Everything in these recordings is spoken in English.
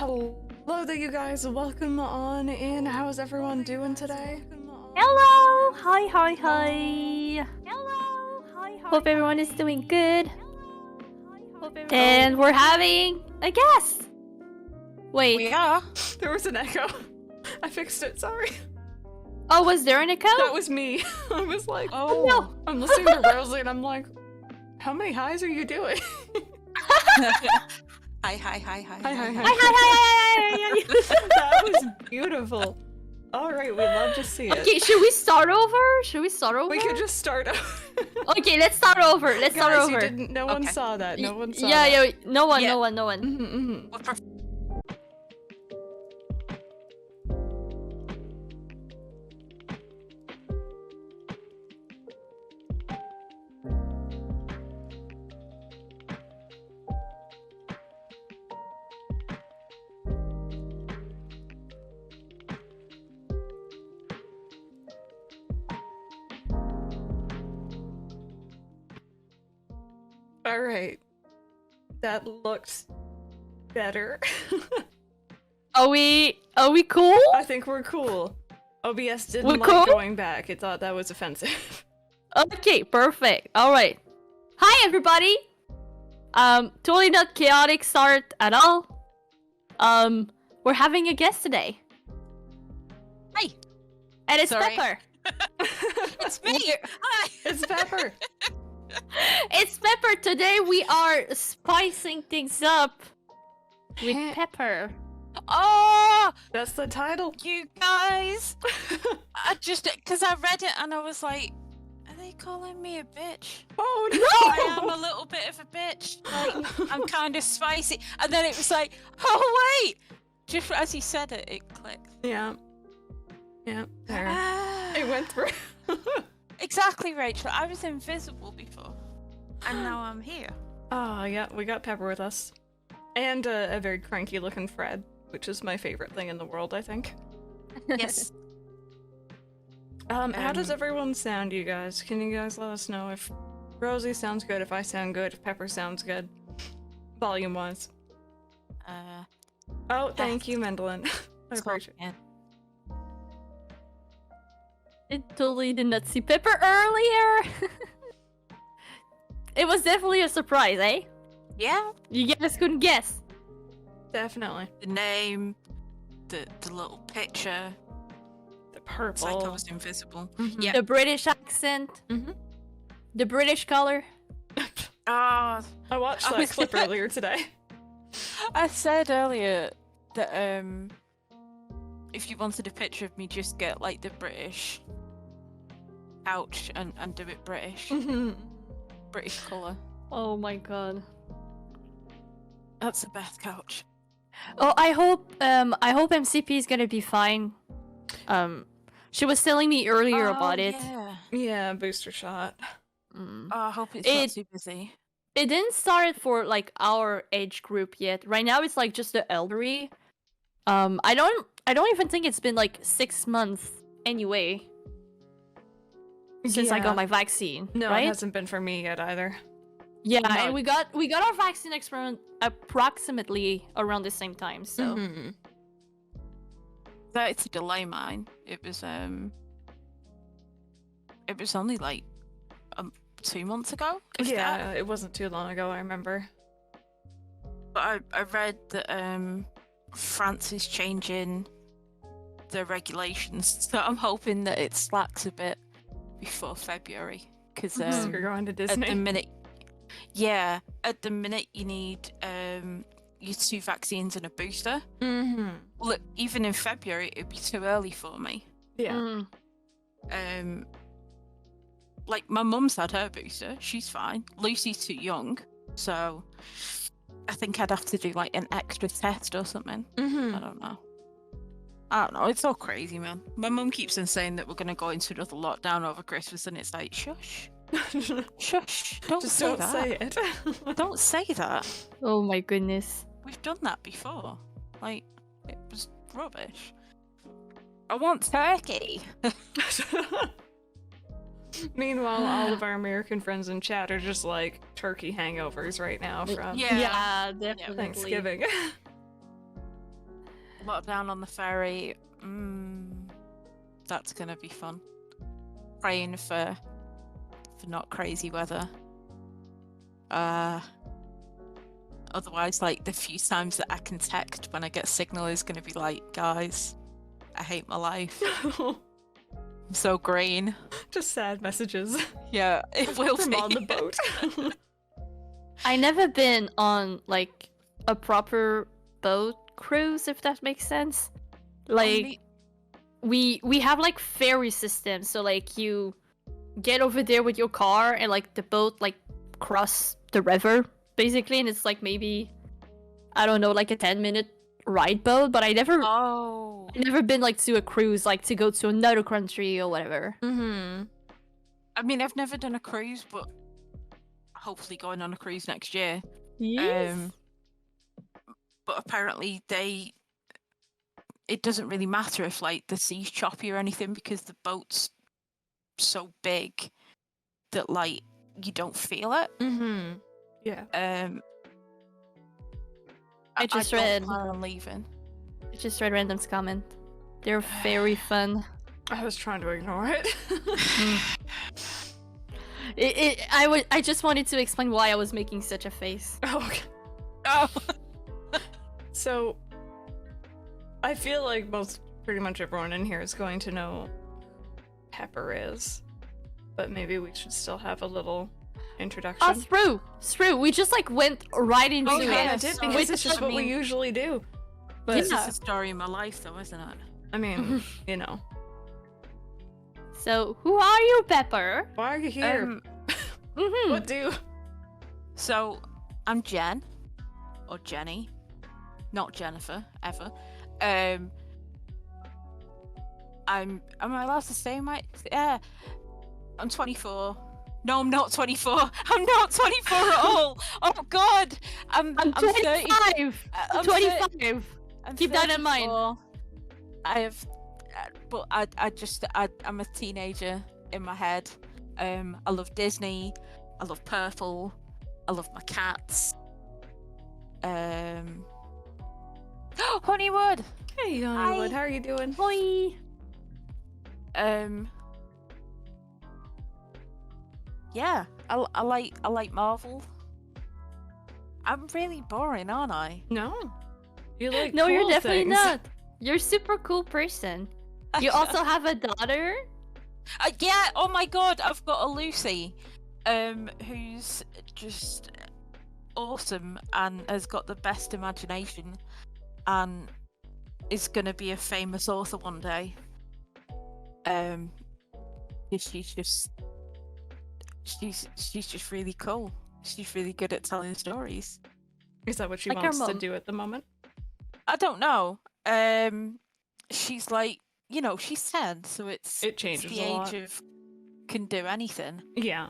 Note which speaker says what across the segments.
Speaker 1: Hello there, you guys. Welcome on in. How's everyone doing today?
Speaker 2: Hello! Hi. Hello! Hi. Hope everyone is doing good. And we're having a guest! Wait.
Speaker 3: We are.
Speaker 1: There was an echo. I fixed it, sorry.
Speaker 2: Oh, was there an echo?
Speaker 1: That was me. I was like,
Speaker 3: Oh
Speaker 2: no.
Speaker 1: I'm listening to Rosie and I'm like, how many highs are you doing?
Speaker 3: Hi.
Speaker 1: Hi.
Speaker 2: Hi.
Speaker 1: That was beautiful. Alright, we love to see it.
Speaker 2: Okay, should we start over?
Speaker 1: We could just start over.
Speaker 2: Okay, let's start over.
Speaker 1: No one saw that. No one saw
Speaker 2: that.
Speaker 1: that.
Speaker 2: Yeah, no one.
Speaker 1: Mm-hmm. Alright. That looks better.
Speaker 2: Are we cool?
Speaker 1: I think we're cool. OBS didn't
Speaker 2: We're
Speaker 1: like
Speaker 2: cool?
Speaker 1: going back. It thought that was offensive.
Speaker 2: Okay, perfect. Alright. Hi everybody! Totally not chaotic start at all. We're having a guest today.
Speaker 3: Hi.
Speaker 2: And it's
Speaker 3: Sorry.
Speaker 2: Pepper.
Speaker 3: It's me. Hi.
Speaker 1: It's Pepper.
Speaker 2: It's Pepper. Today we are spicing things up with Pepper.
Speaker 3: Oh,
Speaker 1: That's the title.
Speaker 3: you guys. I just because I read it and I was like, are they calling me a bitch?
Speaker 1: Oh
Speaker 3: I am
Speaker 1: no!
Speaker 3: a little bit of a bitch. Like, I'm kind of spicy. And then it was like, oh wait. Just as he said it, it clicked.
Speaker 1: Yeah. Yeah. There.
Speaker 3: Ah.
Speaker 1: It went through.
Speaker 3: Exactly, Rachel. I was invisible before, and now I'm here.
Speaker 1: Oh yeah, we got Pepper with us, and a very cranky-looking Fred, which is my favorite thing in the world, I think.
Speaker 3: Yes.
Speaker 1: How does everyone sound, you guys? Can you guys let us know if Rosie sounds good, if I sound good, if Pepper sounds good, volume-wise? Oh, thank you, Mendelin. I appreciate it.
Speaker 2: It totally did not see Pepper earlier. It was definitely a surprise, eh?
Speaker 3: Yeah.
Speaker 2: You guys couldn't guess.
Speaker 1: Definitely.
Speaker 3: The name, the little picture.
Speaker 1: The
Speaker 3: It's
Speaker 1: purple.
Speaker 3: like I was invisible.
Speaker 1: Mhm.
Speaker 3: Yeah.
Speaker 2: The British accent.
Speaker 1: Mhm.
Speaker 2: The British color.
Speaker 3: Ah,
Speaker 1: I watched
Speaker 3: I
Speaker 1: that
Speaker 3: was-
Speaker 1: clip earlier today.
Speaker 3: I said earlier that if you wanted a picture of me, just get like the British couch and do it British,
Speaker 1: Mhm.
Speaker 3: British colour.
Speaker 2: Oh my god.
Speaker 3: That's the best couch.
Speaker 2: Oh, I hope MCP is gonna be fine. She was telling me earlier about it.
Speaker 3: Yeah.
Speaker 1: Yeah, booster shot.
Speaker 2: Mm.
Speaker 3: Oh, I hope it's
Speaker 2: It-
Speaker 3: not too busy.
Speaker 2: It didn't start for like our age group yet. Right now it's like just the elderly. I don't even think it's been like 6 months anyway since I
Speaker 1: Yeah.
Speaker 2: got my vaccine.
Speaker 1: No,
Speaker 2: right?
Speaker 1: it hasn't been for me yet either.
Speaker 2: Yeah,
Speaker 3: No.
Speaker 2: and we got our vaccine experiment approximately around the same time. So
Speaker 1: Mhm.
Speaker 3: That to delay mine. It was only like 2 months ago. if that.
Speaker 1: Yeah, it wasn't too long ago, I remember.
Speaker 3: But I read that France is changing the regulations, so I'm hoping that it slacks a bit before February. Because
Speaker 1: So you're going to
Speaker 3: at the
Speaker 1: Disney?
Speaker 3: minute, at the minute you need your 2 vaccines and a booster.
Speaker 1: Mm-hmm.
Speaker 3: Well, even in February, it'd be too early for me.
Speaker 1: Yeah.
Speaker 3: Like my mum's had her booster, she's fine. Lucy's too young, so I think I'd have to do like an extra test or something.
Speaker 1: Mm-hmm.
Speaker 3: I don't know. It's all crazy, man. My mum keeps on saying that we're gonna go into another lockdown over Christmas, and it's like, shush, shush, don't
Speaker 1: Just
Speaker 3: say
Speaker 1: don't
Speaker 3: that.
Speaker 1: say it.
Speaker 3: Don't say that.
Speaker 2: oh my goodness.
Speaker 3: We've done that before. Like, it was rubbish. I want turkey.
Speaker 1: Meanwhile, all of our American friends in chat are just like turkey hangovers right now from
Speaker 3: Yeah.
Speaker 2: definitely.
Speaker 1: Thanksgiving.
Speaker 3: Lockdown on the ferry. That's gonna be fun. Praying for not crazy weather. Otherwise, like the few times that I can text when I get signal is gonna be like, guys, I hate my life. I'm so green.
Speaker 1: Just sad messages
Speaker 3: Yeah, it will
Speaker 1: from
Speaker 3: be.
Speaker 1: on the boat.
Speaker 2: I never been on like a proper boat cruise, if that makes sense. Like we have like ferry systems, so like you get over there with your car and like the boat like cross the river basically, and it's like maybe I don't know, like a 10-minute ride boat, but I never
Speaker 3: Oh.
Speaker 2: never been like to a cruise, like to go to another country or whatever.
Speaker 1: Mm-hmm.
Speaker 3: I mean, I've never done a cruise, but hopefully going on a cruise next year.
Speaker 2: Yes.
Speaker 3: But apparently it doesn't really matter if like the sea's choppy or anything because the boat's so big that like you don't feel it.
Speaker 1: Mm-hmm. Yeah.
Speaker 2: I just
Speaker 3: don't
Speaker 2: read-
Speaker 3: plan on leaving.
Speaker 2: I just read Random's comment. They're very fun.
Speaker 1: I was trying to ignore it.
Speaker 2: I just wanted to explain why I was making such a face.
Speaker 1: Oh, okay.
Speaker 3: Oh.
Speaker 1: So, I feel like pretty much everyone in here is going to know Pepper is, but maybe we should still have a little introduction.
Speaker 2: Oh, through. We just like went right into
Speaker 3: Oh,
Speaker 2: it.
Speaker 3: yeah,
Speaker 1: I did
Speaker 3: so-
Speaker 1: because
Speaker 2: Which
Speaker 1: it's just
Speaker 2: is-
Speaker 1: what we usually do. But
Speaker 3: This
Speaker 2: Yeah.
Speaker 3: is the story of my life, though, isn't it?
Speaker 1: I mean, you know,
Speaker 2: So, who are you, Pepper?
Speaker 1: why are you here?
Speaker 2: Mm-hmm.
Speaker 1: What do?
Speaker 3: So, I'm Jen, or Jenny, not Jennifer, ever. Am I allowed to say my? Yeah, I'm 24. No, I'm not 24. I'm not 24 at all. Oh God,
Speaker 2: I'm
Speaker 3: 30.
Speaker 2: 25.
Speaker 3: I'm
Speaker 2: 25.
Speaker 3: I'm
Speaker 2: Keep that in mind.
Speaker 3: 34. I have, but I'm a teenager in my head. I love Disney. I love purple. I love my cats. Honeywood.
Speaker 1: Hey, Honeywood, how are you doing?
Speaker 2: Boy.
Speaker 3: Yeah, I like Marvel. I'm really boring, aren't I?
Speaker 1: No, you like
Speaker 2: No, you're
Speaker 1: cool
Speaker 2: definitely
Speaker 1: things.
Speaker 2: not. You're a super cool person. You also have a daughter?
Speaker 3: Yeah. Oh my God, I've got a Lucy, who's just awesome and has got the best imagination, and is gonna be a famous author one day. She's just really cool. She's really good at telling stories.
Speaker 1: Is that what she
Speaker 2: Like her
Speaker 1: wants to
Speaker 2: mum.
Speaker 1: do at the moment?
Speaker 3: I don't know. She's like, she's 10, so it's
Speaker 1: It changes
Speaker 3: the
Speaker 1: a lot.
Speaker 3: age of can do anything.
Speaker 1: Yeah.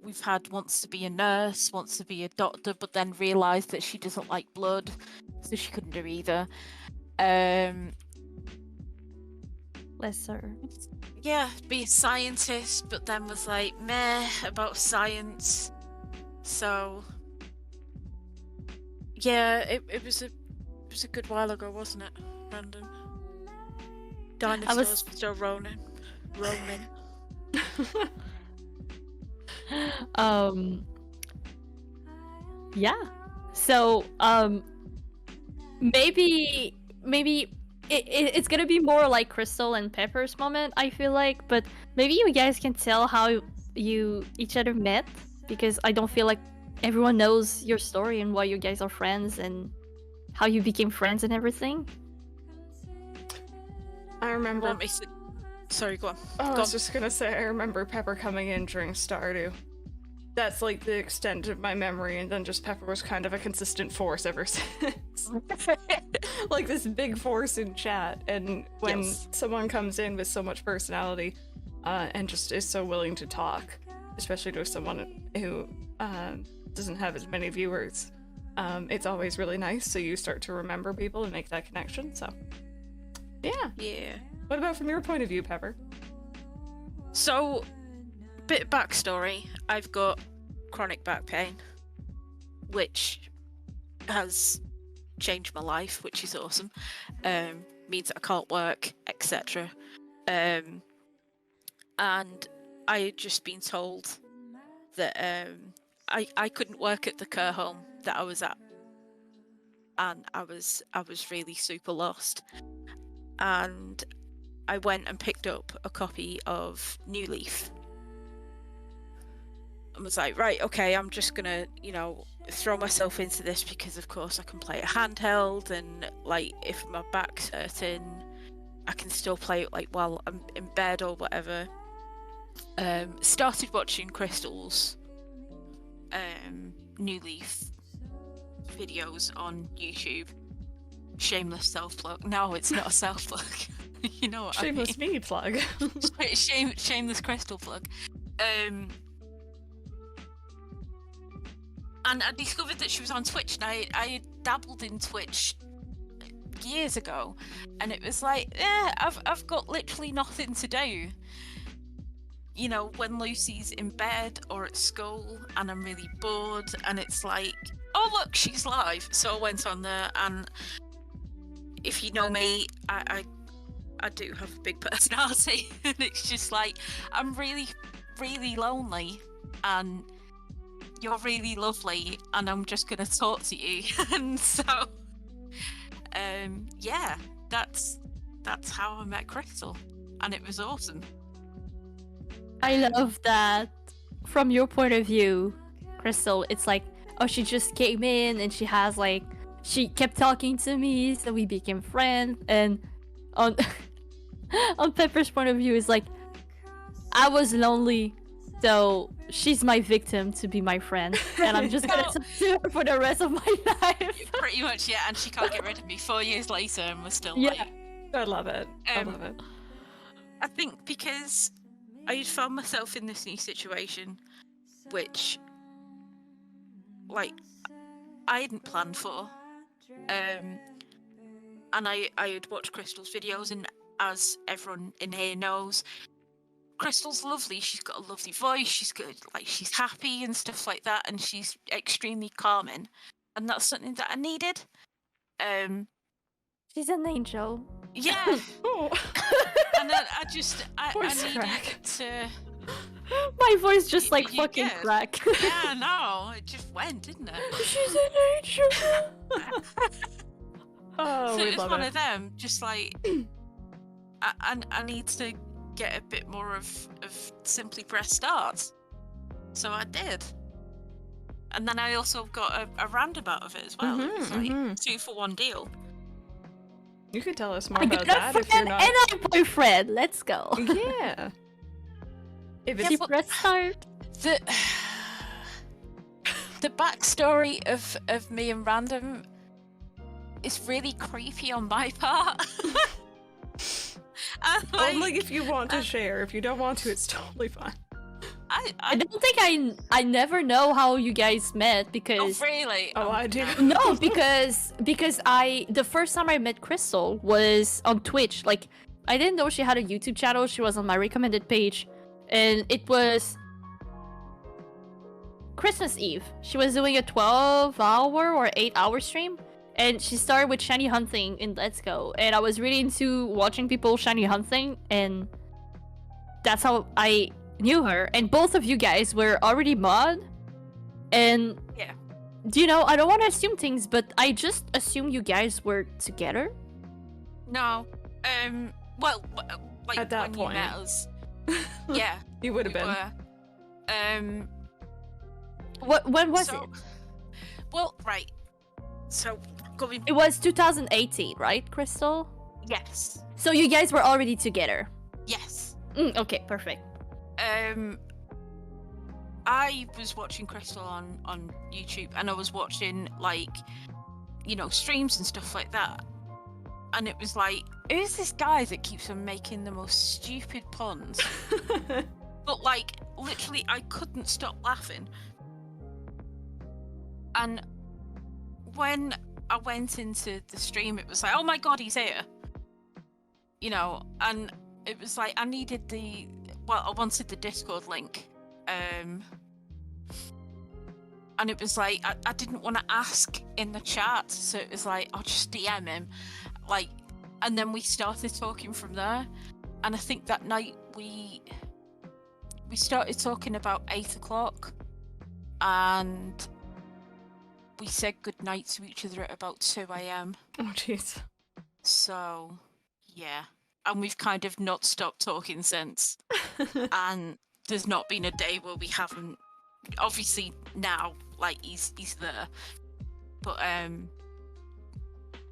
Speaker 3: We've had wants to be a nurse, wants to be a doctor, but then realised that she doesn't like blood, so she couldn't do either.
Speaker 2: Bless her.
Speaker 3: Yeah, be a scientist, but then was like meh about science. So yeah, it was a good while ago, wasn't it, Brandon? Dinosaurs still roaming.
Speaker 2: Yeah. So maybe it's gonna be more like Crystal and Pepper's moment, I feel like, but maybe you guys can tell how you each other met, because I don't feel like everyone knows your story and why you guys are friends and how you became friends and everything.
Speaker 1: I remember.
Speaker 3: Want me to... Sorry, go on.
Speaker 1: Oh, I
Speaker 3: Go
Speaker 1: was
Speaker 3: on.
Speaker 1: just gonna say, I remember Pepper coming in during Stardew. That's like the extent of my memory, and then just Pepper was kind of a consistent force ever since. Like this big force in chat, and when
Speaker 3: Yes.
Speaker 1: someone comes in with so much personality, and just is so willing to talk, especially to someone who doesn't have as many viewers, it's always really nice. So you start to remember people and make that connection. So, yeah.
Speaker 3: Yeah.
Speaker 1: What about from your point of view, Pepper?
Speaker 3: So, bit of backstory. I've got chronic back pain, which has changed my life, which is awesome. Means that I can't work, etc. And I had just been told that I couldn't work at the care home that I was at, and I was really super lost. And I went and picked up a copy of New Leaf and was like, right, okay, I'm just gonna, throw myself into this because of course I can play it handheld, and like if my back's hurting, I can still play it like while I'm in bed or whatever. Started watching Crystal's New Leaf videos on YouTube. Shameless self-plug. No, it's not a self-plug. You know what
Speaker 1: Shameless
Speaker 3: I mean.
Speaker 1: me plug.
Speaker 3: Shameless Crystal plug. And I discovered that she was on Twitch, and I had dabbled in Twitch years ago, and it was like, I've got literally nothing to do. When Lucy's in bed or at school and I'm really bored, and it's like, oh look, she's live. So I went on there, and if you know me, I do have a big personality, and it's just like, I'm really, really lonely, and you're really lovely, and I'm just gonna talk to you. And so yeah, that's how I met Crystal, and it was awesome.
Speaker 2: I love that. From your point of view, Crystal, it's like, oh, she just came in and she kept talking to me, so we became friends. And on on Pepper's point of view, it's like, I was lonely, so she's my victim to be my friend, and I'm just gonna talk to her for the rest of my life.
Speaker 3: Pretty much, yeah. And she can't get rid of me 4 years later, and we're still
Speaker 1: I love it. I love it.
Speaker 3: I think because I had found myself in this new situation, which, like, I hadn't planned for. And I had watched Crystal's videos, and as everyone in here knows, Crystal's lovely. She's got a lovely voice. She's good, like, she's happy and stuff like that, and she's extremely calming, and that's something that I needed.
Speaker 2: She's an angel.
Speaker 3: Yeah.
Speaker 1: Oh.
Speaker 3: And then I needed
Speaker 1: crack.
Speaker 3: to.
Speaker 2: My voice just like fucking
Speaker 3: get-
Speaker 2: crack.
Speaker 3: Yeah, no, it just went, didn't it?
Speaker 2: She's an angel.
Speaker 1: Oh,
Speaker 3: So
Speaker 1: we
Speaker 3: it's
Speaker 1: love
Speaker 3: one
Speaker 1: it.
Speaker 3: of them, just like I need to get a bit more of SimplyPressStart. So I did. And then I also got a roundabout of it as well. It was like 2-for-1 deal.
Speaker 1: You could tell us more
Speaker 2: I
Speaker 1: about
Speaker 2: got a
Speaker 1: that if you're
Speaker 2: friend
Speaker 1: not.
Speaker 2: and a boyfriend. Let's go.
Speaker 1: Yeah. If
Speaker 2: Did
Speaker 1: it's
Speaker 2: you press start?
Speaker 3: The backstory of me and Random is really creepy on my part. And, like,
Speaker 1: only if you want to share. If you don't want to, it's totally fine.
Speaker 2: I don't think I never know how you guys met because
Speaker 3: Oh really?
Speaker 1: Oh, I do.
Speaker 2: no, because the first time I met Crystal was on Twitch. Like, I didn't know she had a YouTube channel. She was on my recommended page, and it was Christmas Eve. She was doing a 12-hour or 8-hour stream, and she started with shiny hunting in Let's Go. And I was really into watching people shiny hunting, and that's how I knew her. And both of you guys were already mod, and
Speaker 3: Yeah.
Speaker 2: I don't want to assume things, but I just assume you guys were together.
Speaker 3: No. Well, like
Speaker 1: At that
Speaker 3: when
Speaker 1: point.
Speaker 3: you met us. Yeah.
Speaker 1: You would have
Speaker 3: we
Speaker 1: been.
Speaker 3: were.
Speaker 2: When was
Speaker 3: So-
Speaker 2: it?
Speaker 3: Well, right. So going.
Speaker 2: It was 2018, right, Crystal?
Speaker 3: Yes.
Speaker 2: So you guys were already together.
Speaker 3: Yes.
Speaker 2: Okay, perfect.
Speaker 3: I was watching Crystal on YouTube, and I was watching, like, streams and stuff like that. And it was like, who's this guy that keeps on making the most stupid puns? But, like, literally, I couldn't stop laughing. And when I went into the stream, it was like, oh my god, he's here. And it was like, I wanted the Discord link. and it was like I didn't want to ask in the chat, so it was like I'll just DM him, like, and then we started talking from there. And I think that night we started talking about 8 o'clock, and we said goodnight to each other at about 2 a.m.
Speaker 1: Oh, jeez.
Speaker 3: So, yeah. And we've kind of not stopped talking since. And there's not been a day where we haven't. Obviously, now, like, he's there. But,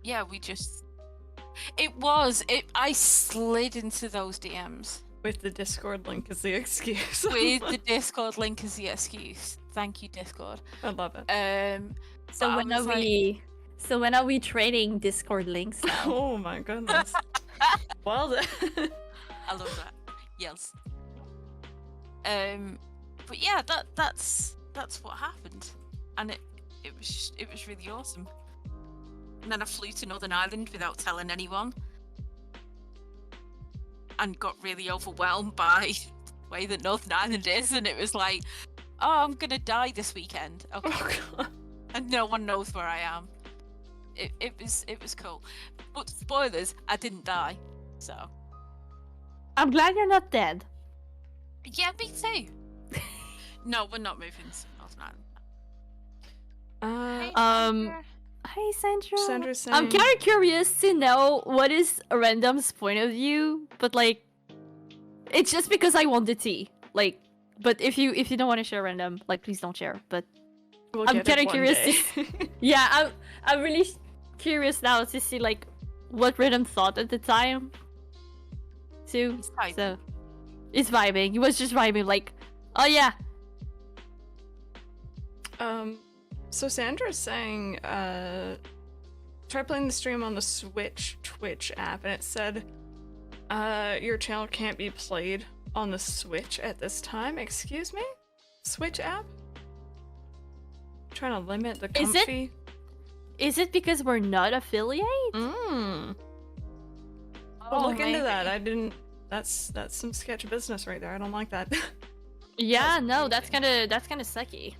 Speaker 3: yeah, we just. I slid into those DMs.
Speaker 1: With the Discord link as the excuse.
Speaker 3: With the Discord link as the excuse. Thank you, Discord.
Speaker 1: I love it.
Speaker 2: So when are we trading Discord links now?
Speaker 1: Oh my goodness. Well then.
Speaker 3: I love that. Yes. But yeah, that's what happened, and it was really awesome. And then I flew to Northern Ireland without telling anyone, and got really overwhelmed by the way that Northern Ireland is, and it was like, oh, I'm gonna die this weekend. Okay.
Speaker 1: Oh, God.
Speaker 3: And no one knows where I am. It was cool. But spoilers, I didn't die. So
Speaker 2: I'm glad you're not dead.
Speaker 3: yeah, me too. No, we're not moving to Northern Ireland.
Speaker 2: Hey Sandra.
Speaker 1: Sandra's saying...
Speaker 2: I'm kind of curious to know what is Random's point of view, but like, it's just because I want the tea. Like, but if you don't want to share Random, like, please don't share. But
Speaker 1: We'll
Speaker 2: I'm
Speaker 1: get
Speaker 2: kind
Speaker 1: it
Speaker 2: of
Speaker 1: one
Speaker 2: curious.
Speaker 1: day.
Speaker 2: Yeah, I'm really curious now to see like what Rhythm thought at the time. Too.
Speaker 3: It's vibing.
Speaker 2: So it's vibing. He was just vibing like, oh yeah.
Speaker 1: So Sandra's saying, try playing the stream on the Switch Twitch app, and it said, your channel can't be played on the Switch at this time. Excuse me? Switch app? Trying to limit the comfy.
Speaker 2: Is it because we're not affiliate?
Speaker 1: Well, look into that. I didn't. That's some sketch business right there. I don't like that.
Speaker 2: Yeah, no, that's kind of sucky.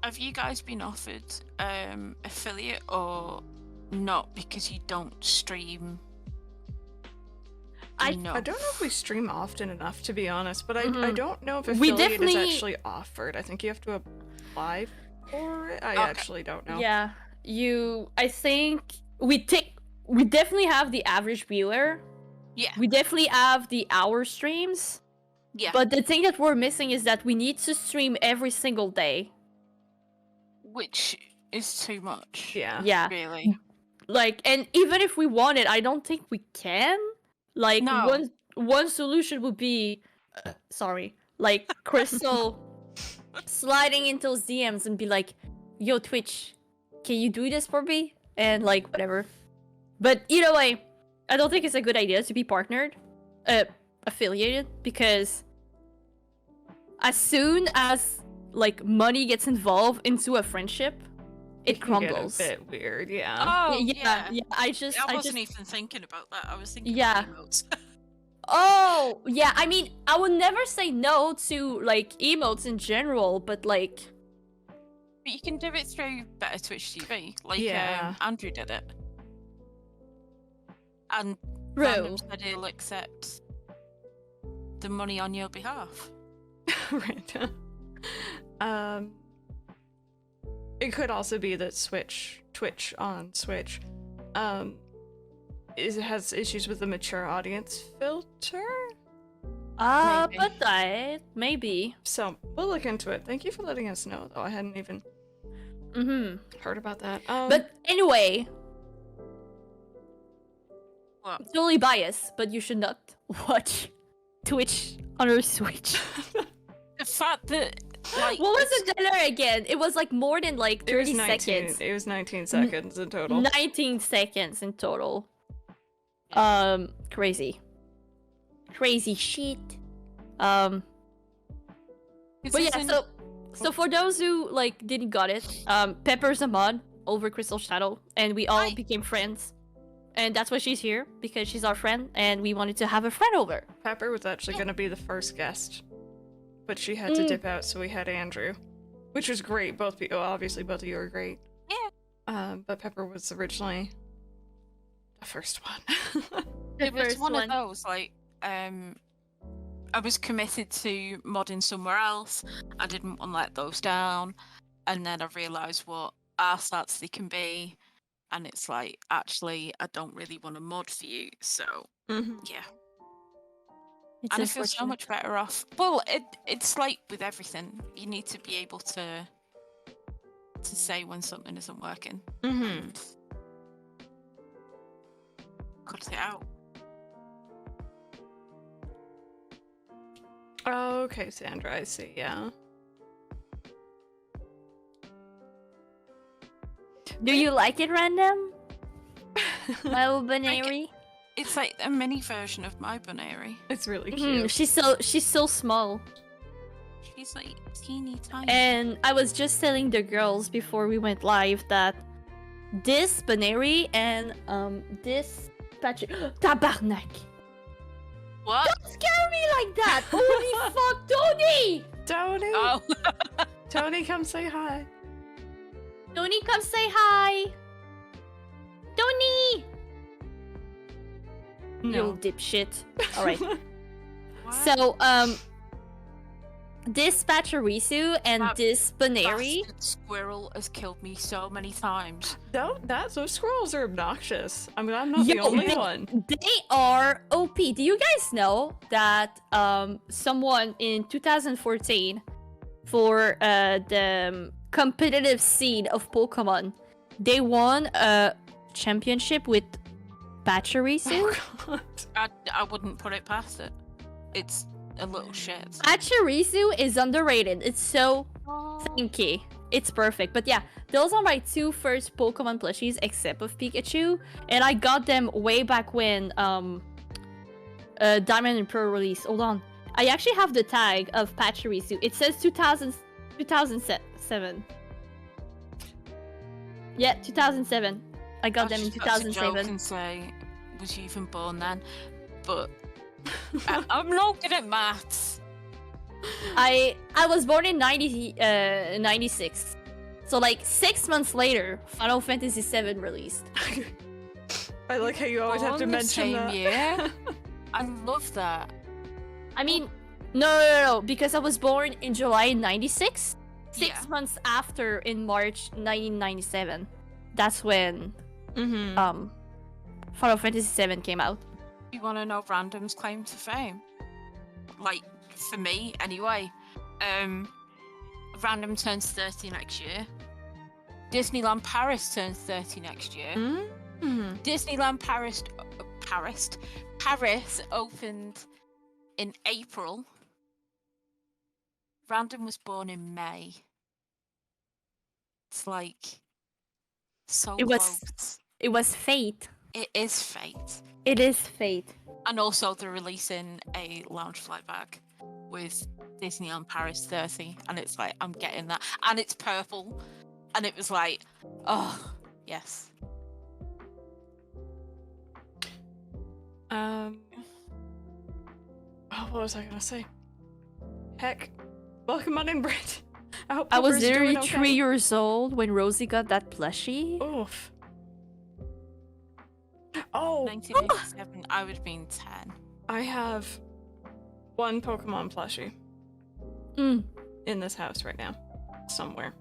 Speaker 3: Have you guys been offered affiliate or not because you don't stream?
Speaker 2: I
Speaker 1: don't know if we stream often enough, to be honest, but I don't know if
Speaker 2: We
Speaker 1: affiliate is
Speaker 2: definitely-
Speaker 1: actually offered. I think you have to apply for it. I actually don't know.
Speaker 2: Yeah, I think we definitely have the average viewer.
Speaker 3: Yeah.
Speaker 2: We definitely have the hour streams.
Speaker 3: Yeah.
Speaker 2: But the thing that we're missing is that we need to stream every single day.
Speaker 3: Which is too much.
Speaker 1: Yeah.
Speaker 2: Yeah.
Speaker 3: Really.
Speaker 2: Like, and even if we want it, I don't think we can. Like,
Speaker 3: No.
Speaker 2: one solution would be, sorry, like Crystal sliding into those DMs and be like, "Yo, Twitch, can you do this for me?" And like whatever. But either way, I don't think it's a good idea to be partnered, affiliated, because as soon as like money gets involved into a friendship, it
Speaker 1: can get
Speaker 2: crumbles.
Speaker 1: a bit weird, yeah.
Speaker 3: Oh
Speaker 2: yeah.
Speaker 3: yeah.
Speaker 2: I
Speaker 3: wasn't even thinking about that. I was thinking
Speaker 2: Yeah.
Speaker 3: of emotes.
Speaker 2: Oh, yeah, I mean, I would never say no to, like, emotes in general, but, like...
Speaker 3: But you can do it through Better Twitch TV, like
Speaker 1: Yeah.
Speaker 3: Andrew did it. And
Speaker 2: True.
Speaker 3: Random said he'll accept the money on your behalf.
Speaker 1: Right. It could also be that Twitch on Switch, it has issues with the mature audience filter.
Speaker 3: Maybe.
Speaker 2: But maybe.
Speaker 1: So we'll look into it. Thank you for letting us know, though. I hadn't even heard about that.
Speaker 2: But anyway,
Speaker 3: What?
Speaker 2: it's totally biased, but you should not watch Twitch on your Switch.
Speaker 3: The fact that, like,
Speaker 2: What was the dollar again? It was like more than like
Speaker 1: it was
Speaker 2: 30
Speaker 1: 19.
Speaker 2: seconds.
Speaker 1: It was 19 seconds in total.
Speaker 2: 19 seconds in total. Crazy shit. But yeah, so for those who like didn't got it, Pepper's a mod over Crystal Shadow, and we all
Speaker 3: Hi.
Speaker 2: became friends, and that's why she's here, because she's our friend, and we wanted to have a friend over.
Speaker 1: Pepper was actually going to be the first guest, but she had to dip out, so we had Andrew. which was great. Obviously both of you are great.
Speaker 3: Yeah.
Speaker 1: But Pepper was originally the first one.
Speaker 3: It was one of those, like, I was committed to modding somewhere else. I didn't want to let those down. And then I realised what arsats they can be. And it's like, actually, I don't really want to mod for you. So, yeah.
Speaker 2: It's
Speaker 3: and I feel so much better off. Well, it's like with everything. You need to be able to say when something isn't working. And cut it out.
Speaker 1: Okay, Sandra, I see, yeah.
Speaker 2: Do you like it, Random? My little Banary?
Speaker 3: It's like a mini version of my Banary.
Speaker 1: It's really cute.
Speaker 2: She's so small.
Speaker 3: She's like teeny tiny.
Speaker 2: And I was just telling the girls before we went live that this Banary and this patch Tabarnak.
Speaker 3: What?
Speaker 2: Don't scare me like that! Holy fuck, Tony!
Speaker 1: Tony!
Speaker 3: Oh.
Speaker 1: Tony, come say hi.
Speaker 2: Tony, come say hi! Tony!
Speaker 1: No.
Speaker 2: You dipshit. Alright.
Speaker 3: What?
Speaker 2: So, this Pachirisu and this Banary.
Speaker 3: Bastard squirrel has killed me so many times.
Speaker 1: Those squirrels are obnoxious. I mean, I'm not the only one.
Speaker 2: They are OP. Do you guys know that someone in 2014 for the competitive scene of Pokemon, they won a championship with Pachirisu?
Speaker 1: Oh, God.
Speaker 3: I wouldn't put it past it. It's a little shit.
Speaker 2: Pachirisu is underrated. It's so thanky. It's perfect. But yeah, those are my two first Pokemon plushies, except of Pikachu. And I got them way back when Diamond and Pearl released. Hold on. I actually have the tag of Pachirisu. It says 2007. Yeah, 2007. I got them in 2007.
Speaker 3: I can say, was you even born then? But I'm not good at maths.
Speaker 2: I was born in 96. So like 6 months later, Final Fantasy VII released.
Speaker 1: I like how you always have to mention that.
Speaker 3: Yeah. I love that.
Speaker 2: I mean, no, because I was born in July 96. 6 months after, in March 1997. That's when Final Fantasy VII came out.
Speaker 3: You want to know Random's claim to fame? Like, for me, anyway. Random turns 30 next year. Disneyland Paris turns 30 next year. Disneyland Paris opened in April. Random was born in May. It's like so close.
Speaker 2: It was fate.
Speaker 3: It is fate.
Speaker 2: It is fate.
Speaker 3: And also they're releasing a lounge flight bag with Disneyland Paris 30, and it's like, I'm getting that. And it's purple. And it was like, oh, yes.
Speaker 1: What was I gonna say? Heck. Welcome on in, Brent.
Speaker 2: I was literally 3 years old when Rosie got that plushie.
Speaker 1: Oof. Oh!
Speaker 3: 1987, I would have been 10.
Speaker 1: I have one Pokemon plushie in this house right now. Somewhere.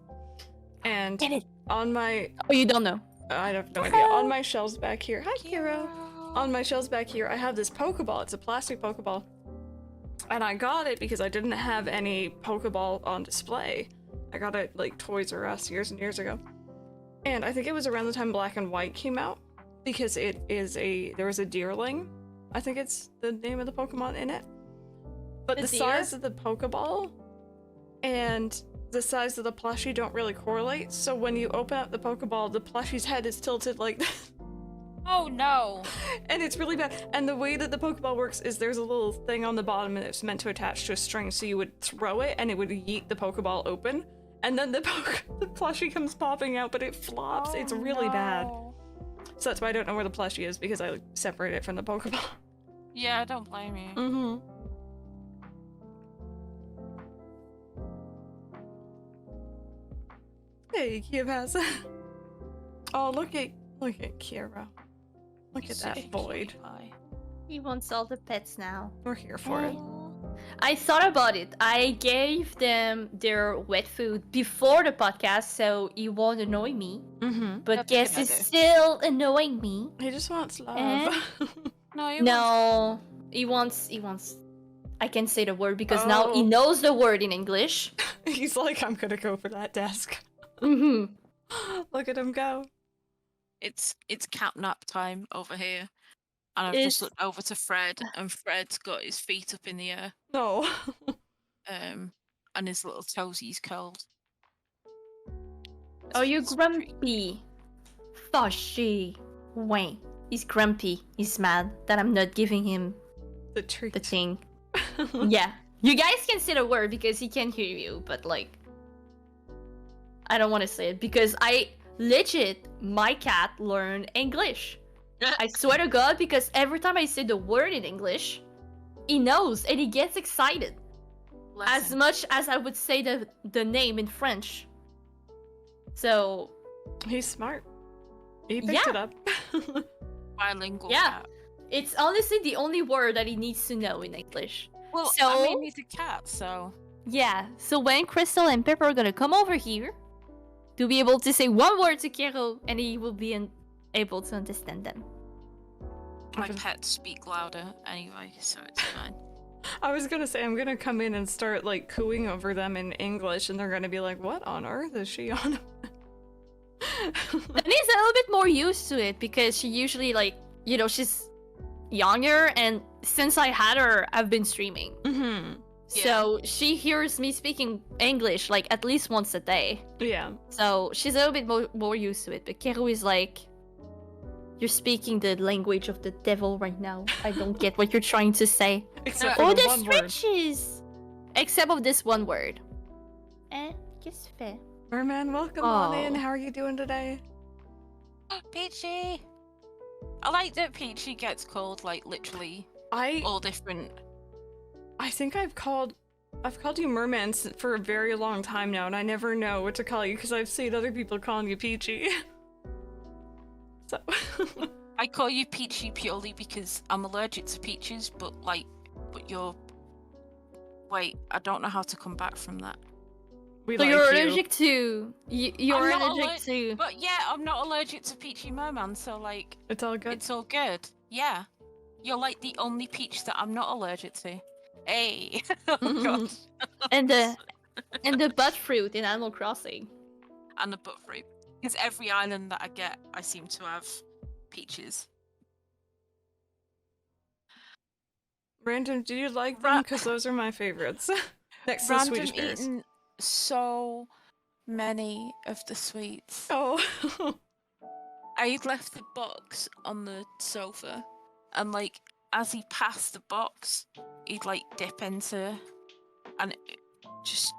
Speaker 1: And on my...
Speaker 2: Oh, you don't know?
Speaker 1: I have no idea. On my shelves back here... Hi, Kiro! On my shelves back here, I have this Pokeball. It's a plastic Pokeball. And I got it because I didn't have any Pokeball on display. I got it like Toys R Us years and years ago. And I think it was around the time Black and White came out. Because there was a Deerling. I think it's the name of the Pokemon in it. But the size of the Pokeball and the size of the plushie don't really correlate. So when you open up the Pokeball, the plushie's head is tilted like this.
Speaker 3: Oh no!
Speaker 1: And it's really bad. And the way that the Pokeball works is there's a little thing on the bottom and it's meant to attach to a string, so you would throw it and it would yeet the Pokeball open. And then the plushie comes popping out, but it flops.
Speaker 3: Oh,
Speaker 1: it's really bad. So that's why I don't know where the plushie is, because I separate it from the Pokeball.
Speaker 3: Yeah, I don't blame you.
Speaker 1: Hey, Kiyabaz. Oh, look at Kira. Look at that void.
Speaker 2: He wants all the pets now.
Speaker 1: We're here for it.
Speaker 2: I thought about it. I gave them their wet food before the podcast, so he won't annoy me.
Speaker 1: Mm-hmm.
Speaker 2: But
Speaker 3: That's
Speaker 2: guess
Speaker 3: a good
Speaker 2: he's
Speaker 3: idea.
Speaker 2: still annoying me.
Speaker 1: He just wants love.
Speaker 2: Eh?
Speaker 3: No,
Speaker 2: No, he wants. I can say the word because now he
Speaker 1: Oh.
Speaker 2: knows the word in English.
Speaker 1: He's like, I'm gonna go for that desk.
Speaker 2: Mm-hmm.
Speaker 1: Look at him go.
Speaker 3: It's cat nap time over here. And I've just looked over to Fred, and Fred's got his feet up in the air,
Speaker 1: No.
Speaker 3: and his little toesies curled.
Speaker 2: Are you
Speaker 3: It's pretty-
Speaker 2: grumpy? Fushy. Wait. He's grumpy. He's mad that I'm not giving him
Speaker 1: The treat.
Speaker 2: the thing. Yeah. You guys can say the word because he can hear you, but like... I don't want to say it because my cat learned English. I swear to God, because every time I say the word in English, he knows and he gets excited. As
Speaker 3: Lesson.
Speaker 2: much as I would say the name in French. So,
Speaker 1: He's smart. He picked
Speaker 2: Yeah.
Speaker 1: it up.
Speaker 3: Bilingual
Speaker 2: Yeah.
Speaker 3: cat.
Speaker 2: it's honestly the only word that he needs to know in English.
Speaker 3: Well, I
Speaker 2: So-
Speaker 3: mean, he's a cat, so...
Speaker 2: Yeah, so when Crystal and Pepper are gonna come over here to be able to say one word to Kero and he will be able to understand them.
Speaker 3: My
Speaker 1: Okay.
Speaker 3: pets speak louder anyway, so it's fine.
Speaker 1: I was gonna say, I'm gonna come in and start, like, cooing over them in English, and they're gonna be like, what on earth is she on?
Speaker 2: And he's a little bit more used to it because she usually, like, you know, she's younger and since I had her, I've been streaming.
Speaker 1: Mm-hmm.
Speaker 2: So she hears me speaking English like at least once a day.
Speaker 1: Yeah.
Speaker 2: So she's a little bit more used to it. But Kero is like, you're speaking the language of the devil right now. I don't get what you're trying to say.
Speaker 1: Except for
Speaker 2: Oh,
Speaker 1: the
Speaker 2: the
Speaker 1: one word.
Speaker 2: stretches! Except of this one word. Qu'est-ce que tu fais?
Speaker 1: Merman, welcome on in.
Speaker 2: Oh.
Speaker 1: How are you doing today?
Speaker 3: Peachy! I like that Peachy gets called, like, literally all different.
Speaker 1: I think I've called you Merman for a very long time now, and I never know what to call you because I've seen other people calling you Peachy. So.
Speaker 3: I call you Peachy purely because I'm allergic to peaches, but you're... Wait, I don't know how to come back from that.
Speaker 1: We
Speaker 2: So
Speaker 1: like
Speaker 2: you're
Speaker 1: you.
Speaker 2: allergic to... You're
Speaker 3: I'm not
Speaker 2: allergic to...
Speaker 3: But yeah, I'm not allergic to Peachy Merman, so like,
Speaker 1: It's all good.
Speaker 3: it's all good. Yeah. You're like the only peach that I'm not allergic to. Hey! Oh god.
Speaker 2: and the butt fruit in Animal Crossing.
Speaker 3: And the butterfruit. Because every island that I get, I seem to have peaches.
Speaker 1: Random, do you like them? Because those are my favorites. Next to the
Speaker 3: Random
Speaker 1: Swedish bears.
Speaker 3: eaten so many of the sweets.
Speaker 1: Oh.
Speaker 3: I left the box on the sofa, and like as he passed the box, he'd like dip into, and it just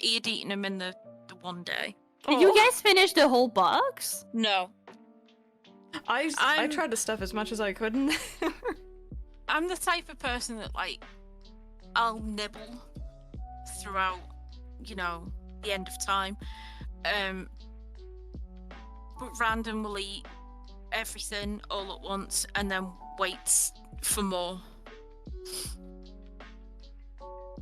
Speaker 3: he had eaten them in the one day.
Speaker 2: Did you guys finish the whole box?
Speaker 3: No,
Speaker 1: I
Speaker 3: I'm-
Speaker 1: tried to stuff as much as I could in there.
Speaker 3: I'm the type of person that like I'll nibble throughout, you know, the end of time. But Random will eat everything all at once and then waits for more.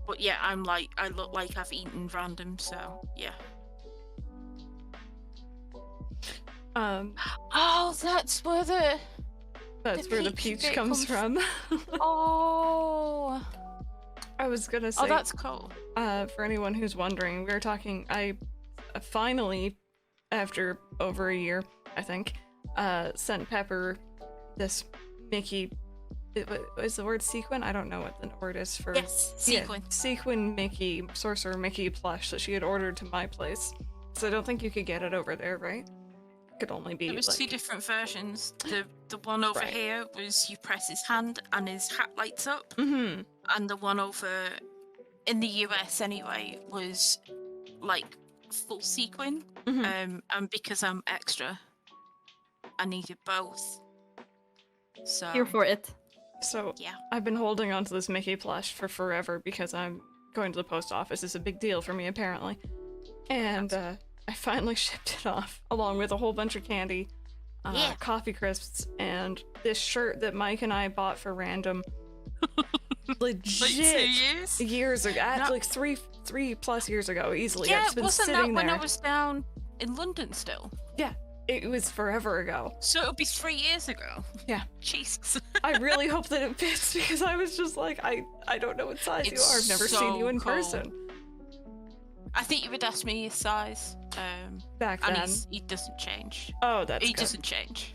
Speaker 3: But yeah, I look like I've eaten Random, so yeah. Oh, that's where the
Speaker 1: peach
Speaker 3: bit
Speaker 1: comes from.
Speaker 3: oh
Speaker 1: I was gonna say,
Speaker 3: that's cool.
Speaker 1: for anyone who's wondering, we were talking, I finally, after over a year, I think, sent Pepper this Mickey, is the word sequin? I don't know what the word is for...
Speaker 3: Yes, sequin.
Speaker 1: Yeah, sequin Mickey, Sorcerer Mickey plush that she had ordered to my place. So I don't think you could get it over there, right? It could only be
Speaker 3: There was
Speaker 1: like...
Speaker 3: two different versions. The one over
Speaker 1: Right.
Speaker 3: here was you press his hand and his hat lights up,
Speaker 1: Mm-hmm.
Speaker 3: and the one over in the US anyway was like full sequin.
Speaker 1: Mm-hmm.
Speaker 3: And because I'm extra, I needed both. So
Speaker 2: Here for it.
Speaker 1: So
Speaker 3: yeah.
Speaker 1: I've been holding on to this Mickey plush for forever because I'm going to the post office. It's a big deal for me, apparently. And I finally shipped it off, along with a whole bunch of candy, coffee crisps, and this shirt that Mike and I bought for random. Legit
Speaker 3: Like 2
Speaker 1: years ago, like 3+ years ago, easily.
Speaker 3: Yeah,
Speaker 1: it's been
Speaker 3: wasn't
Speaker 1: sitting
Speaker 3: that when
Speaker 1: there.
Speaker 3: I was down in London still?
Speaker 1: Yeah, it was forever ago.
Speaker 3: So it'll be 3 years ago.
Speaker 1: Yeah.
Speaker 3: Jesus.
Speaker 1: I really hope that it fits, because I was just like, I don't know what size you are. I've never seen you in person.
Speaker 3: I think you would ask me his size.
Speaker 1: Back
Speaker 3: and
Speaker 1: then.
Speaker 3: he doesn't change.
Speaker 1: Oh, that's
Speaker 3: He
Speaker 1: good.
Speaker 3: doesn't change.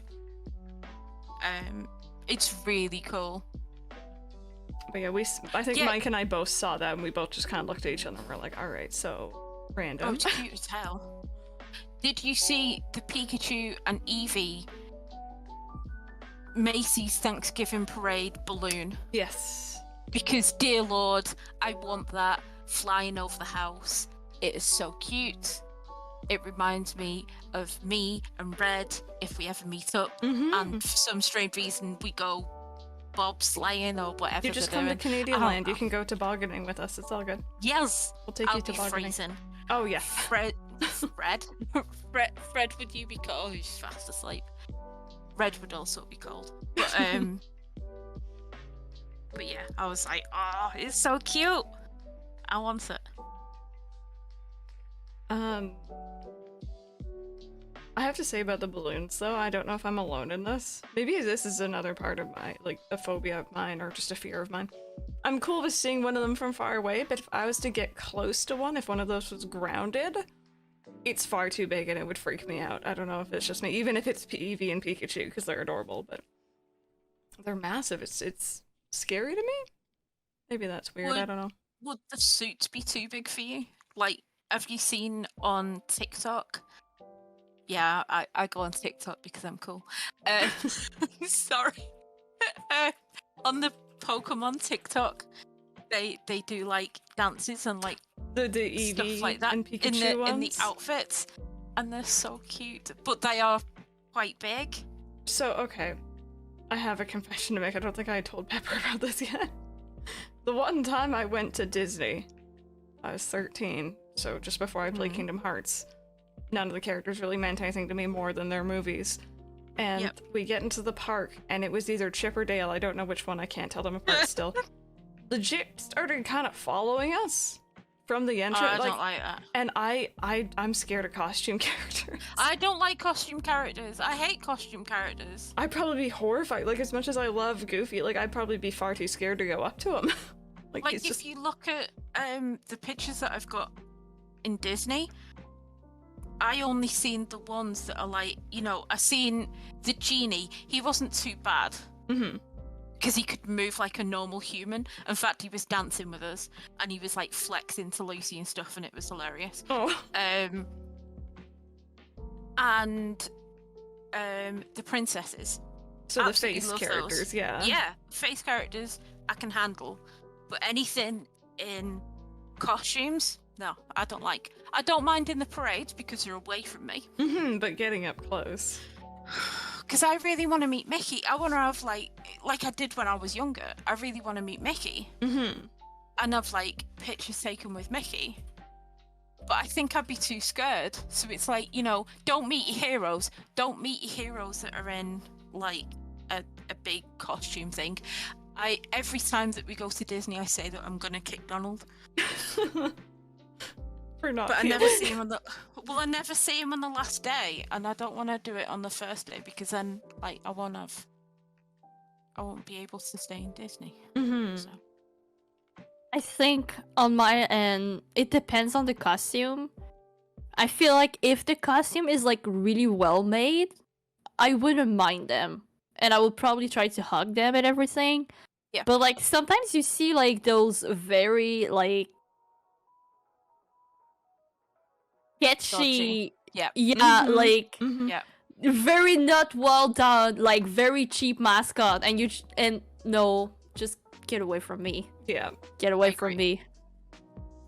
Speaker 3: It's really cool.
Speaker 1: But yeah, I think
Speaker 3: Yeah.
Speaker 1: Mike and I both saw that, and we both just kind of looked at each other and we're like, all right, so random.
Speaker 3: Oh, it's cute as hell. Did you see the Pikachu and Eevee Macy's Thanksgiving Parade balloon?
Speaker 1: Yes.
Speaker 3: Because, dear Lord, I want that flying over the house. It is so cute. It reminds me of me and Red if we ever meet up, and for some strange reason we go bobsleighing or whatever.
Speaker 1: You just
Speaker 3: they're
Speaker 1: come to
Speaker 3: doing.
Speaker 1: Canadian land. You can go tobogganing with us. It's all good.
Speaker 3: Yes,
Speaker 1: We'll take
Speaker 3: I'll
Speaker 1: you
Speaker 3: be
Speaker 1: tobogganing.
Speaker 3: freezing.
Speaker 1: Oh yeah.
Speaker 3: Fred, would you be cold? Oh, he's fast asleep. Red would also be cold. But yeah, I was like, oh, it's so cute. I want it.
Speaker 1: I have to say about the balloons, though, I don't know if I'm alone in this. Maybe this is another part of my, like, a phobia of mine, or just a fear of mine. I'm cool with seeing one of them from far away, but if I was to get close to one, if one of those was grounded, it's far too big and it would freak me out. I don't know if it's just me, even if it's Eevee and Pikachu, because they're adorable, but they're massive. It's scary to me? Maybe that's weird, I don't know.
Speaker 3: Would the suits be too big for you? Like, have you seen on TikTok? Yeah, I go on TikTok because I'm cool. Sorry. On the Pokémon TikTok, they do like dances and like
Speaker 1: The Eevee
Speaker 3: stuff like that
Speaker 1: and Pikachu
Speaker 3: in the
Speaker 1: ones?
Speaker 3: outfits, and they're so cute. But they are quite big.
Speaker 1: So, okay. I have a confession to make. I don't think I told Pepper about this yet. The one time I went to Disney, I was 13, so just before I played Kingdom Hearts. None of the characters really meant anything to me more than their movies. And we get into the park, and it was either Chip or Dale, I don't know which one, I can't tell them apart still. Legit started kind of following us from the entrance.
Speaker 3: I don't like that.
Speaker 1: And I'm scared of costume characters.
Speaker 3: I don't like costume characters. I hate costume characters.
Speaker 1: I'd probably be horrified. Like, as much as I love Goofy, like, I'd probably be far too scared to go up to him.
Speaker 3: Like
Speaker 1: it's
Speaker 3: if
Speaker 1: just...
Speaker 3: you look at the pictures that I've got in Disney, I only seen the ones that are like, you know, I seen the genie. He wasn't too bad. Because he could move like a normal human. In fact, he was dancing with us, and he was like flexing to Lucy and stuff, and it was hilarious.
Speaker 1: Oh.
Speaker 3: And the princesses.
Speaker 1: So the
Speaker 3: Absolutely
Speaker 1: face
Speaker 3: love
Speaker 1: characters,
Speaker 3: those.
Speaker 1: yeah.
Speaker 3: Yeah, face characters I can handle, but anything in costumes, no, I don't like. I don't mind in the parades because they're away from me.
Speaker 1: But getting up close.
Speaker 3: Because I really want to meet Mickey. I want to have like I did when I was younger. I really want to meet Mickey. And have like pictures taken with Mickey. But I think I'd be too scared. So it's like, you know, don't meet your heroes. Don't meet your heroes that are in like a big costume thing. Every time that we go to Disney, I say that I'm gonna kick Donald.
Speaker 1: For not.
Speaker 3: But I never see him on the. Well, I never see him on the last day, and I don't want to do it on the first day because then, like, I won't be able to stay in Disney. So.
Speaker 2: I think on my end, it depends on the costume. I feel like if the costume is like really well made, I wouldn't mind them, and I would probably try to hug them and everything.
Speaker 3: Yeah.
Speaker 2: But like sometimes you see like those very like sketchy,
Speaker 3: Yeah.
Speaker 2: like
Speaker 3: Yeah.
Speaker 2: very not well done, like very cheap mascot, and no, just get away from me.
Speaker 1: Yeah.
Speaker 2: Get away from me.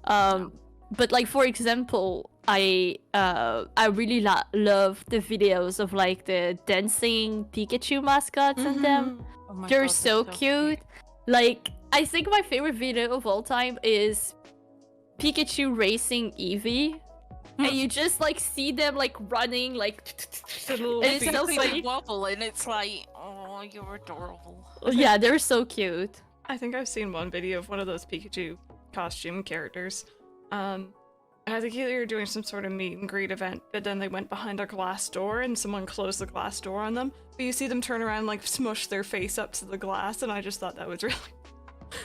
Speaker 2: But like for example, I really love the videos of like the dancing Pikachu mascots and them.
Speaker 3: Oh my
Speaker 2: They're
Speaker 3: God,
Speaker 2: so cute. Like I think my favorite video of all time is Pikachu racing Eevee. and you just like see them like running like
Speaker 1: Little
Speaker 2: and it's
Speaker 1: feet.
Speaker 2: so
Speaker 3: They
Speaker 2: funny.
Speaker 3: wobble, and it's like, oh, you're adorable.
Speaker 2: Yeah, they're so cute.
Speaker 1: I think I've seen one video of one of those Pikachu costume characters. And I think they were doing some sort of meet and greet event, but then they went behind a glass door and someone closed the glass door on them. But you see them turn around and like smush their face up to the glass, and I just thought that was really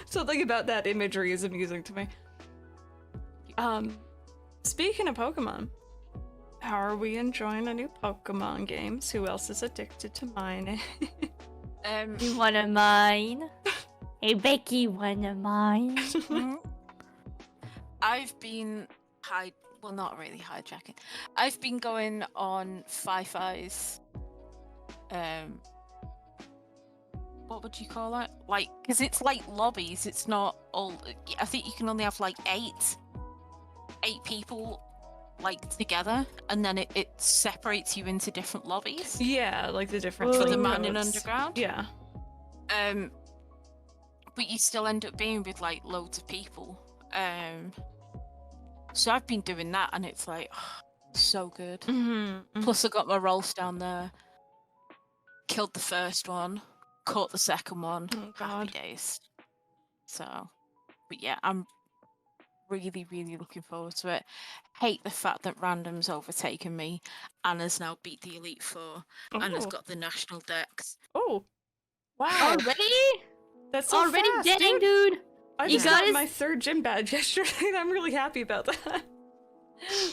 Speaker 1: something about that imagery is amusing to me. Speaking of Pokemon, how are we enjoying the new Pokemon games? Who else is addicted to mine?
Speaker 2: You wanna mine? Hey Becky, wanna mine?
Speaker 3: I've been well, not really hijacking. I've been going on Fi-Fi's, what would you call it? Like, because it's like lobbies. It's not all. I think you can only have like eight people like together, and then it separates you into different lobbies.
Speaker 1: Yeah, like the different
Speaker 3: For the
Speaker 1: like,
Speaker 3: man in
Speaker 1: codes.
Speaker 3: Underground.
Speaker 1: Yeah.
Speaker 3: But you still end up being with like loads of people. So I've been doing that, and it's like so good.
Speaker 1: Mm-hmm.
Speaker 3: Plus, I got my rolls down there. Killed the first one, caught the second one.
Speaker 1: Oh,
Speaker 3: Happy
Speaker 1: God.
Speaker 3: days. So, but yeah, I'm really, really looking forward to it. Hate the fact that Random's overtaken me and has now beat the Elite Four and has
Speaker 1: Oh.
Speaker 3: got the national decks.
Speaker 1: Oh. Wow.
Speaker 2: Already?
Speaker 1: That's so
Speaker 2: Already
Speaker 1: fast,
Speaker 2: dang, dude.
Speaker 1: I
Speaker 2: You
Speaker 1: just got
Speaker 2: guys-
Speaker 1: my 3rd gym badge yesterday, and I'm really happy about that.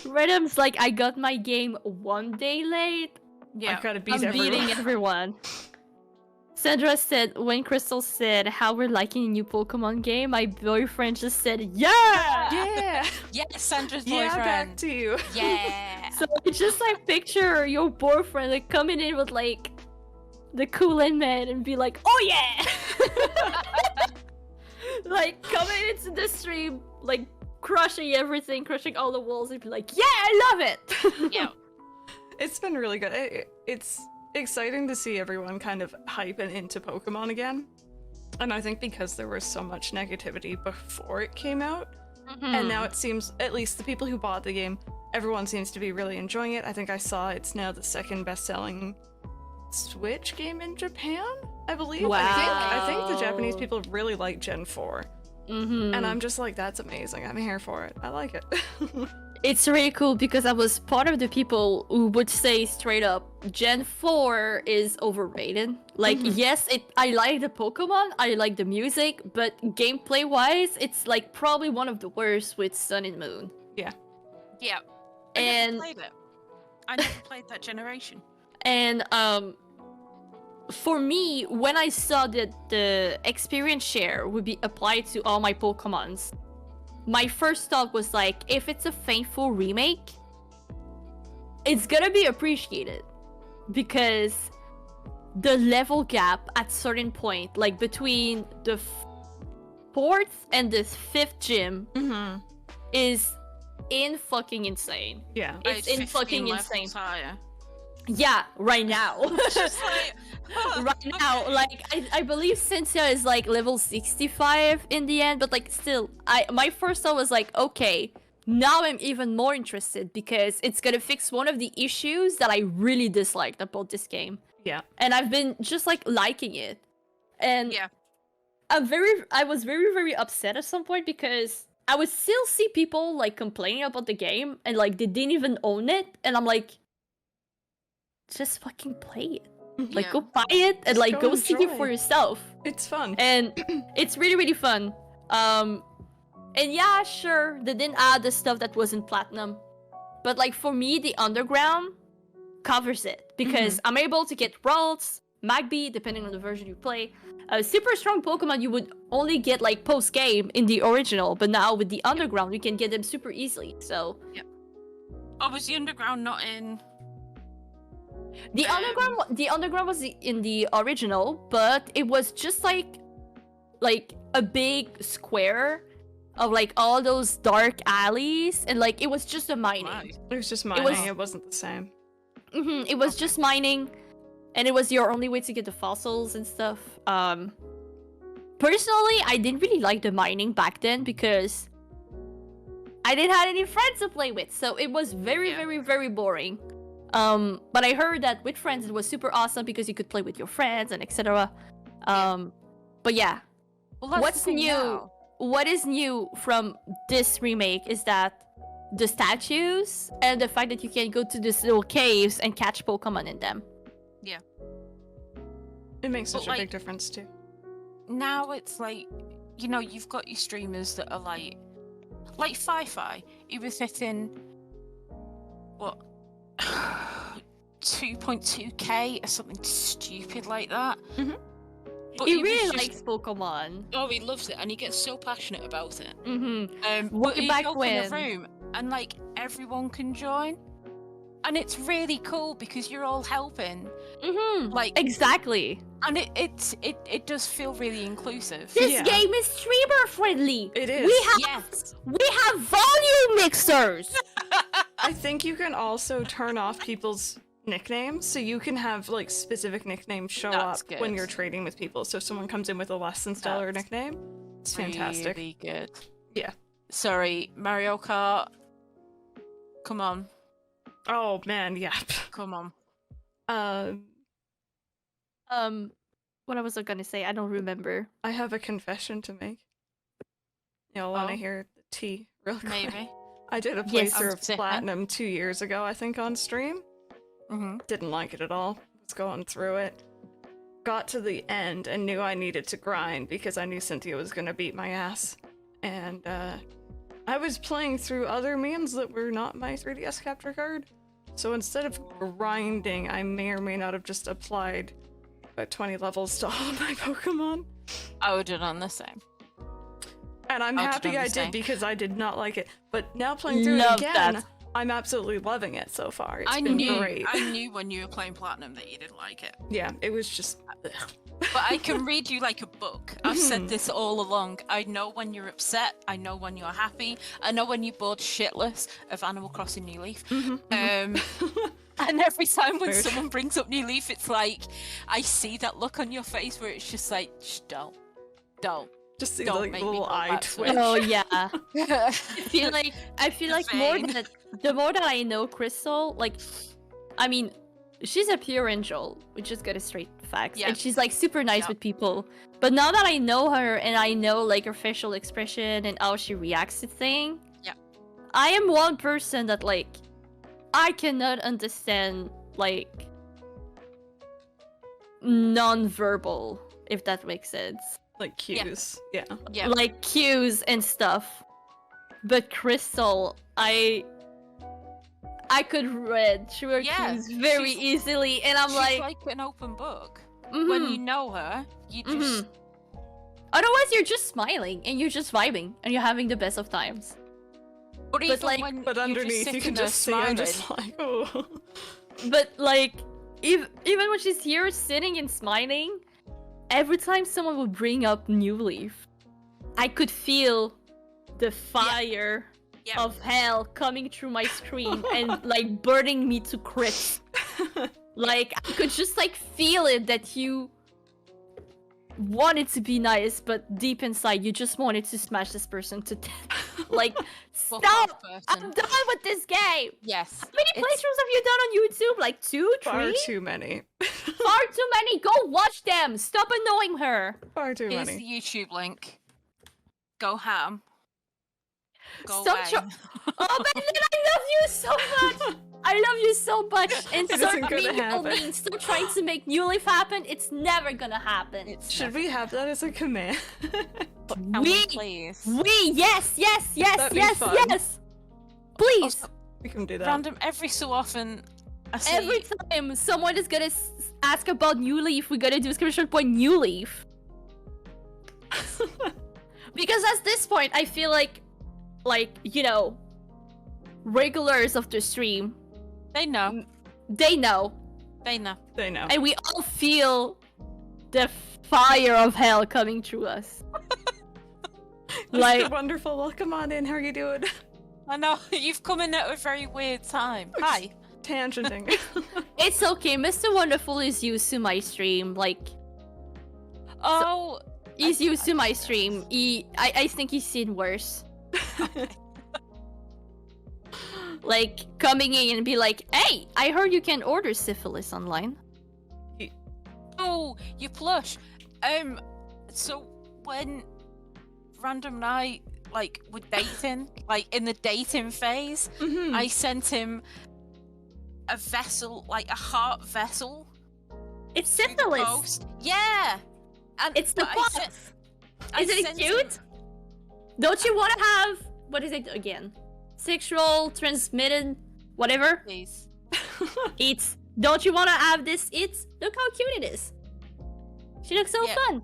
Speaker 2: Rhythm's like, I got my game 1 day late.
Speaker 3: Yeah,
Speaker 1: I've got to beat
Speaker 2: I'm
Speaker 1: everyone.
Speaker 2: beating everyone. Sandra said, when Crystal said how we're liking a new Pokemon game, my boyfriend just said, yeah!
Speaker 1: Yeah.
Speaker 3: yeah, Sandra's
Speaker 1: Yeah,
Speaker 3: boyfriend.
Speaker 1: back to you.
Speaker 3: Yeah.
Speaker 2: So it's just like picture your boyfriend like coming in with like the cool in man and be like, oh yeah! Like coming into the stream, like crushing everything, crushing all the walls, and be like, yeah, I love it!
Speaker 3: Yeah.
Speaker 1: It's been really good. It's exciting to see everyone kind of hype and into Pokemon again. And I think because there was so much negativity before it came out, and now it seems, at least the people who bought the game, everyone seems to be really enjoying it. I think I saw it's now the 2nd best-selling Switch game in Japan, I believe. I think the Japanese
Speaker 2: Wow.
Speaker 1: people really like Gen 4.
Speaker 2: Mm-hmm.
Speaker 1: And I'm just like, that's amazing. I'm here for it. I like it.
Speaker 2: It's really cool because I was part of the people who would say straight up, Gen 4 is overrated. Like, yes, I like the Pokemon, I like the music, but gameplay-wise, it's like probably one of the worst with Sun and Moon.
Speaker 3: Yeah. I
Speaker 2: And-
Speaker 3: never played it. I never played that generation.
Speaker 2: And for me, when I saw that the experience share would be applied to all my Pokemons, my first thought was like, if it's a faithful remake, it's gonna be appreciated. Because the level gap at certain point, like between the 4th and the 5th gym, is fucking insane.
Speaker 1: Yeah.
Speaker 2: It's
Speaker 3: Like
Speaker 2: in
Speaker 3: 15
Speaker 2: fucking
Speaker 3: levels
Speaker 2: insane.
Speaker 3: higher.
Speaker 2: Yeah, right now.
Speaker 3: Just like,
Speaker 2: Right now, like I believe Cynthia is like level 65 in the end, but like still, my first thought was like, okay, now I'm even more interested because it's gonna fix one of the issues that I really disliked about this game.
Speaker 1: Yeah.
Speaker 2: And I've been just like liking it. And
Speaker 3: yeah.
Speaker 2: I was very, very upset at some point because I would still see people like complaining about the game and like they didn't even own it, and I'm like, just fucking play it. Like,
Speaker 3: Yeah.
Speaker 2: go buy it and
Speaker 1: Just
Speaker 2: like
Speaker 1: go
Speaker 2: go see it
Speaker 1: enjoy.
Speaker 2: for yourself.
Speaker 1: It's fun.
Speaker 2: And it's really, really fun. And yeah, sure, they didn't add the stuff that wasn't platinum, but like for me, the underground covers it because I'm able to get Ralts, Magby, depending on the version you play. Super strong Pokemon you would only get like post game in the original, but now with the underground you can get them super easily. So
Speaker 3: Oh, was the underground not in?
Speaker 2: the underground was in the original, but it was just like a big square of like all those dark alleys, and like it was just a mining.
Speaker 3: Wow.
Speaker 1: It was just mining. It wasn't the same.
Speaker 2: It was just mining, and it was your only way to get the fossils and stuff. Personally, I didn't really like the mining back then because I I didn't have any friends to play with, so it was very, very, very boring. But I heard that with friends it was super awesome because you could play with your friends and etc. But yeah,
Speaker 3: Well,
Speaker 2: what's new? What is new from this remake is that the statues and the fact that you can go to these little caves and catch Pokemon in them.
Speaker 3: Yeah.
Speaker 1: It makes such
Speaker 3: But,
Speaker 1: a big difference too.
Speaker 3: Now it's like, you know, you've got your streamers that are like Fi-Fi. He was hitting, what, 2.2k or something stupid like that.
Speaker 2: Mhm.
Speaker 3: But
Speaker 2: He
Speaker 3: was
Speaker 2: really
Speaker 3: just-
Speaker 2: likes Pokemon.
Speaker 3: Oh, he loves it, and he gets so passionate about it.
Speaker 2: Mm-hmm.
Speaker 3: But
Speaker 2: Way
Speaker 3: you
Speaker 2: back
Speaker 3: open
Speaker 2: when.
Speaker 3: a room, and like everyone can join, and it's really cool because you're all helping.
Speaker 2: Mm-hmm.
Speaker 3: Like
Speaker 2: Exactly.
Speaker 3: And it does feel really inclusive.
Speaker 2: This
Speaker 1: Yeah.
Speaker 2: game is streamer friendly.
Speaker 1: It is.
Speaker 3: Yes.
Speaker 2: We have volume mixers.
Speaker 1: I think you can also turn off people's nicknames, so you can have like specific nicknames show
Speaker 3: That's
Speaker 1: up when
Speaker 3: good.
Speaker 1: you're trading with people. So if someone comes in with a less than stellar
Speaker 3: That's
Speaker 1: nickname, it's fantastic.
Speaker 3: Really good.
Speaker 1: Yeah.
Speaker 3: Sorry, Mario Kart. Come on.
Speaker 1: Oh man, yeah.
Speaker 3: Come on.
Speaker 2: What I was gonna say, I don't remember.
Speaker 1: I have a confession to make. Y'all want to
Speaker 3: Oh.
Speaker 1: hear the tea real quick?
Speaker 3: Maybe.
Speaker 1: I did a
Speaker 2: Yes.
Speaker 1: playthrough
Speaker 3: I'm
Speaker 1: of
Speaker 3: sick.
Speaker 1: Platinum 2 years ago, I think, on stream.
Speaker 3: Mm-hmm.
Speaker 1: Didn't like it at all. Was going through it. Got to the end and knew I needed to grind because I knew Cynthia was gonna beat my ass. And I was playing through other means that were not my 3DS capture card. So instead of grinding, I may or may not have just applied about 20 levels to all of my Pokemon.
Speaker 3: I would have done the same.
Speaker 1: And I'm
Speaker 3: I would
Speaker 1: happy
Speaker 3: have done
Speaker 1: I
Speaker 3: the
Speaker 1: did
Speaker 3: same.
Speaker 1: because I did not like it. But now playing through
Speaker 2: Love
Speaker 1: it again,
Speaker 2: that.
Speaker 1: I'm absolutely loving it so far. It's
Speaker 3: I
Speaker 1: been
Speaker 3: knew
Speaker 1: great.
Speaker 3: I knew when you were playing Platinum that you didn't like it.
Speaker 1: Yeah, it was just...
Speaker 3: But I can read you like a book. I've said this all along. I know when you're upset. I know when you're happy. I know when you're bored shitless of Animal Crossing New Leaf. And every time when
Speaker 1: Weird.
Speaker 3: someone brings up New Leaf, it's like I see that look on your face where it's just like, shh, don't.
Speaker 1: Just see
Speaker 3: Don't
Speaker 1: like
Speaker 3: make
Speaker 1: the
Speaker 3: me
Speaker 1: little
Speaker 3: go
Speaker 1: eye
Speaker 3: back to it.
Speaker 1: twitch.
Speaker 2: Oh yeah. I feel like more
Speaker 3: Vain.
Speaker 2: than the more that I know Crystal, like, I mean, she's a pure angel, which is got a straight facts,
Speaker 3: Yeah.
Speaker 2: and she's like super nice
Speaker 3: Yeah.
Speaker 2: with people. But now that I know her and I know like her facial expression and how she reacts to things,
Speaker 3: Yeah.
Speaker 2: I am one person that like I cannot understand like non-verbal, if that makes sense.
Speaker 1: Like cues. Yeah.
Speaker 3: Yeah.
Speaker 2: Like cues and stuff. But Crystal, I could read through her
Speaker 3: Yeah,
Speaker 2: cues very
Speaker 3: she's-
Speaker 2: easily, and I'm
Speaker 3: She's
Speaker 2: like,
Speaker 3: like an open book.
Speaker 2: mhm,
Speaker 3: When you know her, you just
Speaker 2: Otherwise, you're just smiling and you're just vibing and you're having the best of times.
Speaker 3: But even
Speaker 2: like-
Speaker 3: when
Speaker 1: But
Speaker 3: you're
Speaker 1: underneath,
Speaker 3: just
Speaker 1: you can
Speaker 3: sitting there
Speaker 1: just see I'm just
Speaker 3: smiling,
Speaker 1: like, oh.
Speaker 2: But like, even when she's here sitting and smiling, every time someone would bring up New Leaf, I could feel the fire
Speaker 3: Yeah.
Speaker 2: of hell coming through my screen and like burning me to crisp. Like I could just like feel it that you wanted to be nice, but deep inside you just wanted to smash this person to death. Like,
Speaker 3: fuck
Speaker 2: stop!
Speaker 3: off,
Speaker 2: I'm
Speaker 3: person.
Speaker 2: done with this game.
Speaker 3: Yes.
Speaker 2: How many
Speaker 3: It's-
Speaker 2: playthroughs have you done on YouTube? Like 2, 3?
Speaker 1: Far too many.
Speaker 2: Far too many. Go watch them. Stop annoying her.
Speaker 1: Far too
Speaker 3: Here's
Speaker 1: many.
Speaker 3: the YouTube link. Go ham. Go
Speaker 2: Stop
Speaker 3: away.
Speaker 2: Oh, Benjamin, I love you so much. I love you so much. And
Speaker 1: It
Speaker 2: so
Speaker 1: isn't gonna happen.
Speaker 2: means stop trying to make New Leaf happen. It's never gonna happen.
Speaker 3: It's
Speaker 1: Should we have that as a command?
Speaker 3: Can we please?
Speaker 2: Yes,
Speaker 1: That'd be fun.
Speaker 2: yes. Please.
Speaker 3: Also,
Speaker 1: We can do that.
Speaker 3: random every so often. I see.
Speaker 2: Every time someone is gonna ask about New Leaf, we gotta do exclamation point New Leaf. Because at this point, I feel like, you know, regulars of the stream,
Speaker 3: They know.
Speaker 2: they know.
Speaker 3: They know.
Speaker 1: They know.
Speaker 2: And we all feel the fire of hell coming through us.
Speaker 1: Like, wonderful. Welcome on in. How are you doing?
Speaker 3: I know. You've come in at a very weird time. Hi.
Speaker 1: Tangenting.
Speaker 2: It's okay, Mr. Wonderful is used to my stream. Like,
Speaker 3: Oh.
Speaker 2: he's used to my stream. I think he's seen worse. like coming in and be like, "Hey, I heard you can order syphilis online."
Speaker 3: Oh, you plush. So when Random and I like were dating, like in the dating phase, I sent him a vessel, like a heart vessel.
Speaker 2: It's syphilis.
Speaker 3: Post. Yeah, and
Speaker 2: It's the
Speaker 3: but
Speaker 2: box. Isn't it cute? Don't you want to have, what is it again? Sexual transmitted whatever?
Speaker 3: Please.
Speaker 2: It's, don't you want to have this? It's, look how cute it is. She looks so fun.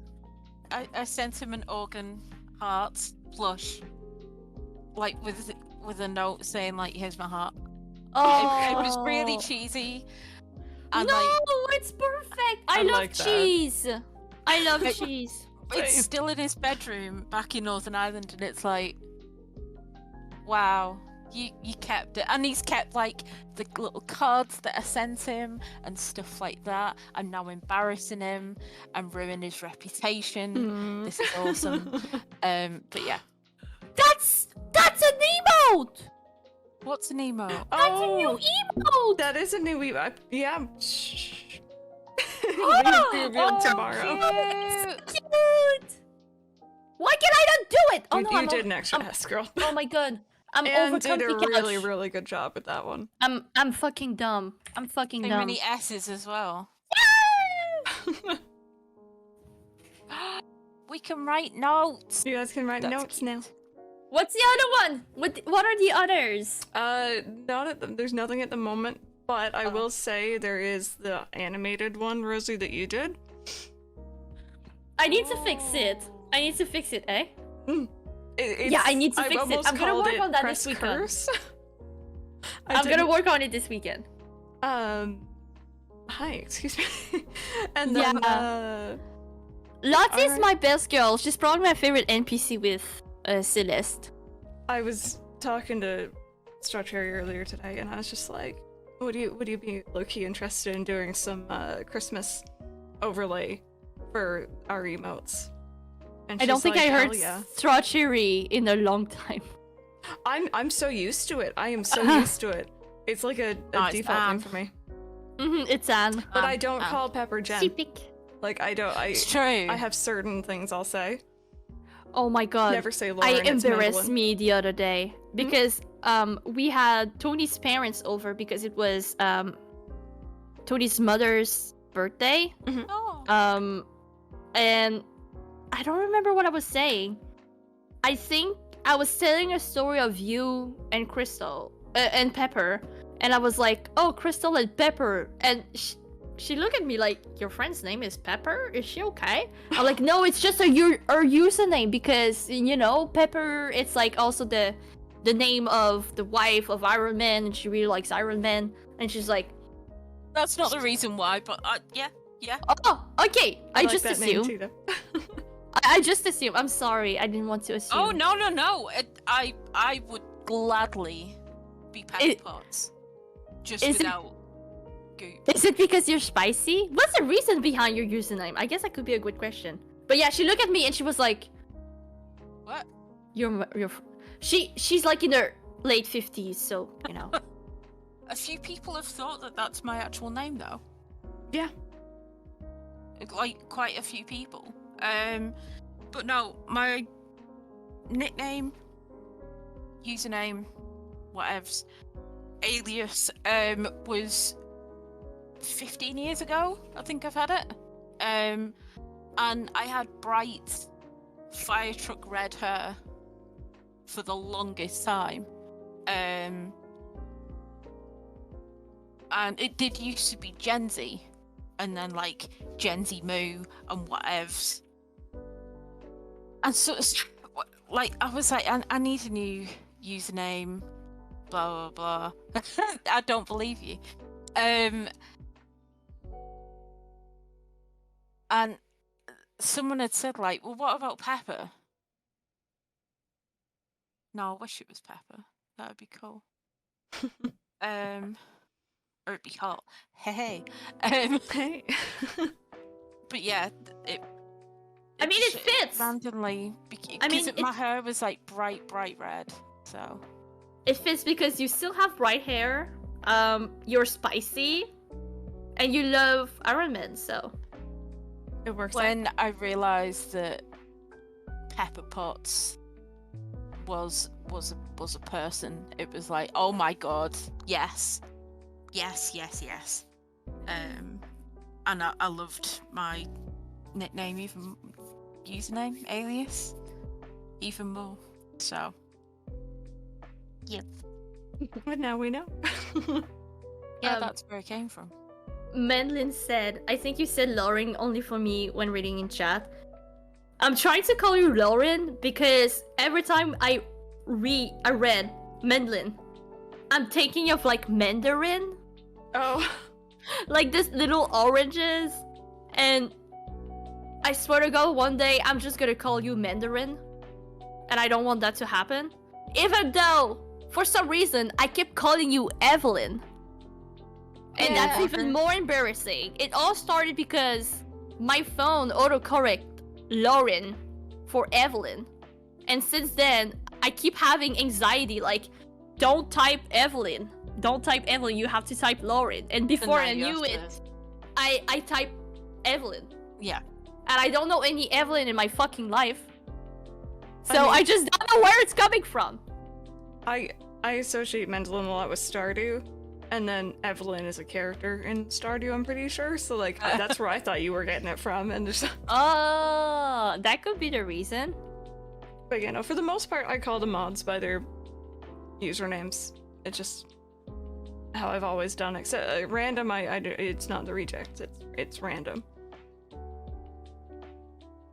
Speaker 3: I sent him an organ heart plush, like with a note saying like, "Here's my heart."
Speaker 2: Oh,
Speaker 3: It was really cheesy. And
Speaker 2: no,
Speaker 3: like,
Speaker 2: it's perfect. I love
Speaker 1: like that.
Speaker 2: cheese. I love cheese.
Speaker 3: it's still in his bedroom back in Northern Ireland, and it's like, wow, you kept it. And he's kept like the little cards that I sent him and stuff like that. I'm now embarrassing him and ruining his reputation. This is awesome. But yeah.
Speaker 2: That's an emote.
Speaker 3: What's an emote?
Speaker 2: That's a new emote.
Speaker 1: That is a new emote. Yeah. Shh.
Speaker 2: Oh,
Speaker 1: It'll be revealed tomorrow.
Speaker 2: It's cute. Why can I not do it? Oh no,
Speaker 1: You did an extra S, girl.
Speaker 2: Oh my god, I'm
Speaker 1: And
Speaker 2: over
Speaker 1: did a
Speaker 2: comfy
Speaker 1: really,
Speaker 2: couch.
Speaker 1: really good job with that one.
Speaker 2: I'm fucking dumb. I'm fucking
Speaker 3: So
Speaker 2: dumb.
Speaker 3: many S's as well. We can write notes.
Speaker 1: You guys can write
Speaker 3: That's
Speaker 1: notes now.
Speaker 2: What's the other one? What are the others?
Speaker 1: There's nothing at the moment, but I will say there is the animated one, Rosie, that you did.
Speaker 2: I need to fix it. I need to fix it, eh?
Speaker 1: Yeah,
Speaker 2: I need to fix it. I'm gonna work on that this weekend. I'm gonna work on it this weekend.
Speaker 1: Hi, excuse me. And then,
Speaker 2: Lottie's
Speaker 1: alright.
Speaker 2: my best girl. She's probably my favorite NPC with Celeste.
Speaker 1: I was talking to Strawberry earlier today, and I was just like, would you be low-key interested in doing some Christmas overlay for our emotes? And
Speaker 2: I don't
Speaker 1: she's
Speaker 2: think
Speaker 1: like,
Speaker 2: I heard
Speaker 1: "Hell yeah."
Speaker 2: Strawberry in a long time.
Speaker 1: I'm so used to it. I am so used to it. It's like a
Speaker 3: it's
Speaker 1: default thing for me.
Speaker 2: It's Anne.
Speaker 1: But I don't call Pepper Jen.
Speaker 2: Sipic.
Speaker 1: Like I don't.
Speaker 3: It's true.
Speaker 1: I have certain things I'll say.
Speaker 2: Oh my god.
Speaker 1: Never say Lauren.
Speaker 2: I
Speaker 1: it's
Speaker 2: embarrassed
Speaker 1: Mandolin.
Speaker 2: me the other day because we had Tony's parents over because it was Tony's mother's birthday.
Speaker 3: Oh.
Speaker 2: And I don't remember what I was saying. I think I was telling a story of you and Crystal and Pepper, and I was like, "Oh, Crystal and Pepper," and she looked at me like, "Your friend's name is Pepper? Is she okay?" I'm like, "No, it's just her username because you know Pepper. It's like also the name of the wife of Iron Man, and she really likes Iron Man." And she's like,
Speaker 3: That's not the reason why, but yeah.
Speaker 2: "Oh, okay." I
Speaker 1: like
Speaker 2: just
Speaker 1: that name
Speaker 2: assumed.
Speaker 1: too, though.
Speaker 2: I just assumed. I'm sorry. I didn't want to assume.
Speaker 3: Oh no! I would gladly be Pepper Potts, just
Speaker 2: is it-
Speaker 3: without goop.
Speaker 2: Is it because you're spicy? What's the reason behind your username? I guess that could be a good question. But yeah, she looked at me and she was like,
Speaker 3: What?
Speaker 2: She's like in her late 50s, so you know.
Speaker 3: A few people have thought that that's my actual name, though.
Speaker 1: Yeah.
Speaker 3: Like quite a few people. But no, my nickname, username, whatevs, alias, was 15 years ago. I think I've had it. And I had bright fire truck red hair for the longest time. And it did used to be Gen Z, and then like Gen Z Moo and whatevs. And so, like, I was like, I need a new username, blah blah blah. I don't believe you. And someone had said like, well, what about Pepper? No, I wish it was Pepper. That would be cool. Or it'd be hot. Hey.
Speaker 1: Hey.
Speaker 3: But yeah,
Speaker 2: I mean, it fits.
Speaker 3: randomly because
Speaker 2: I mean,
Speaker 3: my hair was like bright red. So
Speaker 2: it fits because you still have bright hair, you're spicy, and you love Iron Man, so
Speaker 1: It works.
Speaker 3: When I realised that Pepper Potts was a person, it was like, oh my god, yes. And I loved my nickname, even username, alias, even more. So, yep.
Speaker 1: But now we know.
Speaker 3: Yeah, that's where it came from.
Speaker 2: Menlin said, I think you said Lauren only for me when reading in chat. I'm trying to call you Lauren because every time I read Menlin, I'm thinking of like Mandarin.
Speaker 1: Oh.
Speaker 2: Like this little oranges. And I swear to God, one day I'm just gonna call you Mandarin. And I don't want that to happen. Even though, for some reason, I kept calling you Evelyn. And that's even more embarrassing. It all started because my phone autocorrect Lauren for Evelyn. And since then, I keep having anxiety, like, don't type Evelyn. Don't type Evelyn, you have to type Lauren. And before I knew it, I typed Evelyn.
Speaker 3: Yeah.
Speaker 2: And I don't know any Evelyn in my fucking life. So I just don't know where it's coming from.
Speaker 1: I associate Mendelin a lot with Stardew. And then Evelyn is a character in Stardew, I'm pretty sure. So, like, that's where I thought you were getting it from. And just...
Speaker 2: Oh, that could be the reason.
Speaker 1: But, you know, for the most part, I call the mods by their usernames. It's just how I've always done it. Except random, it's not the reject. It's random.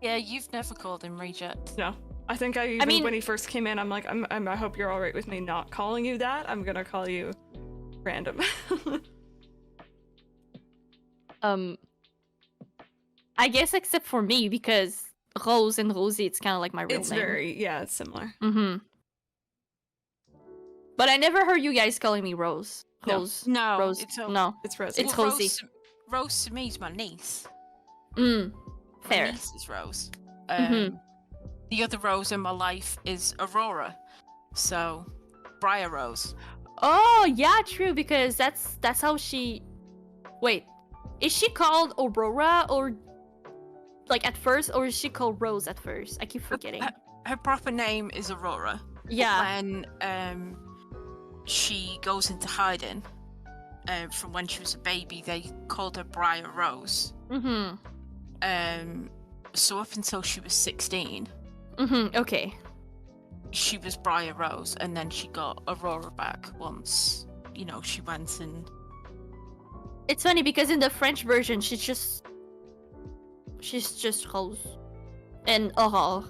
Speaker 3: Yeah, you've never called him reject.
Speaker 1: No. I think I mean, when he first came in, I'm like, I hope you're alright with me not calling you that. I'm gonna call you... random.
Speaker 2: I guess except for me, because Rose and Rosie, it's kind of like my real name.
Speaker 1: It's very, yeah, it's similar.
Speaker 2: Mm-hmm. But I never heard you guys calling me Rose. Rose.
Speaker 3: No.
Speaker 2: Rose.
Speaker 3: No.
Speaker 1: It's Rosie.
Speaker 2: It's Rosie.
Speaker 3: Rose to me is my niece.
Speaker 2: Fair.
Speaker 3: My niece is Rose. The other Rose in my life is Aurora. So, Briar Rose.
Speaker 2: Oh, yeah, true, because that's how she... Wait, is she called Aurora, or... like, at first, or is she called Rose at first? I keep forgetting.
Speaker 3: Her proper name is Aurora.
Speaker 2: Yeah.
Speaker 3: When she goes into hiding, from when she was a baby, they called her Briar Rose. So up until she was 16...
Speaker 2: okay.
Speaker 3: She was Briar Rose, and then she got Aurora back once, you know, she went and...
Speaker 2: It's funny because in the French version, she's just Rose. And Aurore.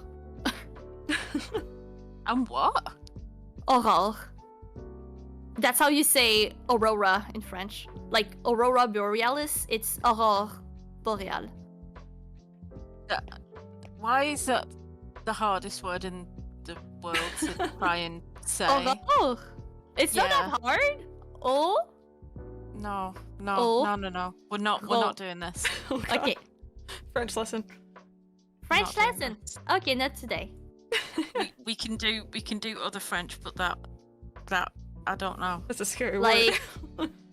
Speaker 3: And what?
Speaker 2: Aurore. That's how you say Aurora in French. Like Aurora Borealis, it's Aurore Boreal.
Speaker 3: Why is that the hardest word in the world to try and say?
Speaker 2: Oh, it's not that hard. Oh,
Speaker 3: no.
Speaker 2: Oh.
Speaker 3: We're not doing this.
Speaker 1: Oh,
Speaker 2: okay.
Speaker 1: French lesson.
Speaker 2: French lesson. Okay, not today.
Speaker 3: we can do other French, but that I don't know.
Speaker 1: That's a scary
Speaker 2: word.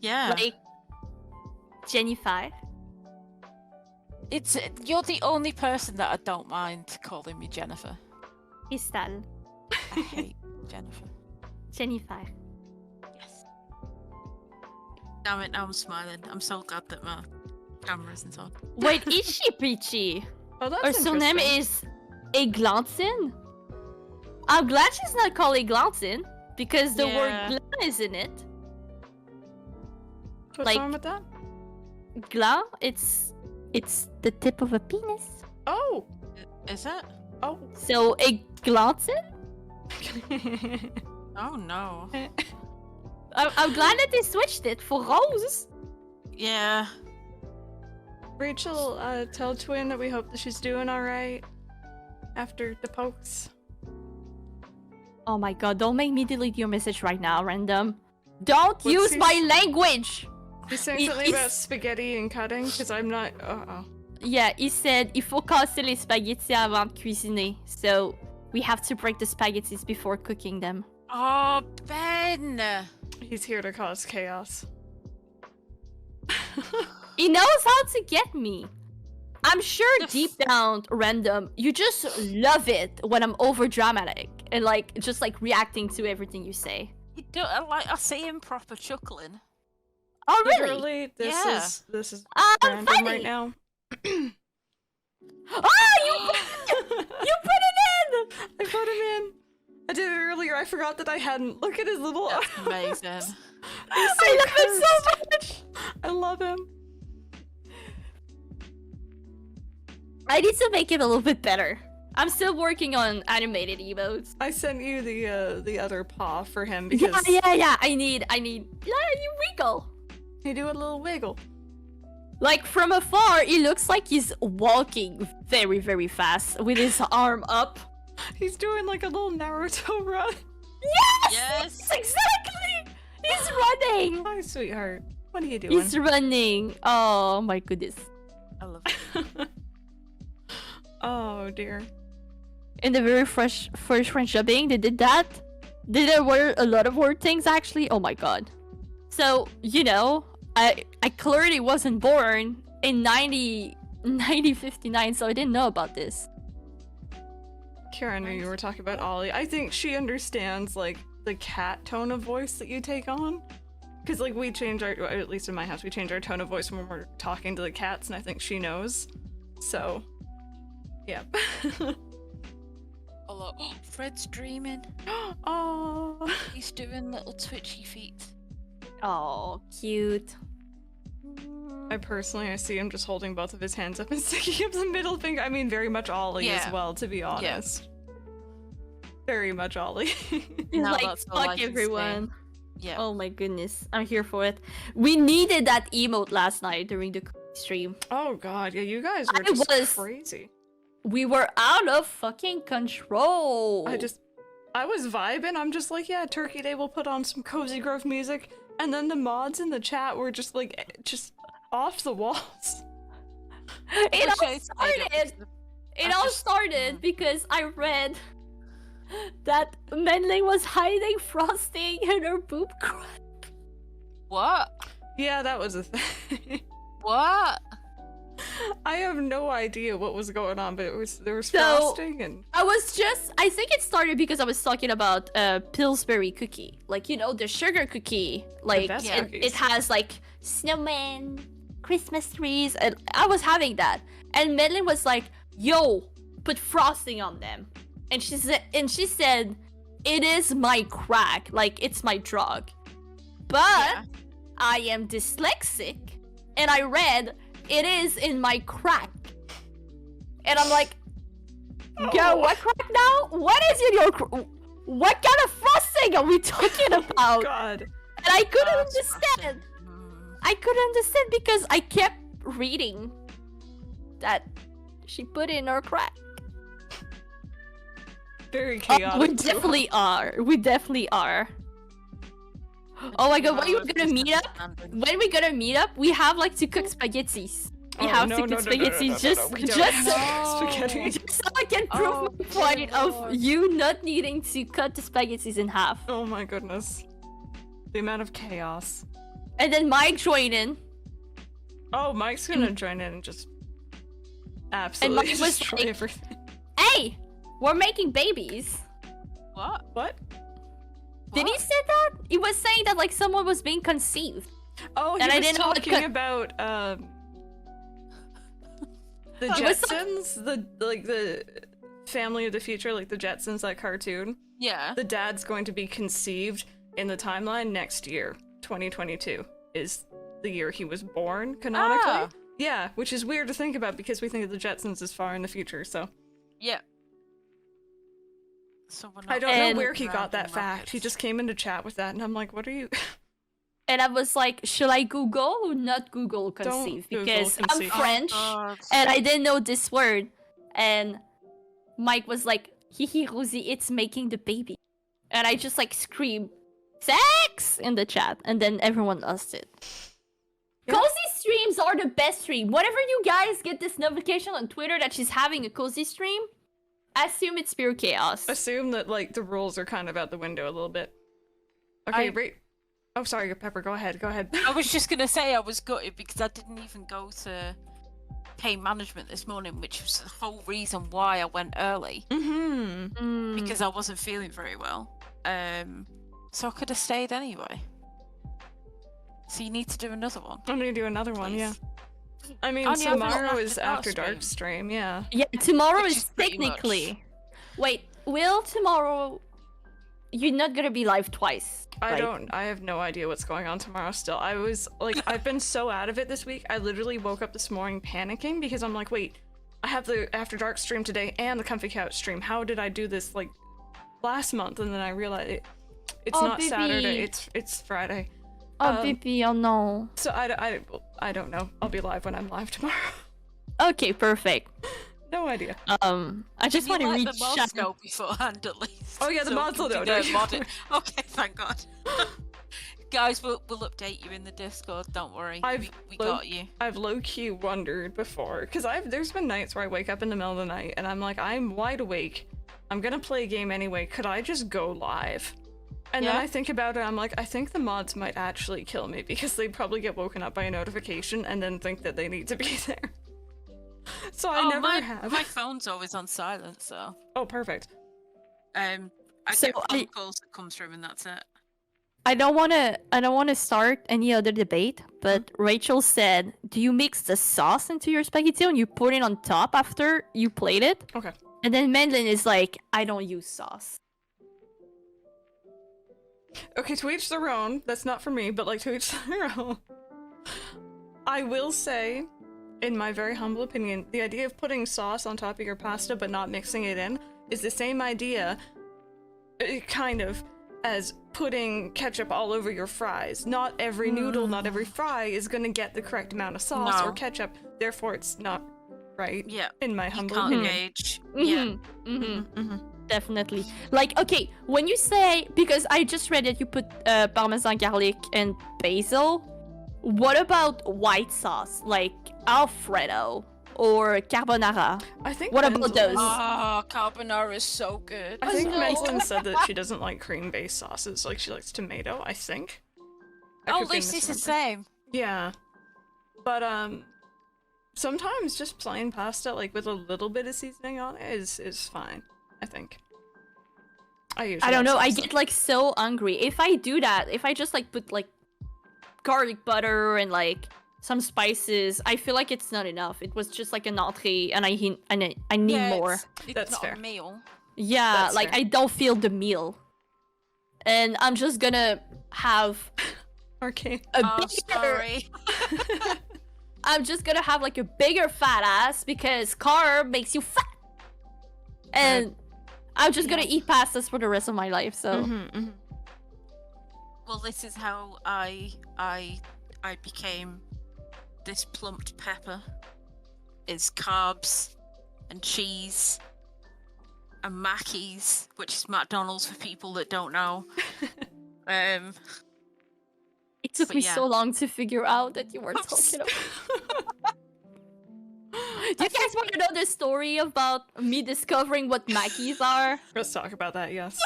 Speaker 3: Yeah.
Speaker 2: Like Jennifer.
Speaker 3: You're the only person that I don't mind calling me Jennifer.
Speaker 2: Crystal.
Speaker 3: I hate Jennifer.
Speaker 2: Jennifer.
Speaker 3: Yes. Damn it, now I'm smiling. I'm so glad that my camera isn't on.
Speaker 2: Wait, is she peachy?
Speaker 1: Oh, that's
Speaker 2: Her surname is Eglantin? I'm glad she's not called Eglantin, because the word gland is in it.
Speaker 1: What's wrong with that?
Speaker 2: Gland, it's the tip of a penis.
Speaker 1: Oh!
Speaker 3: Is it?
Speaker 1: Oh.
Speaker 2: So, Eglantin?
Speaker 3: Oh no.
Speaker 2: I'm glad that they switched it for Rose.
Speaker 3: Yeah.
Speaker 1: Rachel, tell Twin that we hope that she's doing alright after the pokes.
Speaker 2: Oh my god, don't make me delete your message right now, random. Don't use my language!
Speaker 1: He's saying something about spaghetti and cutting, because I'm not... Uh-oh.
Speaker 2: Yeah, he said, il faut casser les spaghettis avant de cuisiner. So, we have to break the spaghettis before cooking them.
Speaker 3: Oh, Ben!
Speaker 1: He's here to cause chaos.
Speaker 2: He knows how to get me. I'm sure deep down, random, you just love it when I'm over dramatic and like just like reacting to everything you say.
Speaker 3: You don't like. I see him proper chuckling.
Speaker 2: Oh really?
Speaker 1: Literally, this is random
Speaker 2: funny.
Speaker 1: right now.
Speaker 2: Oh, you put it in!
Speaker 1: I put him in. I did it earlier. I forgot that I hadn't. Look at his little.
Speaker 3: That's amazing.
Speaker 2: I love him so much.
Speaker 1: I love him.
Speaker 2: I need to make it a little bit better. I'm still working on animated emotes.
Speaker 1: I sent you the other paw for him because
Speaker 2: Yeah. I need. Yeah, you wiggle.
Speaker 1: you do a little wiggle.
Speaker 2: Like from afar, it looks like he's walking very, very fast with his arm up.
Speaker 1: He's doing like a little Naruto run.
Speaker 3: Yes.
Speaker 2: Exactly. He's running.
Speaker 1: Hi, sweetheart. What are you doing?
Speaker 2: He's running. Oh my goodness.
Speaker 3: I love it.
Speaker 1: Oh dear.
Speaker 2: In the very first French dubbing, they did that. There were a lot of word things actually. Oh my god. So you know, I clearly wasn't born in 1959, so I didn't know about this.
Speaker 1: Kira knew you were talking about Ollie. I think she understands like the cat tone of voice that you take on. Because like we change our, at least in my house, we change our tone of voice when we're talking to the cats, and I think she knows. So, yeah.
Speaker 3: Oh, Fred's dreaming.
Speaker 1: Oh.
Speaker 3: He's doing little twitchy feet.
Speaker 2: Oh, cute.
Speaker 1: I see him just holding both of his hands up and sticking up the middle finger. I mean, very much Ollie as well, to be honest. Very much Ollie.
Speaker 2: He's
Speaker 3: Now
Speaker 2: like,
Speaker 3: that's all I
Speaker 2: fuck
Speaker 3: can
Speaker 2: everyone.
Speaker 3: Yeah.
Speaker 2: Oh my goodness, I'm here for it. We needed that emote last night during the stream.
Speaker 1: Oh god, yeah, you guys were
Speaker 2: I
Speaker 1: just
Speaker 2: was-
Speaker 1: crazy.
Speaker 2: We were out of fucking control.
Speaker 1: I was vibing. I'm just like, yeah, Turkey Day will put on some Cozy Grove music. And then the mods in the chat were just like, just off the walls.
Speaker 2: It all started because I read that Menling was hiding frosting in her boob crack.
Speaker 3: What?
Speaker 1: Yeah, that was a thing.
Speaker 3: What?
Speaker 1: I have no idea what was going on, but there was
Speaker 2: So-
Speaker 1: frosting and
Speaker 2: I think it started because I was talking about Pillsbury cookie. Like, you know, the sugar cookie. Like,
Speaker 1: best
Speaker 2: it
Speaker 1: cookies.
Speaker 2: has like snowman, Christmas trees, and I was having that. And Madeline was like, yo, put frosting on them. And she said, it is my crack, like it's my drug. But I am dyslexic, and I read, it is in my crack. And I'm like, yo, what crack now? What is in your what kind of frosting are we talking about?
Speaker 1: God.
Speaker 2: And I couldn't
Speaker 3: That's
Speaker 2: understand.
Speaker 3: Mm.
Speaker 2: I couldn't understand because I kept reading that she put in her crack.
Speaker 1: Very chaotic.
Speaker 2: We definitely are. We definitely are. Oh my god, when are we gonna meet up? When we gonna meet up, we have like to cook spaghettis. We have to cook spaghettis just
Speaker 1: We don't
Speaker 2: just
Speaker 1: have spaghetti.
Speaker 2: so I can prove my point of you not needing to cut the spaghettis in half.
Speaker 1: Oh my goodness. The amount of chaos.
Speaker 2: And then Mike joined in.
Speaker 1: Oh, Mike's gonna join in and just absolutely
Speaker 2: Mike was
Speaker 1: destroy
Speaker 2: like-
Speaker 1: everything.
Speaker 2: Hey, we're making babies.
Speaker 3: What?
Speaker 1: What?
Speaker 2: Did he say that? He was saying that like someone was being conceived.
Speaker 1: Oh, he
Speaker 2: And I
Speaker 1: was
Speaker 2: didn't know what
Speaker 1: talking about the
Speaker 2: I was
Speaker 1: Jetsons, the family of the future, like the Jetsons, that cartoon.
Speaker 3: Yeah.
Speaker 1: The dad's going to be conceived in the timeline next year. 2022 is the year he was born canonically.
Speaker 3: Ah.
Speaker 1: Yeah, which is weird to think about because we think of the Jetsons as far in the future. So
Speaker 3: Yeah. So we're not
Speaker 1: I don't
Speaker 2: And-
Speaker 1: know where he got that
Speaker 3: Dragon
Speaker 1: fact. He
Speaker 3: rockets.
Speaker 1: just came into chat with that, and I'm like, "What are you?"
Speaker 2: And I was like, should I Google or not Google
Speaker 1: Don't
Speaker 2: conceive?
Speaker 1: Google
Speaker 2: Because
Speaker 1: conceive.
Speaker 2: I'm French
Speaker 3: God.
Speaker 2: and I didn't know this word. And Mike was like, Hihi Rosie, it's making the baby. And I just like screamed, sex in the chat. And then everyone lost it.
Speaker 1: Yeah.
Speaker 2: Cozy streams are the best stream. Whenever you guys get this notification on Twitter that she's having a cozy stream, Assume it's pure chaos.
Speaker 1: Assume that like the rules are kind of out the window a little bit. Okay, wait. Oh, sorry, Pepper. Go ahead. Go ahead.
Speaker 3: I was just gonna say I was gutted because I didn't even go to pain management this morning, which was the whole reason why I went early. Because I wasn't feeling very well. So I could have stayed anyway. So you need to do another one.
Speaker 1: I'm gonna do another one,
Speaker 3: please.
Speaker 1: yeah. I mean,
Speaker 3: Only over
Speaker 1: tomorrow
Speaker 3: the
Speaker 1: is
Speaker 3: After
Speaker 1: After
Speaker 3: Dark
Speaker 1: Dark stream, yeah.
Speaker 2: Yeah, tomorrow
Speaker 3: Which
Speaker 2: is
Speaker 3: is pretty
Speaker 2: technically. Wait, will tomorrow? You're not gonna be live twice.
Speaker 1: I
Speaker 2: right?
Speaker 1: I have no idea what's going on tomorrow still. I was like, I've been so out of it this week. I literally woke up this morning panicking because I'm like, wait, I have the After Dark stream today and the Comfy Couch stream. How did I do this like last month? And then I realized it's not
Speaker 2: baby.
Speaker 1: Saturday, it's Friday.
Speaker 2: Oh, baby, oh no.
Speaker 1: So I don't know. I'll be live when I'm live tomorrow.
Speaker 2: Okay, perfect.
Speaker 1: No idea.
Speaker 2: I just want to
Speaker 3: let
Speaker 2: reach
Speaker 3: the mods
Speaker 2: out.
Speaker 3: know beforehand at least.
Speaker 1: Oh yeah, the
Speaker 3: so
Speaker 1: mods will
Speaker 3: we
Speaker 1: know.
Speaker 3: can do
Speaker 1: Don't
Speaker 3: their
Speaker 1: you?
Speaker 3: modding. Okay, thank God. Guys, we'll update you in the Discord. Don't worry, we got you.
Speaker 1: I've low-key wondered before, because there's been nights where I wake up in the middle of the night and I'm like, I'm wide awake. I'm gonna play a game anyway. Could I just go live? And then I think about it, I'm like, I think the mods might actually kill me because they'd probably get woken up by a notification and then think that they need to be there. So I never have.
Speaker 3: My phone's always on silent, so.
Speaker 1: Oh, perfect.
Speaker 3: I
Speaker 2: So
Speaker 3: get phone calls that come through and that's it.
Speaker 2: I don't wanna start any other debate, but Rachel said, do you mix the sauce into your spaghetti and you put it on top after you plate it?
Speaker 1: Okay.
Speaker 2: And then Mandlin is like, I don't use sauce.
Speaker 1: Okay, to each their own. That's not for me, but like to each their own. I will say, in my very humble opinion, the idea of putting sauce on top of your pasta but not mixing it in is the same idea, kind of, as putting ketchup all over your fries. Not every noodle, not every fry is gonna get the correct amount of sauce or ketchup, therefore it's not right.
Speaker 3: Yeah.
Speaker 1: In my humble
Speaker 3: Can't
Speaker 1: opinion.
Speaker 3: gauge.
Speaker 2: Definitely. Like, okay, when you say, because I just read that you put Parmesan garlic and basil, what about white sauce, like Alfredo or carbonara?
Speaker 1: I think
Speaker 2: What about those?
Speaker 3: Oh, carbonara is so good.
Speaker 1: I think
Speaker 2: no.
Speaker 1: Menslin said that she doesn't like cream-based sauces, like she likes tomato, I think. I
Speaker 3: Oh,
Speaker 1: could
Speaker 3: at
Speaker 1: be
Speaker 3: least it's the
Speaker 1: misremembering.
Speaker 3: same.
Speaker 1: Yeah. But, sometimes just plain pasta, like, with a little bit of seasoning on it is fine, I think. I
Speaker 2: don't know, I
Speaker 1: sauce,
Speaker 2: get like so hungry. If I do that, if I just like put like garlic butter and like some spices, I feel like it's not enough. It was just like an entree and I need more.
Speaker 3: It's
Speaker 1: That's
Speaker 3: not
Speaker 1: fair.
Speaker 3: a meal.
Speaker 2: Yeah,
Speaker 1: That's
Speaker 2: like
Speaker 1: fair.
Speaker 2: I don't feel the meal. And I'm just gonna have
Speaker 1: Okay.
Speaker 2: a
Speaker 3: Oh,
Speaker 2: bigger
Speaker 3: sorry.
Speaker 2: I'm just gonna have like a bigger fat ass because carb makes you fat. And I'm just gonna eat pastas for the rest of my life, so
Speaker 3: Well, this is how I became this plumped pepper. Is carbs and cheese and Mackey's, which is McDonald's for people that don't know.
Speaker 2: it took
Speaker 3: But
Speaker 2: me
Speaker 3: yeah.
Speaker 2: so long to figure out that you were talking about. Do you guys want to know the story about me discovering what Mackies are?
Speaker 1: Let's talk about that, yes.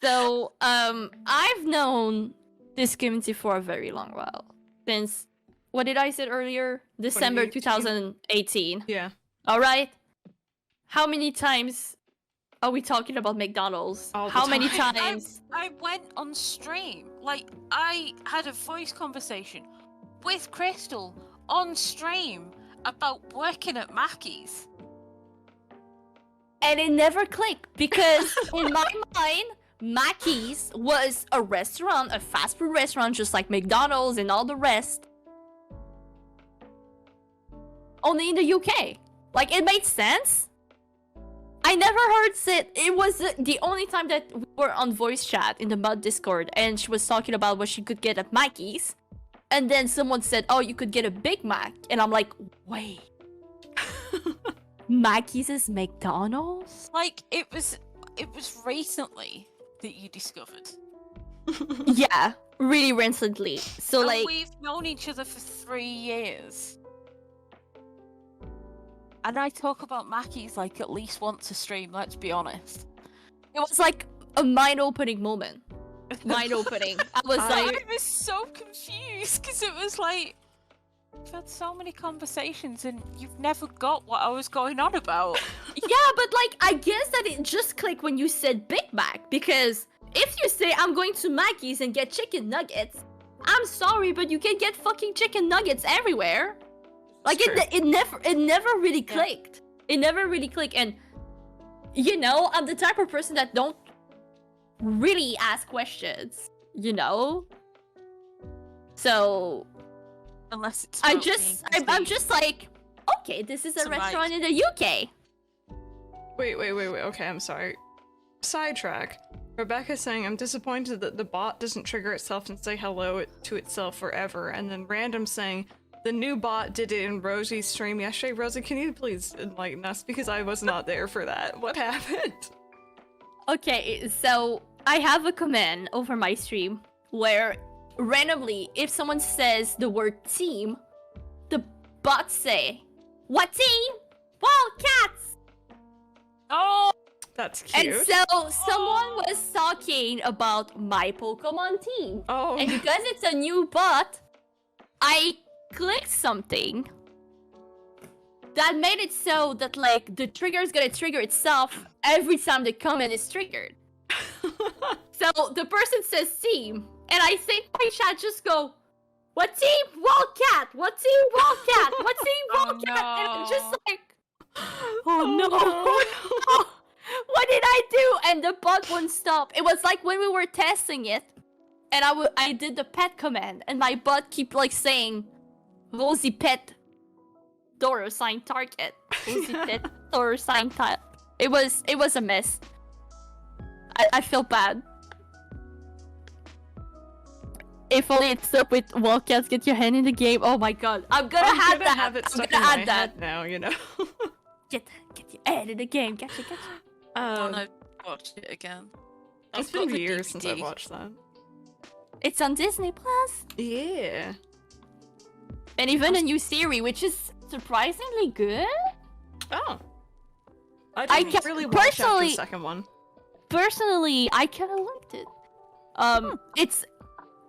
Speaker 2: So, I've known this community for a very long while. Since, what did I say earlier? December 2018.
Speaker 1: Yeah.
Speaker 2: Alright? How many times are we talking about McDonald's?
Speaker 1: All the
Speaker 2: How many
Speaker 1: time.
Speaker 2: times?
Speaker 3: I went on stream. Like, I had a voice conversation with Crystal on stream about working at Mackey's.
Speaker 2: And it never clicked because in my mind, Mackey's was a restaurant, a fast food restaurant, just like McDonald's and all the rest. Only in the UK. Like, it made sense. I never heard it was the only time that we were on voice chat in the Mud Discord and she was talking about what she could get at Mackey's. And then someone said, oh, you could get a Big Mac. And I'm like, wait. Mackey's is McDonald's?
Speaker 3: Like, it was recently that you discovered.
Speaker 2: Yeah, really recently. So
Speaker 3: And
Speaker 2: like
Speaker 3: we've known each other for 3 years. And I talk about Mackie's like at least once a stream, let's be honest.
Speaker 2: It was like a mind-opening moment. Mind-opening. I
Speaker 3: was so confused because it was like, we've had so many conversations and you've never got what I was going on about.
Speaker 2: Yeah, but like, I guess that it just clicked when you said Big Mac, because if you say I'm going to Mackey's and get chicken nuggets, I'm sorry, but you can get fucking chicken nuggets everywhere. Like, it never really clicked. It never really clicked, and you know, I'm the type of person that don't really ask questions, you know? So
Speaker 3: unless it's
Speaker 2: I'm just like, okay, this is a restaurant in the UK.
Speaker 1: Wait. Okay, I'm sorry. Sidetrack. Rebecca's saying, I'm disappointed that the bot doesn't trigger itself and say hello to itself forever. And then Random saying, the new bot did it in Rosie's stream yesterday. Rosie, can you please enlighten us? Because I was not there for that. What happened?
Speaker 2: Okay, so I have a command over my stream where randomly, if someone says the word team, the bots say, what team? Wildcats!
Speaker 3: Oh!
Speaker 1: That's cute.
Speaker 2: And so someone was talking about my Pokemon team.
Speaker 1: Oh.
Speaker 2: And because it's a new bot, I clicked something that made it so that like the trigger is gonna trigger itself every time the comment is triggered. So the person says team, and I think my chat just go, what team? Wildcat! What team? Wildcat! What team? Wildcat!
Speaker 3: No.
Speaker 2: And I'm just like, oh no! What did I do? And the bot wouldn't stop. It was like when we were testing it, and I did the pet command, and my bot keep like saying, Rosie pet, $sign target. Rosie pet, $sign target. It was a mess. I feel bad. If only it's up with Wildcats, get your hand in the game. Oh my god, I'm gonna have
Speaker 1: it stuck
Speaker 2: I'm
Speaker 1: in
Speaker 2: gonna
Speaker 1: my
Speaker 2: add that
Speaker 1: head now, you know.
Speaker 2: Get your hand in the game. Gotcha.
Speaker 3: I wanna watch it again.
Speaker 1: It's been years since I watched that.
Speaker 2: It's on Disney Plus.
Speaker 1: Yeah.
Speaker 2: And even a new series, which is surprisingly good.
Speaker 1: Oh. I didn't really watch after the second one.
Speaker 2: Personally, I kind of liked it.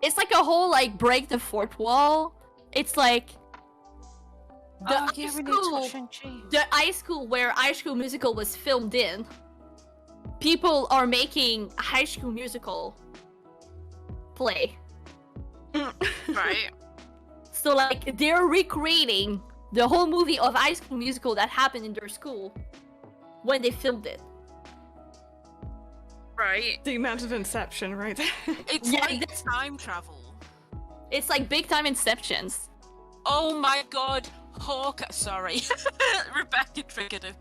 Speaker 2: It's like a whole like break the fourth wall. It's like the high school where High School Musical was filmed in. People are making a High School Musical play.
Speaker 3: Right.
Speaker 2: So like they're recreating the whole movie of High School Musical that happened in their school when they filmed it.
Speaker 3: Right.
Speaker 1: The amount of Inception right there.
Speaker 3: It's like time travel.
Speaker 2: It's like big time Inceptions.
Speaker 3: Oh my god, Hawkeye. Sorry. Rebecca triggered him.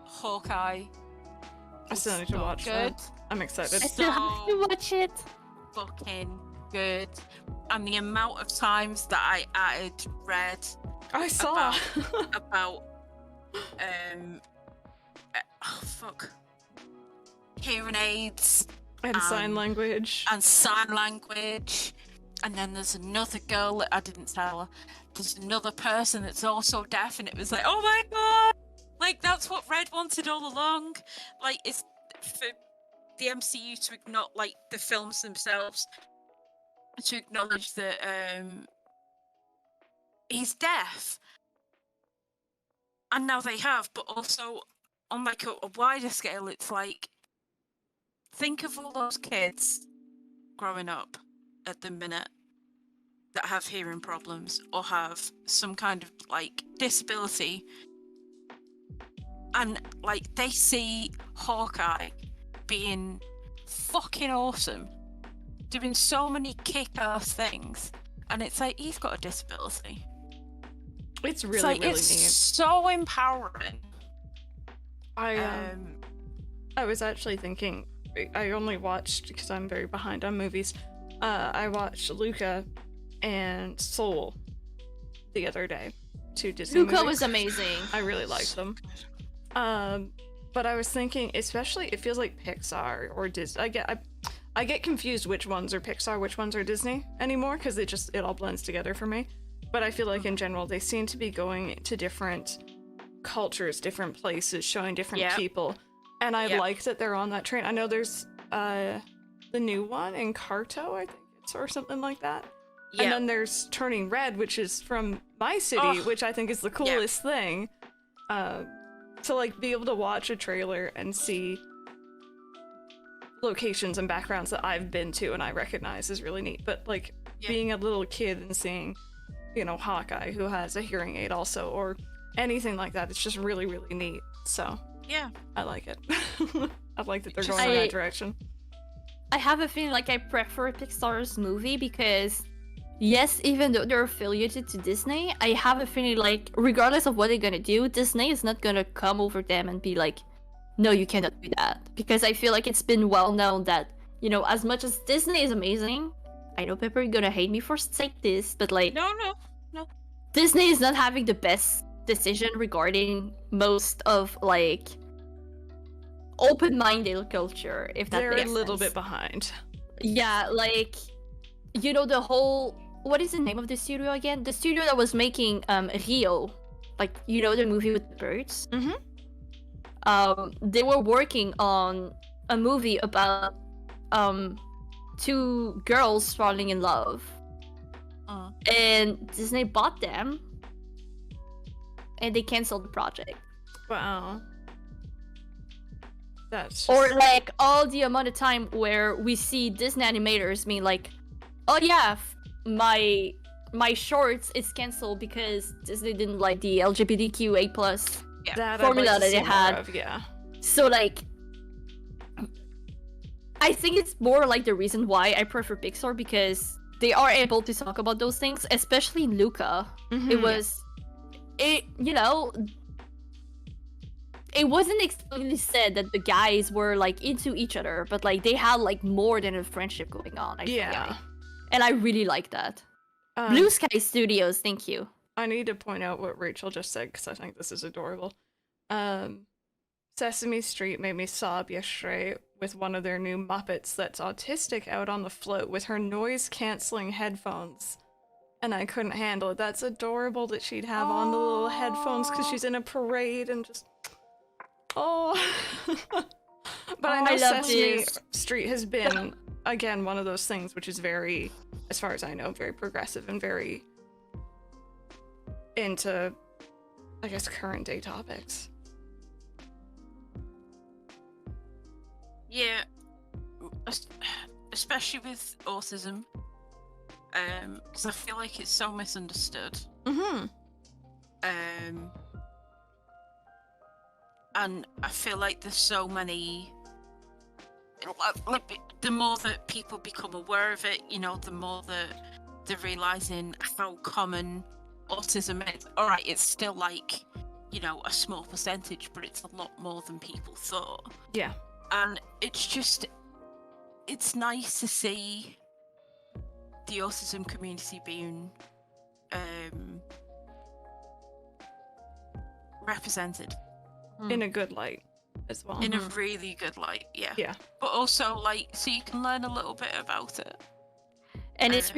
Speaker 3: Hawkeye.
Speaker 1: I still need to watch that. I'm excited.
Speaker 2: I still have to watch it.
Speaker 3: Fucking good. And the amount of times that I added Red.
Speaker 1: I saw
Speaker 3: about oh fuck. Hearing aids.
Speaker 1: And sign language.
Speaker 3: And sign language. And then there's another girl that I didn't tell her. There's another person that's also deaf, and it was like, oh my god! Like, that's what Red wanted all along. Like, it's for the MCU to ignore, like, the films themselves, to acknowledge that he's deaf. And now they have, but also on like a wider scale, it's like, think of all those kids growing up at the minute that have hearing problems or have some kind of like disability, and like they see Hawkeye being fucking awesome, doing so many kick-ass things, and it's like he's got a disability.
Speaker 1: It's really neat.
Speaker 3: So empowering.
Speaker 1: I was actually thinking, I only watched, because I'm very behind on movies, I watched Luca and Soul the other day. Two Disney
Speaker 2: Luca
Speaker 1: movies.
Speaker 2: was amazing.
Speaker 1: I really liked them. But I was thinking, especially, it feels like Pixar or Disney. I get confused which ones are Pixar, which ones are Disney anymore, because it all blends together for me. But I feel like in general, they seem to be going to different cultures, different places, showing different
Speaker 3: Yep.
Speaker 1: people. And I
Speaker 3: Yep.
Speaker 1: like that they're on that train. I know there's the new one in Carto, I think it's, or something like that.
Speaker 3: Yeah.
Speaker 1: And then there's Turning Red, which is from my city,
Speaker 3: Oh,
Speaker 1: which I think is the coolest thing. To like be able to watch a trailer and see locations and backgrounds that I've been to and I recognize is really neat. But like being a little kid and seeing, you know, Hawkeye, who has a hearing aid also, or anything like that, it's just really, really neat. So
Speaker 3: yeah,
Speaker 1: I like it. I like that they're going in that direction.
Speaker 2: I have a feeling like I prefer Pixar's movie because, yes, even though they're affiliated to Disney, I have a feeling like, regardless of what they're gonna do, Disney is not gonna come over them and be like, no, you cannot do that. Because I feel like it's been well known that, you know, as much as Disney is amazing, I know people are gonna hate me for saying this, but like,
Speaker 3: no.
Speaker 2: Disney is not having the best decision regarding most of like open-minded culture, if that
Speaker 1: They're
Speaker 2: makes
Speaker 1: a little
Speaker 2: sense.
Speaker 1: bit behind.
Speaker 2: Yeah, like, you know, the whole, what is the name of the studio again? The studio that was making Rio, like, you know, the movie with the birds. They were working on a movie about two girls falling in love, and Disney bought them, and they canceled the project.
Speaker 1: Wow. That's just...
Speaker 2: Or like all the amount of time where we see Disney animators being like, oh yeah, my shorts is canceled because Disney didn't like the LGBTQA+ formula that they had.
Speaker 1: Yeah.
Speaker 2: So like, I think it's more like the reason why I prefer Pixar, because they are able to talk about those things, especially in Luca. You know, it wasn't explicitly said that the guys were like into each other, but like they had like more than a friendship going on. I feel like. And I really like that. Blue Sky Studios, thank you.
Speaker 1: I need to point out what Rachel just said because I think this is adorable. Sesame Street made me sob yesterday with one of their new Muppets that's autistic out on the float with her noise-canceling headphones. And I couldn't handle it. That's adorable that she'd have on the little headphones because she's in a parade and just... Oh. But I know Sesame Street has been, again, one of those things which is very, as far as I know, very progressive and very into, I guess, current day topics.
Speaker 3: Yeah, especially with autism, because I feel like it's so misunderstood. And I feel like there's so many. The more that people become aware of it, you know, the more that they're realizing how common autism is. All right, it's still like, you know, a small percentage, but it's a lot more than people thought.
Speaker 1: Yeah.
Speaker 3: And it's nice to see the autism community being represented.
Speaker 1: In a good light as well.
Speaker 3: In a really good light, yeah.
Speaker 1: Yeah.
Speaker 3: But also, like, so you can learn a little bit about it.
Speaker 2: And it's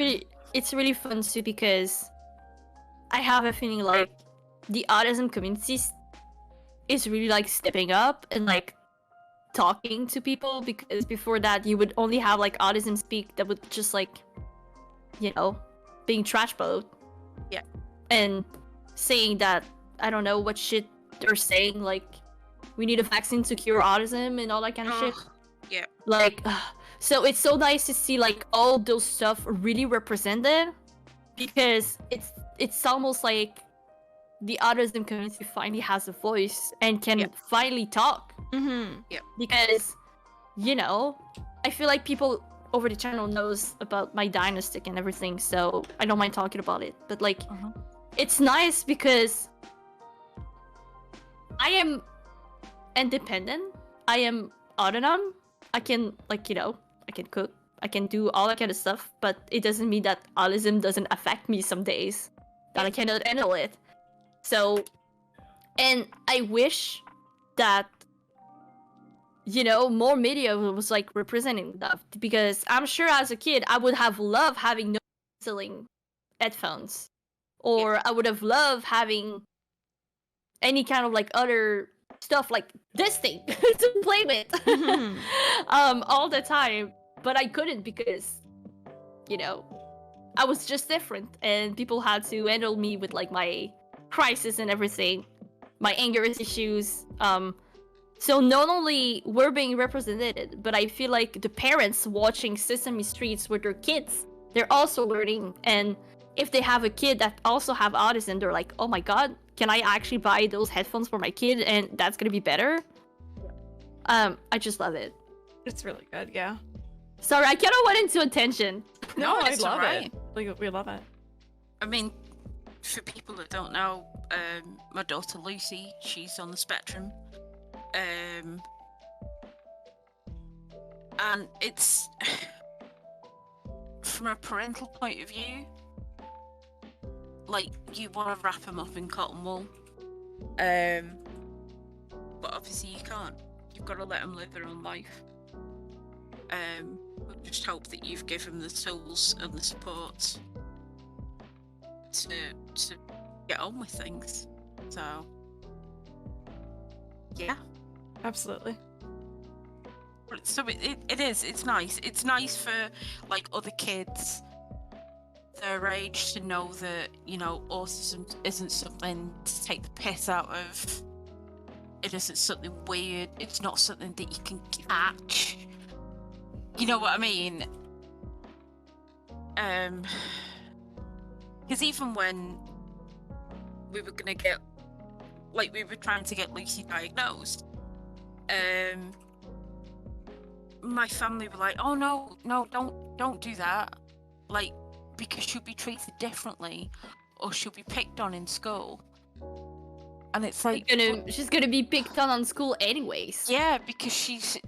Speaker 2: really fun too, because I have a feeling like the autism community is really like stepping up and like talking to people, because before that you would only have like Autism Speak that would just like, you know, being trash boat.
Speaker 3: Yeah.
Speaker 2: And saying that, I don't know what shit they're saying, like we need a vaccine to cure autism and all that kind of shit.
Speaker 3: Yeah.
Speaker 2: Like, so it's so nice to see like all those stuff really represented, because it's almost like the autism community finally has a voice and can finally talk.
Speaker 3: Yeah.
Speaker 2: Because, you know, I feel like people over the channel knows about my dynastic and everything, so I don't mind talking about it. But like, it's nice because I am independent. I am autonomous. I can, like, you know, I can cook. I can do all that kind of stuff, but it doesn't mean that autism doesn't affect me some days, that I cannot handle it. So, and I wish that, you know, more media was like representing that, because I'm sure as a kid I would have loved having no canceling headphones, or I would have loved having any kind of like other stuff like this thing to play with all the time, but I couldn't because, you know, I was just different, and people had to handle me with like my crisis and everything, my anger issues. So not only we're being represented, but I feel like the parents watching Sesame Streets with their kids, they're also learning. And if they have a kid that also have autism, they're like, oh my god, can I actually buy those headphones for my kid and that's gonna be better? I just love it.
Speaker 1: It's really good, yeah.
Speaker 2: Sorry, I kind of went into attention.
Speaker 1: No, I
Speaker 3: it's
Speaker 1: love
Speaker 3: alright.
Speaker 1: it. We love it.
Speaker 3: I mean, for people that don't know, my daughter Lucy, she's on the spectrum. And it's from a parental point of view, like you want to wrap them up in cotton wool, but obviously you can't. You've got to let them live their own life. But just hope that you've given them the tools and the support to get on with things. So yeah.
Speaker 1: Absolutely.
Speaker 3: So it is. It's nice. It's nice for like other kids their age to know that, you know, autism isn't something to take the piss out of. It isn't something weird. It's not something that you can catch. You know what I mean? Because even when we were gonna get, like, we were trying to get Lucy diagnosed, my family were like, oh no, don't do that, like, because she'll be treated differently or she'll be picked on in school. And it's like,
Speaker 2: She's gonna be picked on school anyways.
Speaker 3: yeah, because she's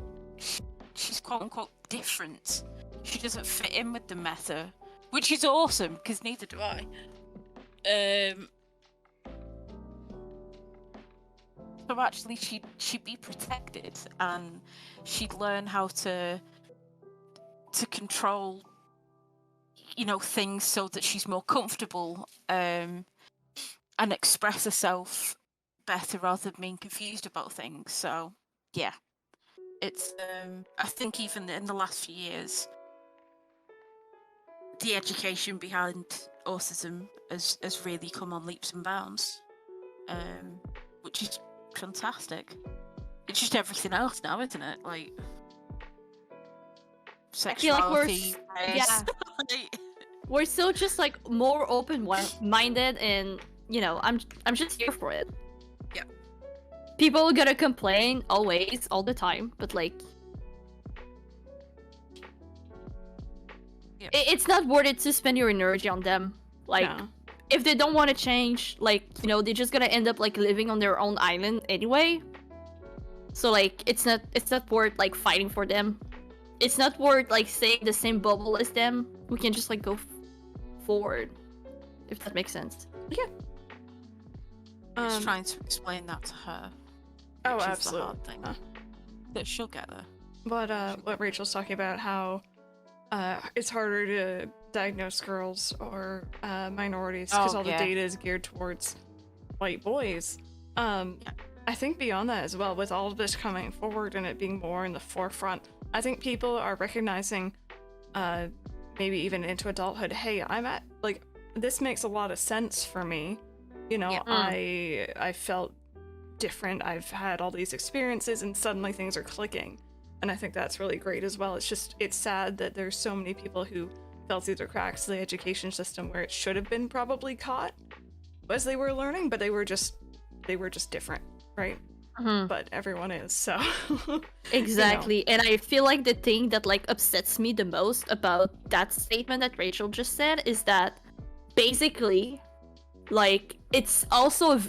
Speaker 3: quote unquote different. She doesn't fit in with the meta, which is awesome because neither do I. So actually, she'd be protected, and she'd learn how to control, you know, things so that she's more comfortable, and express herself better rather than being confused about things. So yeah, it's I think even in the last few years, the education behind autism has really come on leaps and bounds, which is fantastic. It's just everything else now, isn't it? Like sexuality.
Speaker 2: Yeah, we're still just like more open-minded, and you know, I'm just here for it.
Speaker 3: Yeah.
Speaker 2: People gotta complain always, all the time, but like,
Speaker 3: yeah.
Speaker 2: It's not worth it to spend your energy on them. Like,
Speaker 1: No.
Speaker 2: if they don't want to change, like, you know, they're just gonna end up like living on their own island anyway. So like, it's not worth like fighting for them. It's not worth like staying in the same bubble as them. We can just like go forward, if that makes sense.
Speaker 1: Yeah.
Speaker 3: Just trying to explain that to her.
Speaker 1: Oh,
Speaker 3: which is the
Speaker 1: absolutely.
Speaker 3: hard thing. That she'll get there.
Speaker 1: But what Rachel's talking about, how it's harder to diagnose girls or minorities because all the data is geared towards white boys. I think beyond that as well, with all of this coming forward and it being more in the forefront, I think people are recognizing, maybe even into adulthood, hey, this makes a lot of sense for me. You know, I felt different. I've had all these experiences and suddenly things are clicking. And I think that's really great as well. It's sad that there's so many people who fell through the cracks of the education system where it should have been probably caught as they were learning, but they were just different, right? But everyone is, so
Speaker 2: Exactly.
Speaker 1: You know.
Speaker 2: And I feel like the thing that like upsets me the most about that statement that Rachel just said is that basically, like, it's also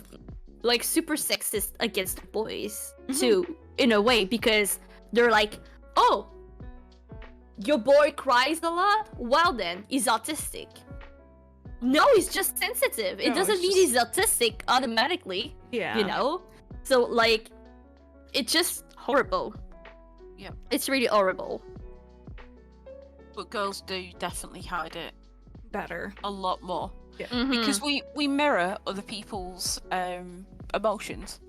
Speaker 2: like super sexist against boys too, in a way, because they're like, oh, your boy cries a lot? Well then, he's autistic. No, he's just sensitive. It doesn't mean he's autistic automatically.
Speaker 1: Yeah.
Speaker 2: You know? So, like, it's just horrible.
Speaker 3: Yeah.
Speaker 2: It's really horrible.
Speaker 3: But girls do definitely hide it
Speaker 1: Better.
Speaker 3: a lot more.
Speaker 1: Yeah.
Speaker 2: Mhm.
Speaker 3: Because we mirror other people's emotions,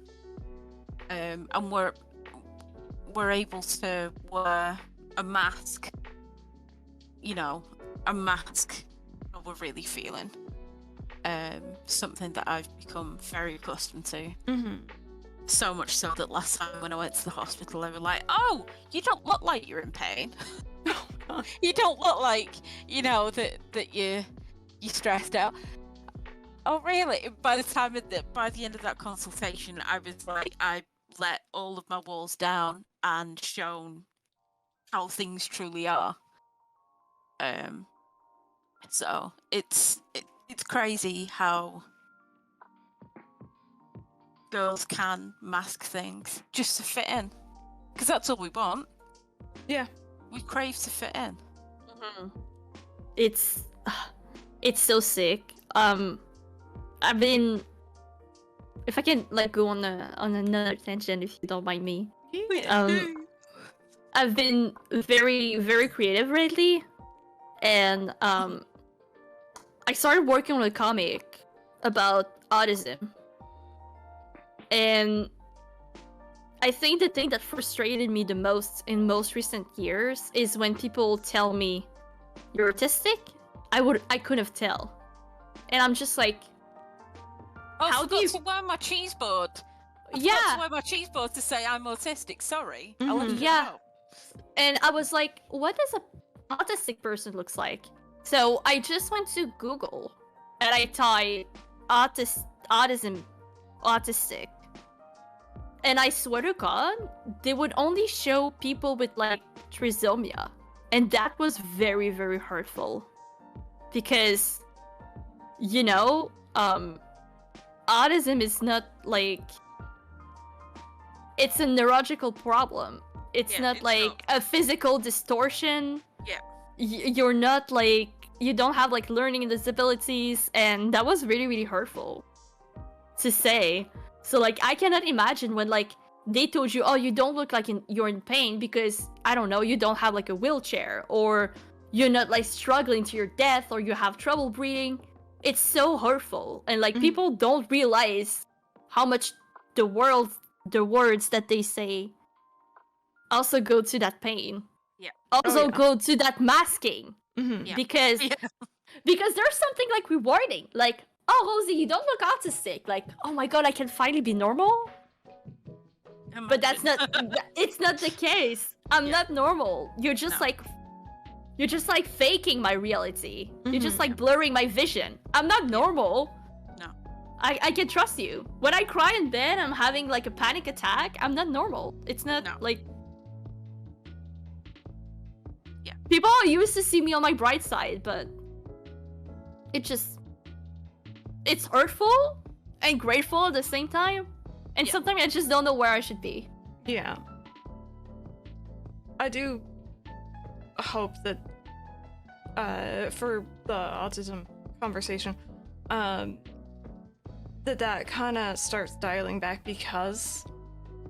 Speaker 3: and we're able to wear a mask, a mask of we're really feeling. Something that I've become very accustomed to.
Speaker 1: Mm-hmm.
Speaker 3: So much so that last time when I went to the hospital, they were like, "Oh, you don't look like you're in pain. You don't look like, that you're stressed out." Oh, really? By the end of that consultation, I was like, I let all of my walls down and shown how things truly are. So it's crazy how girls can mask things just to fit in, because that's all we want.
Speaker 1: Yeah,
Speaker 3: we crave to fit in.
Speaker 2: Mm-hmm. It's so sick. I've been, if I can go on another tangent, if you don't mind me. I've been very, very creative lately, and I started working on a comic about autism. And I think the thing that frustrated me the most in most recent years is when people tell me, "You're autistic?" I couldn't tell. And I'm just like,
Speaker 3: how do you wear my cheese board?
Speaker 2: Yeah,
Speaker 3: to wear my cheese board to say I'm autistic. Sorry.
Speaker 1: Mm-hmm.
Speaker 2: Yeah. And I was like, what does an autistic person looks like? So I just went to Google and I typed autism, autistic. And I swear to God, they would only show people with trisomy. And that was very, very hurtful. Because, autism is not it's a neurological problem. It's not a physical distortion.
Speaker 3: Yeah.
Speaker 2: You're not you don't have learning disabilities, and that was really, really hurtful to say. So I cannot imagine when they told you, "Oh, you don't look like you're in pain because I don't know, you don't have a wheelchair, or you're not struggling to your death, or you have trouble breathing." It's so hurtful, and people don't realize how much the words that they say also go to that pain.
Speaker 3: Yeah.
Speaker 2: Also go to that masking.
Speaker 1: Mm-hmm.
Speaker 3: Yeah.
Speaker 2: Because there's something rewarding. "Oh, Rosie, you don't look autistic." "Oh my God, I can finally be normal." But that's not. It's not the case. I'm not normal. You're just you're just faking my reality. You're just blurring my vision. I'm not normal.
Speaker 3: No.
Speaker 2: I can trust you. When I cry in bed, I'm having a panic attack. I'm not normal. It's not
Speaker 3: Yeah.
Speaker 2: People used to see me on my bright side, but it's hurtful and grateful at the same time. And sometimes I just don't know where I should be.
Speaker 1: Yeah. I do hope that for the autism conversation, that kind of starts dialing back, because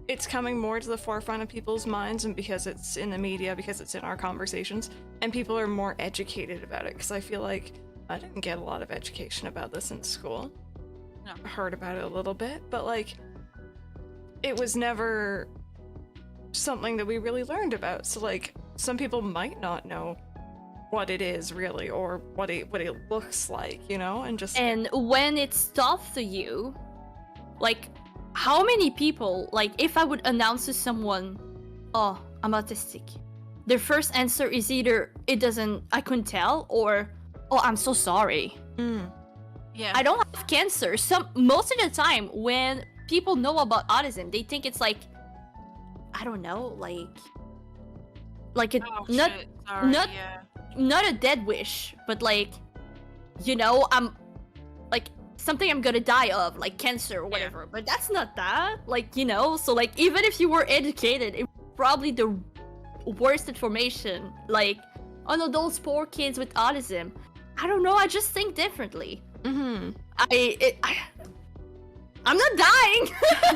Speaker 1: it's coming more to the forefront of people's minds, and because it's in the media, because it's in our conversations, and people are more educated about it. Because I feel like I didn't get a lot of education about this in school.
Speaker 3: No.
Speaker 1: I heard about it a little bit, but it was never something that we really learned about. So some people might not know what it is really, or what it looks like, and
Speaker 2: when it's taught to you, how many people, if I would announce to someone, "Oh, I'm autistic," their first answer is either I couldn't tell, or, "Oh, I'm so sorry.
Speaker 3: Yeah.
Speaker 2: I don't have cancer." Most of the time when people know about autism, they think it's I don't know, not a dead wish, but I'm something I'm gonna die of, cancer or whatever. But that's not that, so even if you were educated, it's probably the worst information. "Oh no, those poor kids with autism." I don't know, I just think differently.
Speaker 1: Mm-hmm.
Speaker 2: I'm not dying.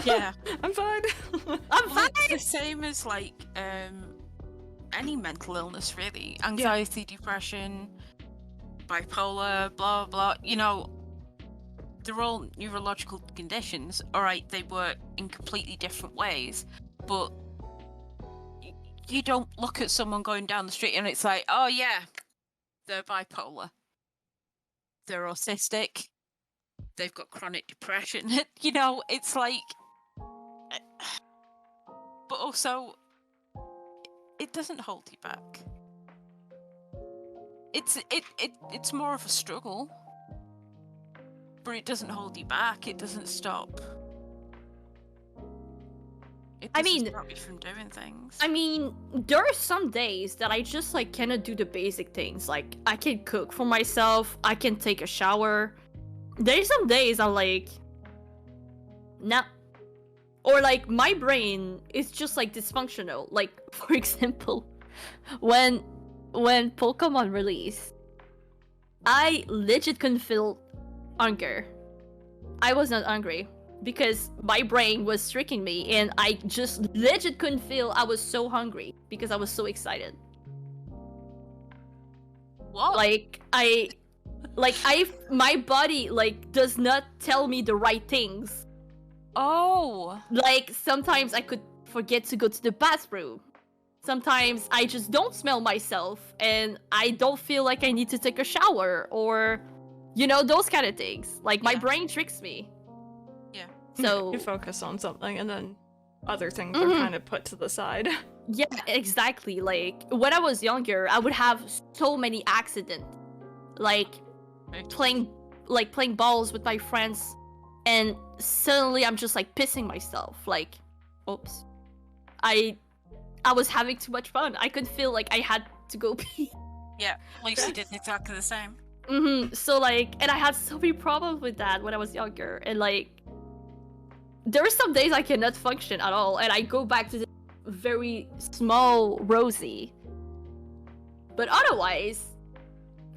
Speaker 3: Yeah.
Speaker 1: I'm fine.
Speaker 2: I'm fine.
Speaker 3: It's the same as any mental illness, really. Anxiety, depression, bipolar, blah blah. they're all neurological conditions. All right, they work in completely different ways, but you don't look at someone going down the street and it's like, oh yeah, they're bipolar, they're autistic, they've got chronic depression. It's like, but also, it doesn't hold you back. It's more of a struggle, but it doesn't hold you back. It doesn't stop. It doesn't stop you from doing things.
Speaker 2: I mean, there are some days that I just like cannot do the basic things. Like, I can cook for myself, I can take a shower. There's some days I'm like, nah. Or like, my brain is just like dysfunctional. Like, for example, when Pokémon released, I legit couldn't feel hunger. I was not hungry because my brain was tricking me, and I just legit couldn't feel I was so hungry because I was so excited.
Speaker 3: What?
Speaker 2: My body like does not tell me the right things.
Speaker 3: Oh.
Speaker 2: Like, sometimes I could forget to go to the bathroom. Sometimes I just don't smell myself and I don't feel like I need to take a shower, or, those kind of things. Like, my brain tricks me.
Speaker 3: Yeah.
Speaker 2: So
Speaker 1: you focus on something and then other things are kind of put to the side.
Speaker 2: Yeah, exactly. Like, when I was younger, I would have so many accidents. Like, playing balls with my friends, and suddenly I'm just like pissing myself. Like, oops. I was having too much fun. I could feel like I had to go pee.
Speaker 3: Yeah, Lucy did exactly the same.
Speaker 2: So like, and I had so many problems with that when I was younger, and like, there are some days I cannot function at all, and I go back to the very small Rosie. But otherwise,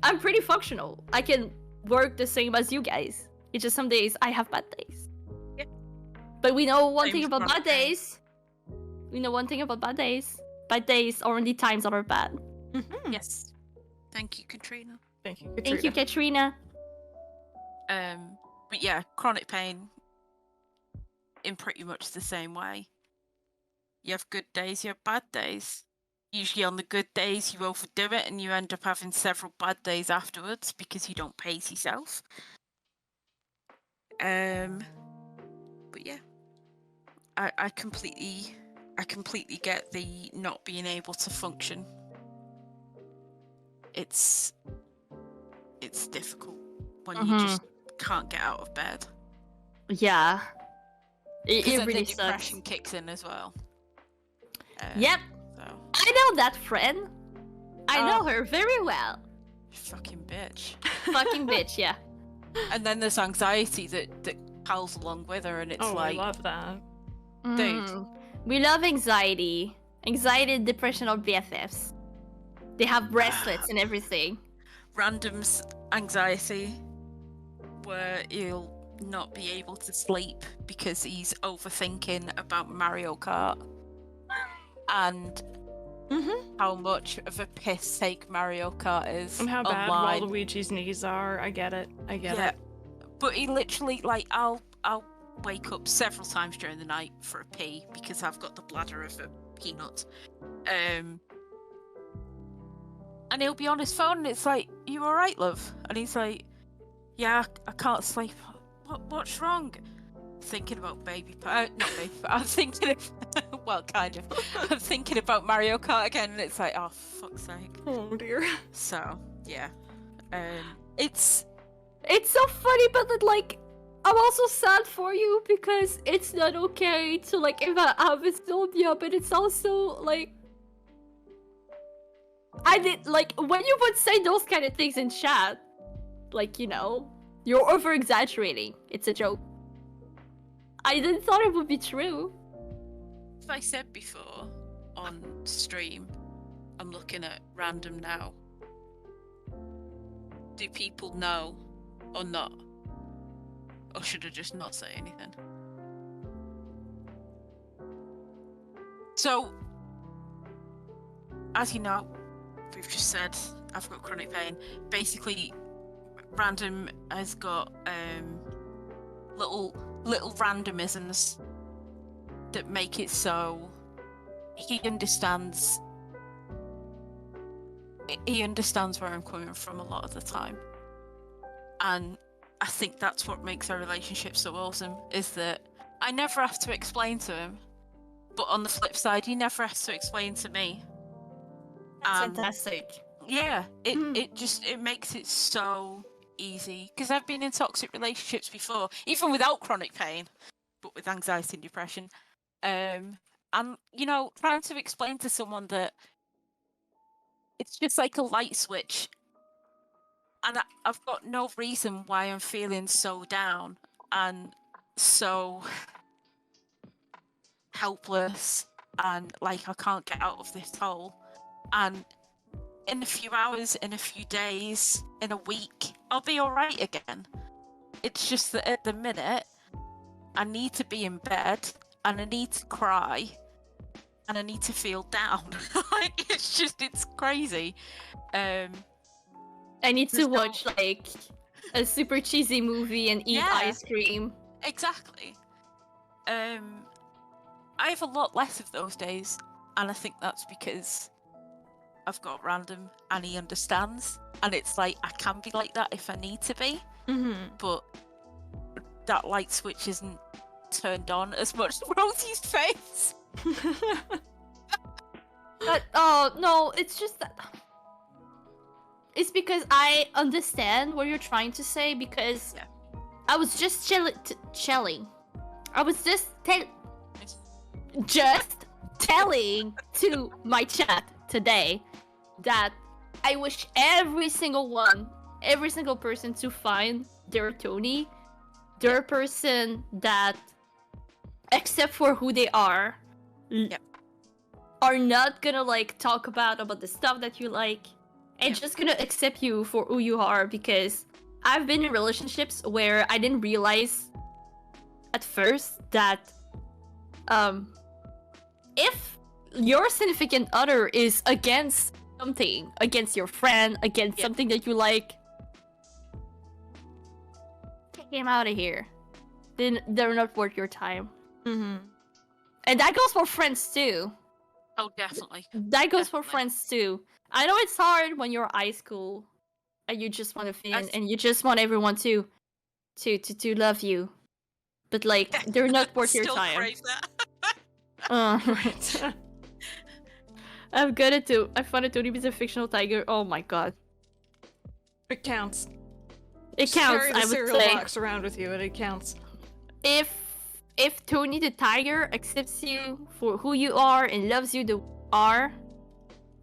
Speaker 2: I'm pretty functional. I can work the same as you guys. It's just some days I have bad days.
Speaker 3: Yep.
Speaker 2: But we know one
Speaker 3: Same
Speaker 2: thing about bad
Speaker 3: problem.
Speaker 2: days. We know one thing about bad days. Bad days are only times that are bad.
Speaker 3: Yes. Thank you, Katrina.
Speaker 1: Thank you, Katrina.
Speaker 2: Thank you, Katrina.
Speaker 3: But yeah, chronic pain in pretty much the same way. You have good days, you have bad days. Usually on the good days you overdo it and you end up having several bad days afterwards because you don't pace yourself. But yeah. I completely get the not being able to function. It's difficult when you just can't get out of bed.
Speaker 2: Yeah. It
Speaker 3: Then
Speaker 2: really
Speaker 3: the depression
Speaker 2: sucks.
Speaker 3: kicks in as well.
Speaker 2: Yep.
Speaker 3: So,
Speaker 2: I know that friend. I know her very well.
Speaker 3: fucking bitch.
Speaker 2: Fucking bitch, yeah.
Speaker 3: And then there's anxiety that pals along with her, and it's
Speaker 1: I
Speaker 3: like,
Speaker 1: love that.
Speaker 3: dude.
Speaker 2: We love anxiety. Anxiety and depression are BFFs. They have bracelets and everything.
Speaker 3: Random's anxiety, where he'll not be able to sleep because he's overthinking about Mario Kart and how much of a piss take Mario Kart is.
Speaker 1: And how bad
Speaker 3: online.
Speaker 1: Waluigi's knees are. I get it. I get it.
Speaker 3: But he literally, like, I'll wake up several times during the night for a pee because I've got the bladder of a peanut. And he'll be on his phone and it's like, "You alright, love?" And he's like, "Yeah, I can't sleep." What's wrong? Thinking about not baby, I'm thinking of, well, kind of. I'm thinking about Mario Kart again, and it's like, oh, fuck's sake.
Speaker 1: Oh dear.
Speaker 3: So, yeah. It's
Speaker 2: so funny, but then, like, I'm also sad for you because it's not okay to, like, if I have insomnia, but it's also, like, I did, like, when you would say those kind of things in chat, like, you're over-exaggerating. It's a joke. I didn't thought it would be true.
Speaker 3: As I said before on stream, I'm looking at random now. Do people know or not? Or should I just not say anything? So, as you know, we've just said I've got chronic pain. Basically, Random has got little randomisms that make it so he understands where I'm coming from a lot of the time. And I think that's what makes our relationship so awesome, is that I never have to explain to him, but on the flip side, he never has to explain to me.
Speaker 2: That's fantastic.
Speaker 3: Yeah, it makes it so easy, because I've been in toxic relationships before, even without chronic pain, but with anxiety and depression. And trying to explain to someone that it's just like a light switch, and I've got no reason why I'm feeling so down and so helpless and like I can't get out of this hole. And in a few hours, in a few days, in a week, I'll be all right again. It's just that at the minute, I need to be in bed and I need to cry and I need to feel down. Like, it's crazy.
Speaker 2: I need to watch like a super cheesy movie and eat ice cream.
Speaker 3: Exactly. I have a lot less of those days, and I think that's because I've got random and he understands, and it's like I can be like that if I need to be, but that light switch isn't turned on as much as Rosie's face.
Speaker 2: But oh no, it's just that it's because I understand what you're trying to say, because I was just chilling. I was just telling to my chat today that I wish every single person to find their Tony, their person that, except for who they are not gonna like talk about the stuff that you like, and just gonna accept you for who you are. Because I've been in relationships where I didn't realize at first that if your significant other is against something, against your friend, against something that you like, take him out of here. Then they're not worth your time. And that goes for friends too.
Speaker 3: Oh, definitely.
Speaker 2: That goes for friends too. I know it's hard when you're high school and you just want to fit in and you just want everyone to love you, but like they're not worth your time.
Speaker 3: Crave that.
Speaker 2: Right. I've got it too. I found it Tony is a fictional tiger. Oh my god.
Speaker 1: It counts.
Speaker 2: It counts.
Speaker 1: Carry the
Speaker 2: I would
Speaker 1: cereal
Speaker 2: say.
Speaker 1: box around with you, and it counts.
Speaker 2: If Tony the tiger accepts you for who you are and loves you the way you are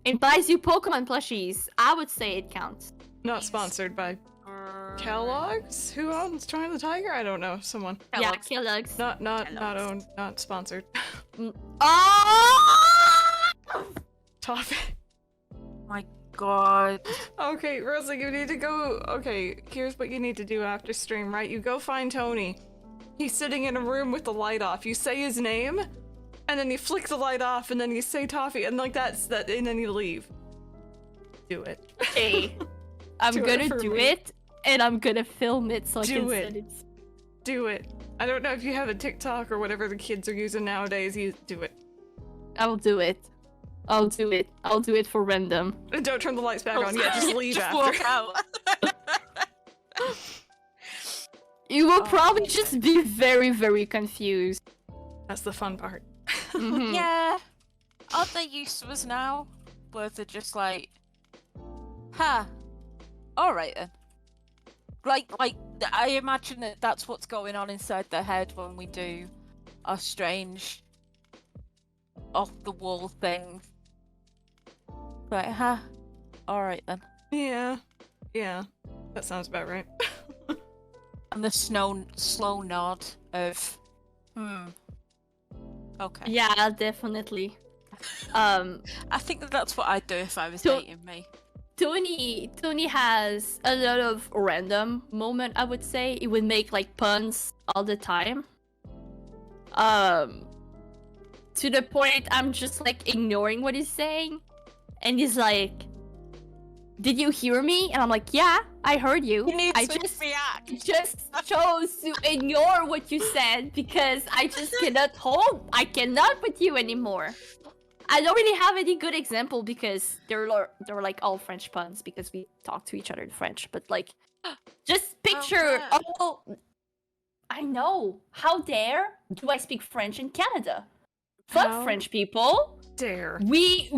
Speaker 2: and buys you Pokemon plushies, I would say it counts.
Speaker 1: Not sponsored by Kellogg's? Who owns Tony the Tiger? I don't know. Someone.
Speaker 2: Kellogg's. Yeah, Kellogg's.
Speaker 1: Not owned. Not sponsored.
Speaker 2: Oh!
Speaker 1: Toffee.
Speaker 3: My god.
Speaker 1: Okay, Rosie, you need to go. Okay, here's what you need to do after stream, right? You go find Tony. He's sitting in a room with the light off. You say his name, and then you flick the light off, and then you say Toffee, and like that's that, and then you leave. Do it.
Speaker 2: Hey, I'm gonna do it, and I'm gonna film it so I can send it.
Speaker 1: Do it. I don't know if you have a TikTok or whatever the kids are using nowadays. You do it.
Speaker 2: I'll do it. I'll do it. I'll do it for random.
Speaker 1: And don't turn the lights back on. Yeah, just leave after.
Speaker 3: Walk out.
Speaker 2: You will probably just be very, very confused.
Speaker 1: That's the fun part.
Speaker 3: Yeah. Aren't they used to us now? Where they're just like, alright then. Like, I imagine that that's what's going on inside their head when we do our strange off-the-wall things. Like, alright then.
Speaker 1: Yeah. That sounds about right.
Speaker 3: And the slow nod of, okay.
Speaker 2: Yeah, definitely.
Speaker 3: I think that's what I'd do if I was dating me.
Speaker 2: Tony has a lot of random moment, I would say. He would make like puns all the time. To the point I'm just like ignoring what he's saying. And he's like, did you hear me? And I'm like, yeah, I heard you.
Speaker 3: You need
Speaker 2: I
Speaker 3: to
Speaker 2: just
Speaker 3: react.
Speaker 2: chose to ignore what you said because I just I cannot with you anymore. I don't really have any good example because they're like all French puns because we talk to each other in French. But like, just picture, I know. How dare do I speak French in Canada? Fuck
Speaker 1: How
Speaker 2: French people.
Speaker 1: dare.
Speaker 2: We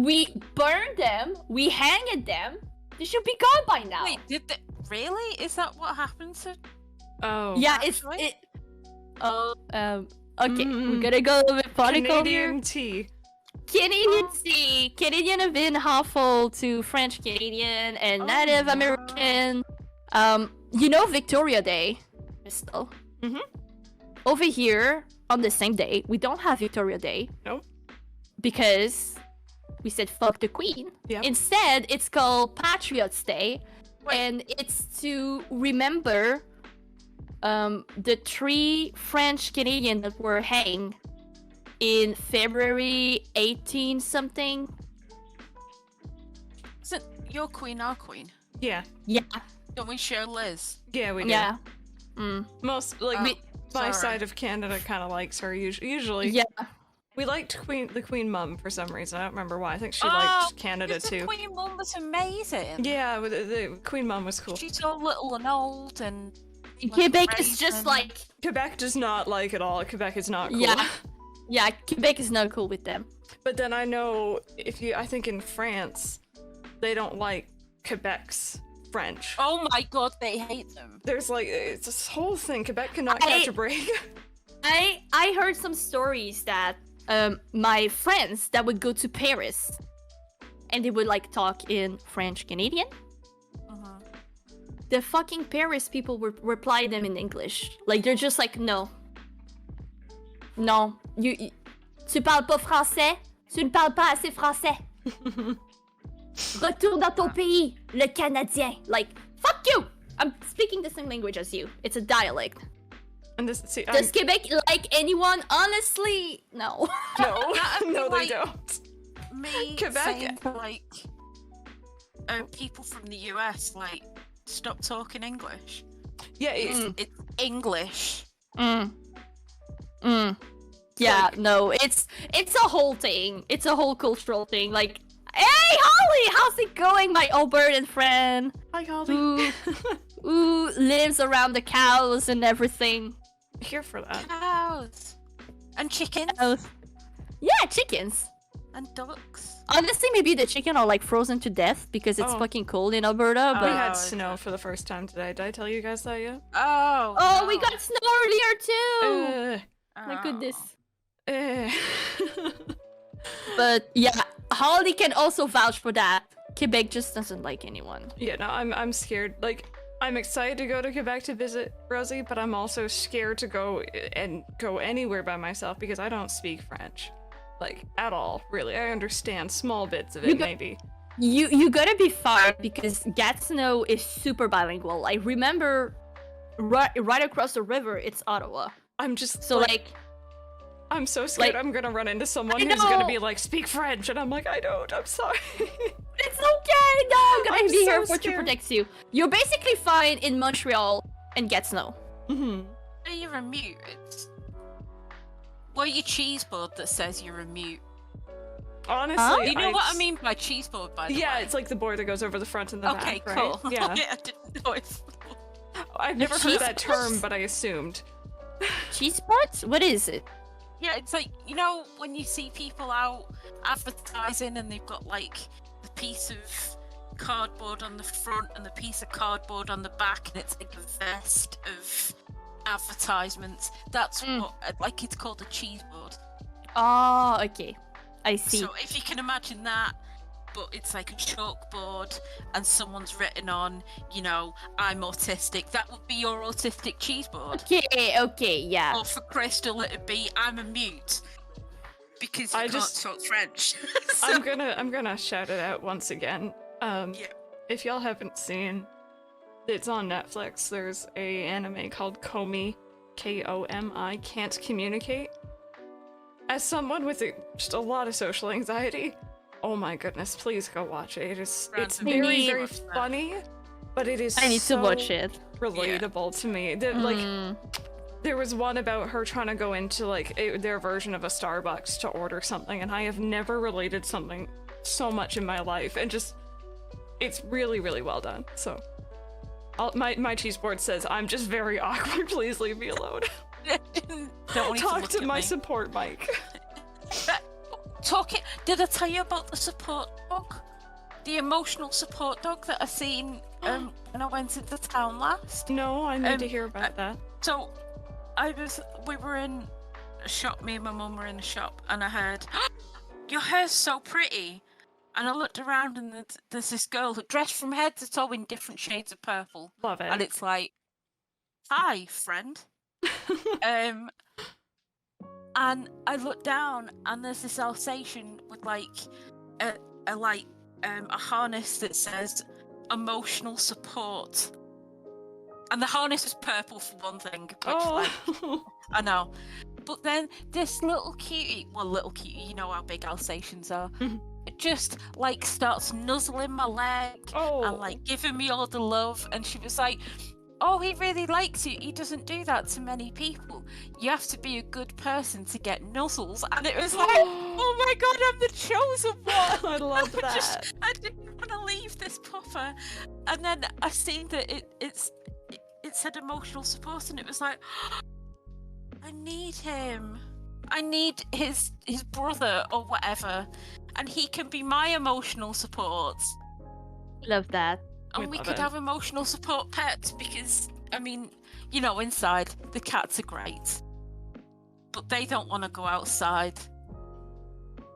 Speaker 2: burned them. We hanged them. They should be gone by now.
Speaker 3: Wait, did they really? Is that what happened to?
Speaker 1: Oh.
Speaker 2: Yeah,
Speaker 3: actually?
Speaker 2: Okay, we're gonna go a little bit political here.
Speaker 1: Canadian tea.
Speaker 2: Canadian tea. Canadian have been harmful to French Canadian and Native American. You know Victoria Day, Crystal?
Speaker 1: Mhm.
Speaker 2: Over here, on the same day, we don't have Victoria Day.
Speaker 1: Nope.
Speaker 2: Because we said fuck the Queen.
Speaker 1: Yep.
Speaker 2: Instead, it's called Patriots Day.
Speaker 3: Wait.
Speaker 2: And it's to remember the 3 French Canadians that were hanged in February 18 something.
Speaker 3: Isn't your queen our queen?
Speaker 1: Yeah.
Speaker 2: Yeah.
Speaker 3: Don't we share Liz?
Speaker 1: Yeah, we do.
Speaker 2: Yeah. Mm.
Speaker 1: Most like my side of Canada kind of likes her usually.
Speaker 2: Yeah.
Speaker 1: We liked the Queen Mum for some reason. I don't remember why. I think she liked Canada
Speaker 3: The
Speaker 1: too.
Speaker 3: Queen Mum was amazing.
Speaker 1: Yeah, the Queen Mum was cool.
Speaker 3: She's so little and old and.
Speaker 2: Quebec is just like
Speaker 1: Quebec does not like it all. Quebec is not cool.
Speaker 2: yeah, Quebec is not cool with them.
Speaker 1: But then I know I think in France, they don't like Quebec's French.
Speaker 3: Oh my god, they hate them.
Speaker 1: There's like it's this whole thing. Quebec cannot catch a break.
Speaker 2: I heard some stories that my friends that would go to Paris and they would like talk in French Canadian. The fucking Paris people would reply them in English. Like they're just like no, tu parles pas français, tu ne parles pas assez français. Retourne dans ton pays, le Canadien. Like fuck you. I'm speaking the same language as you. It's a dialect.
Speaker 1: And this
Speaker 2: Does Quebec like anyone? Honestly, no.
Speaker 1: No, they
Speaker 3: like,
Speaker 1: don't.
Speaker 3: Me
Speaker 1: Quebec,
Speaker 3: saying to, like people from the US, like stop talking English.
Speaker 1: Yeah,
Speaker 3: It's English.
Speaker 2: Yeah, no, it's a whole thing. It's a whole cultural thing. Like, hey, Holly, how's it going, my Albertan friend?
Speaker 1: Hi, Holly.
Speaker 2: Who lives around the cows and everything.
Speaker 1: Here for that.
Speaker 3: Cows and chickens
Speaker 2: Yeah, chickens.
Speaker 3: and ducks.
Speaker 2: Honestly, maybe the chicken are like frozen to death because it's fucking cold in Alberta.
Speaker 1: We
Speaker 2: But
Speaker 1: had snow for the first time today. Did I tell you guys that yet?
Speaker 3: Oh,
Speaker 2: we got snow earlier too. My
Speaker 3: Oh.
Speaker 2: goodness.
Speaker 1: Eh.
Speaker 2: But yeah, Holly can also vouch for that. Quebec just doesn't like anyone.
Speaker 1: Yeah, no, I'm scared. Like, I'm excited to go to Quebec to visit Rosie, but I'm also scared to go anywhere by myself because I don't speak French. Like, at all, really. I understand small bits of it, maybe.
Speaker 2: You gotta be fine because Gatineau is super bilingual. I remember right across the river, it's Ottawa.
Speaker 1: I'm just
Speaker 2: So like
Speaker 1: I'm so scared
Speaker 2: like,
Speaker 1: I'm gonna run into someone
Speaker 2: I
Speaker 1: who's gonna
Speaker 2: know.
Speaker 1: be like, speak French, and I'm like, I don't, I'm sorry.
Speaker 2: it's okay. No, I'm gonna
Speaker 1: I'm
Speaker 2: be
Speaker 1: so
Speaker 2: here for to
Speaker 1: scared.
Speaker 2: protect you. You're basically fine in Montreal and Gatineau.
Speaker 3: So you're a mute. Well, your cheese board that says you're a mute.
Speaker 1: Honestly,
Speaker 3: You know what I mean by cheese board, by the way?
Speaker 1: Yeah, it's like the board that goes over the front and the
Speaker 3: Okay,
Speaker 1: back,
Speaker 3: cool.
Speaker 1: right? Yeah.
Speaker 3: I didn't know it.
Speaker 1: I've never
Speaker 2: cheese
Speaker 1: heard that term,
Speaker 2: boards?
Speaker 1: but I assumed.
Speaker 2: Cheese pots? What is it?
Speaker 3: Yeah, it's like, you know, when you see people out advertising and they've got like the piece of cardboard on the front and the piece of cardboard on the back, and it's like a vest of advertisements. That's what, like, it's called a cheese board.
Speaker 2: Oh, okay. I see.
Speaker 3: So if you can imagine that, but it's like a chalkboard and someone's written on, you know, I'm autistic, that would be your autistic cheese board.
Speaker 2: Okay, yeah.
Speaker 3: Or for Crystal, it'd be I'm a mute because you
Speaker 1: I
Speaker 3: can't
Speaker 1: just-
Speaker 3: talk French. So-
Speaker 1: I'm gonna shout it out once again. If y'all haven't seen, it's on Netflix. There's a anime called Komi, Komi, Can't Communicate. As someone with just a lot of social anxiety, Oh my goodness, please go watch it. It's
Speaker 3: Random.
Speaker 1: very, very
Speaker 3: Watch that.
Speaker 1: funny, but it is
Speaker 2: I need
Speaker 1: so
Speaker 2: to watch it.
Speaker 1: relatable to me. Like, there was one about her trying to go into like their version of a Starbucks to order something, and I have never related something so much in my life, and just it's really, really well done. So my cheese board says I'm just very awkward. Please leave me alone.
Speaker 3: Don't need
Speaker 1: Talk
Speaker 3: look
Speaker 1: to
Speaker 3: at
Speaker 1: my
Speaker 3: me.
Speaker 1: support mic.
Speaker 3: Did I tell you about the support dog? The emotional support dog that I seen when I went into town last?
Speaker 1: No, I need to hear about that.
Speaker 3: So, we were in a shop, me and my mum were in a shop, and I heard, your hair's so pretty. And I looked around and there's this girl who dressed from head to toe in different shades of purple.
Speaker 1: Love it.
Speaker 3: And it's like, hi, friend. And I looked down and there's this Alsatian with like a harness that says emotional support. And the harness is purple for one thing. Which, I know. But then this little cutie, you know how big Alsatians are, it just like starts nuzzling my leg and like giving me all the love. And she was like, oh, he really likes you. He doesn't do that to many people. You have to be a good person to get nuzzles. And it was like, oh my god, I'm the chosen one.
Speaker 1: I love that.
Speaker 3: I didn't want to leave this puffer. And then I seen that it said emotional support, and it was like, I need him. I need his brother or whatever, and he can be my emotional support.
Speaker 2: Love that.
Speaker 3: And we could have emotional support pets because, I mean, you know, inside the cats are great, but they don't want to go outside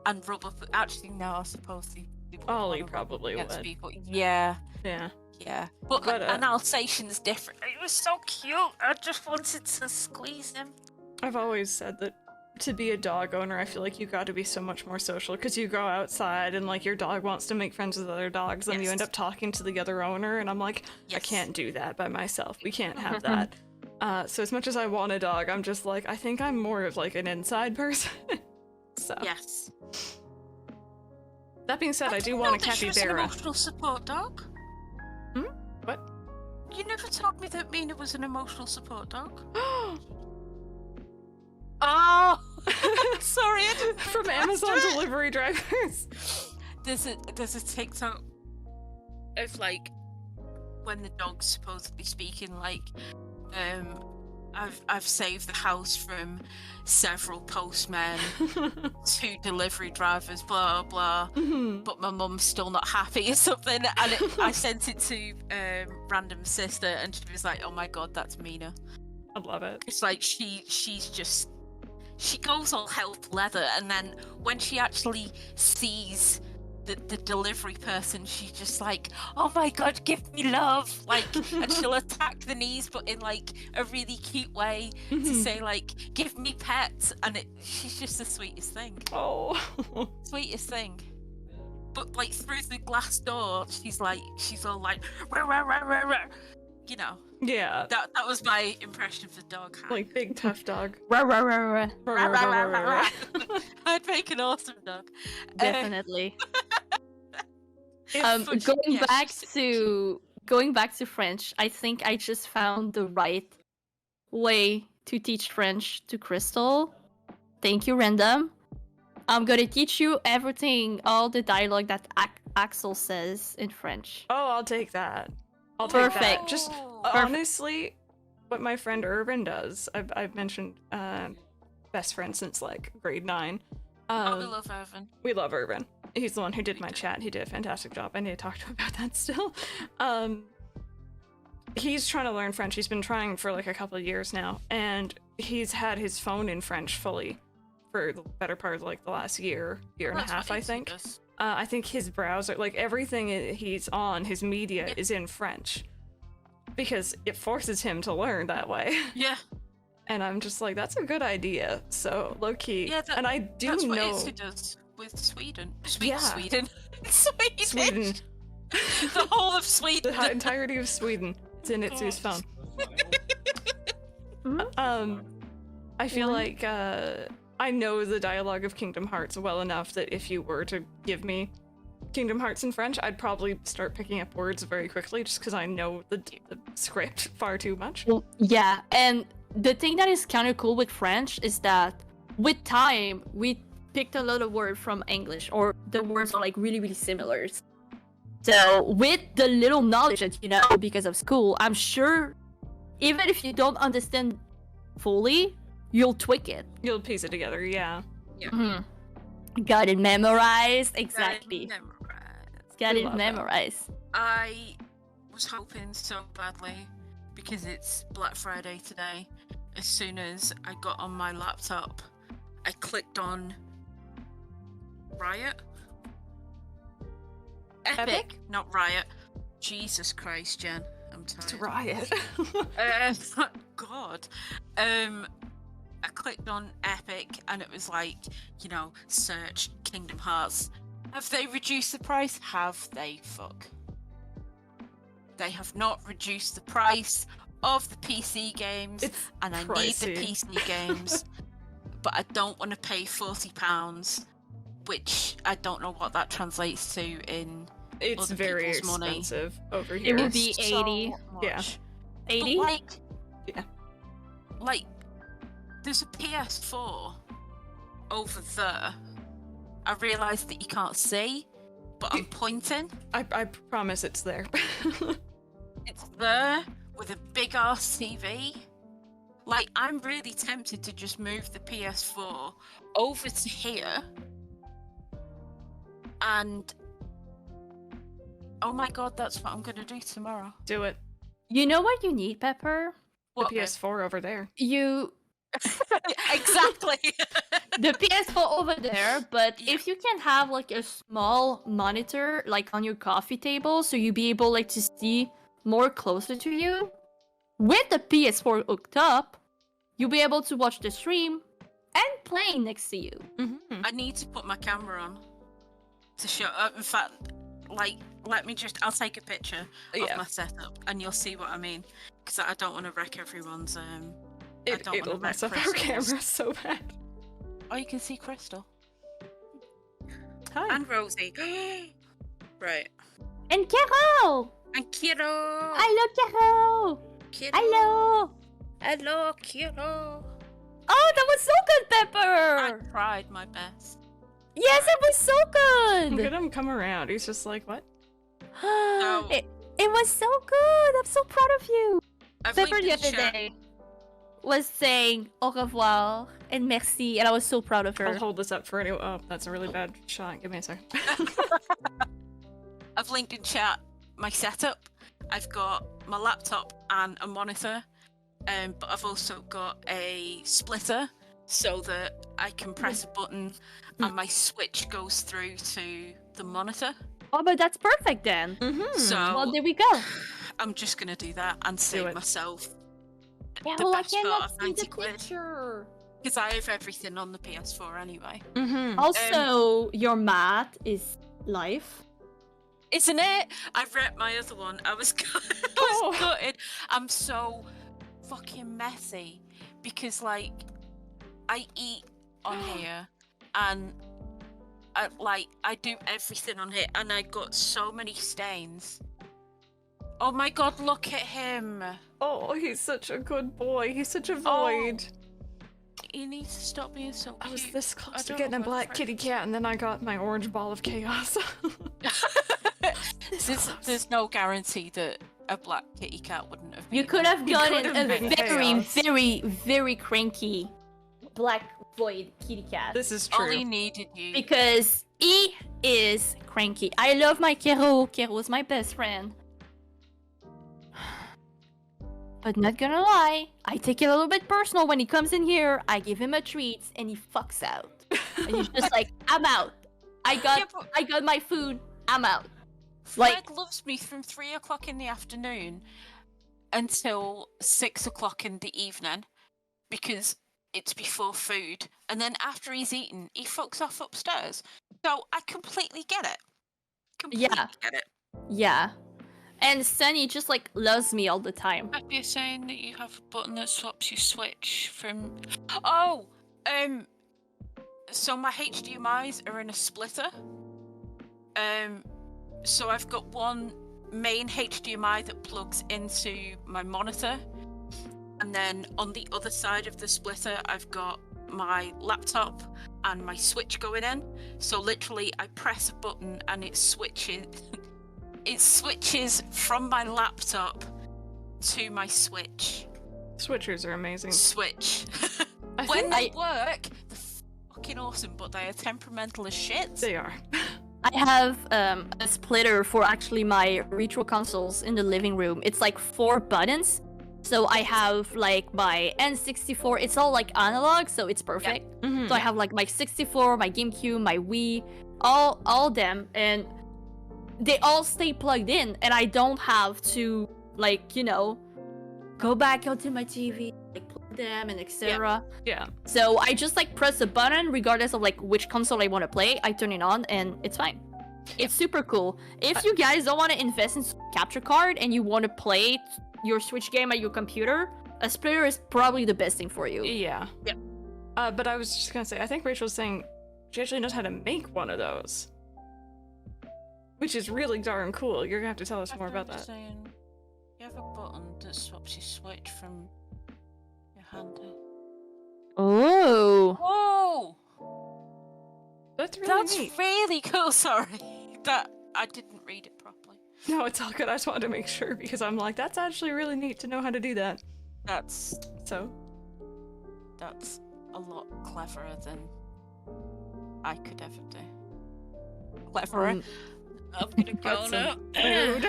Speaker 3: and rub up. Actually, no, I suppose they
Speaker 1: Ollie probably would.
Speaker 3: People. Yeah.
Speaker 1: Yeah.
Speaker 3: But an Alsatian's different. It was so cute. I just wanted to squeeze him.
Speaker 1: I've always said that to be a dog owner, I feel like you got to be so much more social because you go outside and like your dog wants to make friends with other dogs and you end up talking to the other owner, and I'm like, I can't do that by myself. We can't have that. So as much as I want a dog, I'm just like, I think I'm more of like an inside person. So
Speaker 3: yes.
Speaker 1: That being said, I do want a
Speaker 3: She was an
Speaker 1: capybara.
Speaker 3: emotional support dog.
Speaker 1: What?
Speaker 3: You never told me that Mina was an emotional support dog. Oh, sorry. I didn't
Speaker 1: From Amazon delivery drivers.
Speaker 3: There's a TikTok of like when the dog's supposedly speaking like, I've saved the house from several postmen, 2 delivery drivers, blah blah. But my mum's still not happy or something, and I sent it to random sister, and she was like, "Oh my god, that's Mina."
Speaker 1: I love it.
Speaker 3: It's like she goes all hell for leather, and then when she actually sees the delivery person, she's just like, oh my god, give me love, like, and she'll attack the knees, but in like a really cute way to say like, give me pets, and she's just the sweetest thing. Sweetest thing. But like through the glass door, she's all like, rah, rah, rah, rah, rah. You know.
Speaker 1: Yeah.
Speaker 3: That was my impression of the dog.
Speaker 1: Like big tough dog.
Speaker 2: Rah, rah, rah, rah.
Speaker 3: Rah, rah, rah, rah, rah. I'd make an awesome dog.
Speaker 2: Definitely.
Speaker 3: But
Speaker 2: Going back to French, I think I just found the right way to teach French to Crystal. Thank you, Random. I'm gonna teach you everything, all the dialogue that Axel says in French.
Speaker 1: Oh, I'll take that. I'll
Speaker 2: Perfect.
Speaker 1: take that. Just honestly, what my friend Irvin does, I've mentioned best friend since like grade 9.
Speaker 3: We love Irvin.
Speaker 1: We love Irvin. He's the one who did my chat. He did a fantastic job. I need to talk to him about that still. He's trying to learn French. He's been trying for like a couple of years now, and he's had his phone in French fully for the better part of like the last year and a half, I think. I think his browser, like everything he's on, his media is in French because it forces him to learn that way.
Speaker 3: Yeah.
Speaker 1: And I'm just like, that's a good idea. So low key. Yeah, and I do
Speaker 3: that's
Speaker 1: know.
Speaker 3: That's what Italy does with Sweden.
Speaker 1: Yeah.
Speaker 3: Sweden.
Speaker 1: Sweden.
Speaker 3: The whole of Sweden.
Speaker 1: The entirety of Sweden. It's in Itsu's phone. I feel like I know the dialogue of Kingdom Hearts well enough that if you were to give me Kingdom Hearts in French, I'd probably start picking up words very quickly just because I know the script far too much.
Speaker 2: Well, yeah, and the thing that is kind of cool with French is that with time, we picked a lot of words from English, or the words are like really, really similar. So with the little knowledge that you know because of school, I'm sure even if you don't understand fully, you'll tweak it.
Speaker 1: You'll piece it together, yeah.
Speaker 2: Got it memorized, exactly. Got it
Speaker 1: Love that.
Speaker 2: memorized.
Speaker 3: I was hoping so badly, because it's Black Friday today. As soon as I got on my laptop, I clicked on Riot. Epic? Not Riot. Jesus Christ, Jen. I'm tired.
Speaker 1: It's Riot.
Speaker 3: God. I clicked on Epic and it was like, you know, search Kingdom Hearts. Have they reduced the price? Have they? Fuck. They have not reduced the price of the PC games, and I need the PC games, but I don't want to pay £40, which I don't know what that translates to in
Speaker 1: It's
Speaker 3: other
Speaker 1: very
Speaker 3: people's money.
Speaker 1: expensive over here.
Speaker 2: It would be
Speaker 3: So
Speaker 2: 80.
Speaker 1: Yeah.
Speaker 3: much.
Speaker 2: 80?
Speaker 3: But like,
Speaker 1: Yeah.
Speaker 3: like, there's a PS4 over there. I realise that you can't see, but I'm pointing.
Speaker 1: I promise it's there.
Speaker 3: It's there with a big ass TV. Like, I'm really tempted to just move the PS4 over to here. And oh my god, that's what I'm gonna do tomorrow.
Speaker 1: Do it.
Speaker 2: You know what you need, Pepper?
Speaker 1: The
Speaker 3: What,
Speaker 1: PS4 over there.
Speaker 2: You
Speaker 3: exactly.
Speaker 2: the PS4 over there, but
Speaker 3: Yeah.
Speaker 2: if you can have like a small monitor like on your coffee table, so you'll be able like to see more closer to you, with the PS4 hooked up, you'll be able to watch the stream and play next to you.
Speaker 1: Mm-hmm.
Speaker 3: I need to put my camera on to show. In fact, like, I'll take a picture of my setup, and you'll see what I mean. Because I don't want to wreck everyone's.
Speaker 1: It'll mess up our camera so bad.
Speaker 3: Oh, you can see Crystal
Speaker 1: Hi.
Speaker 3: and Rosie. Right.
Speaker 2: And Carol!
Speaker 3: And Kiro.
Speaker 2: Hello, Carol!
Speaker 3: Kiro.
Speaker 2: Hello!
Speaker 3: Hello, Kiro.
Speaker 2: Oh, that was so good,
Speaker 3: I
Speaker 2: Pepper!
Speaker 3: tried my best.
Speaker 2: Yes, it was so
Speaker 1: Look
Speaker 2: good!
Speaker 1: at him come around. He's just like, what?
Speaker 2: It was so good! I'm so proud of you!
Speaker 3: I've
Speaker 2: Pepper
Speaker 3: linked
Speaker 2: the
Speaker 3: in
Speaker 2: other
Speaker 3: chat.
Speaker 2: day was saying au revoir and merci, and I was so proud of her.
Speaker 1: I'll hold this up for any. Oh, that's a really bad shot. Give me a second.
Speaker 3: I've linked in chat my setup. I've got my laptop and a monitor, but I've also got a splitter so that I can press a button and my switch goes through to the monitor.
Speaker 2: Oh, but that's perfect then.
Speaker 1: Mm-hmm.
Speaker 3: So
Speaker 2: Well, there we go.
Speaker 3: I'm just gonna do that and save
Speaker 1: it.
Speaker 3: myself
Speaker 2: Yeah,
Speaker 3: the
Speaker 2: well, I
Speaker 3: best part
Speaker 2: cannot
Speaker 3: of
Speaker 2: see
Speaker 3: 90
Speaker 2: the
Speaker 3: quid.
Speaker 2: picture.
Speaker 3: Because I have everything on the PS4 anyway.
Speaker 1: Mm-hmm.
Speaker 2: Also, your mat is life.
Speaker 3: Isn't it? I've read my other one. I was
Speaker 1: Oh.
Speaker 3: gutted. I'm so fucking messy because, like, I eat on here and I do everything on here, and I got so many stains. Oh my god, look at him.
Speaker 1: Oh, he's such a good boy. He's such a
Speaker 3: Oh,
Speaker 1: void.
Speaker 3: He needs to stop being so cute.
Speaker 1: I was this close to
Speaker 3: don't
Speaker 1: getting
Speaker 3: know
Speaker 1: a
Speaker 3: what
Speaker 1: black
Speaker 3: friend-
Speaker 1: kitty cat, and then I got my orange ball of chaos.
Speaker 3: There's no guarantee that a black kitty cat wouldn't have been.
Speaker 2: You could have
Speaker 1: You
Speaker 2: gotten
Speaker 1: could
Speaker 2: a
Speaker 1: have been
Speaker 2: very,
Speaker 1: chaos.
Speaker 2: very, very cranky black void kitty cat.
Speaker 1: This is
Speaker 3: Only
Speaker 1: true.
Speaker 3: needed you.
Speaker 2: Because he is cranky. I love my Kero. Kero's my best friend. But not gonna lie, I take it a little bit personal when he comes in here. I give him a treat and he fucks out. And he's just like, I'm out. I got my food. I'm out.
Speaker 3: Fred
Speaker 2: like-
Speaker 3: loves me from 3 o'clock in the afternoon until 6 o'clock in the evening because it's before food. And then after he's eaten, he fucks off upstairs. So I completely get it. Completely get it.
Speaker 2: Yeah. And Sunny just like loves me all the time.
Speaker 3: You're saying that you have a button that swaps your switch from. Oh, So my HDMIs are in a splitter. So I've got one main HDMI that plugs into my monitor, and then on the other side of the splitter I've got my laptop and my Switch going in. So literally I press a button and it switches from my laptop to my Switch.
Speaker 1: Switchers are amazing.
Speaker 3: Switch.
Speaker 1: I
Speaker 3: When
Speaker 1: think
Speaker 3: they work, they're fucking awesome, but they are temperamental as shit.
Speaker 1: they are.
Speaker 2: I have a splitter for actually my retro consoles in the living room. It's like 4 buttons. So I have like my N64. It's all like analog, so it's perfect.
Speaker 1: Mhm.
Speaker 2: So I have like my 64, my GameCube, my Wii, all them, and they all stay plugged in, and I don't have to like, you know, go back onto my TV, like plug them and etc.
Speaker 1: Yeah.
Speaker 2: So I just like press a button regardless of like which console I want to play. I turn it on and it's fine. It's super cool. If you guys don't want to invest in capture card and you want to play your Switch game at your computer, a splitter is probably the best thing for you.
Speaker 1: Yeah.
Speaker 3: Yep.
Speaker 1: But I was just gonna say, I think Rachel's saying she actually knows how to make one of those, which is really darn cool. You're gonna have to tell us more about that.
Speaker 3: Saying, you have a button that swaps your Switch from your hand.
Speaker 2: Oh.
Speaker 3: Whoa!
Speaker 1: That's really
Speaker 3: That's
Speaker 1: neat.
Speaker 3: really cool. Sorry, that I didn't read it properly.
Speaker 1: No, it's all good. I just wanted to make sure because I'm like, that's actually really neat to know how to do that.
Speaker 3: That's
Speaker 1: So,
Speaker 3: a lot cleverer than I could ever do. Cleverer. I'm gonna go
Speaker 1: that's
Speaker 3: now.
Speaker 1: mood.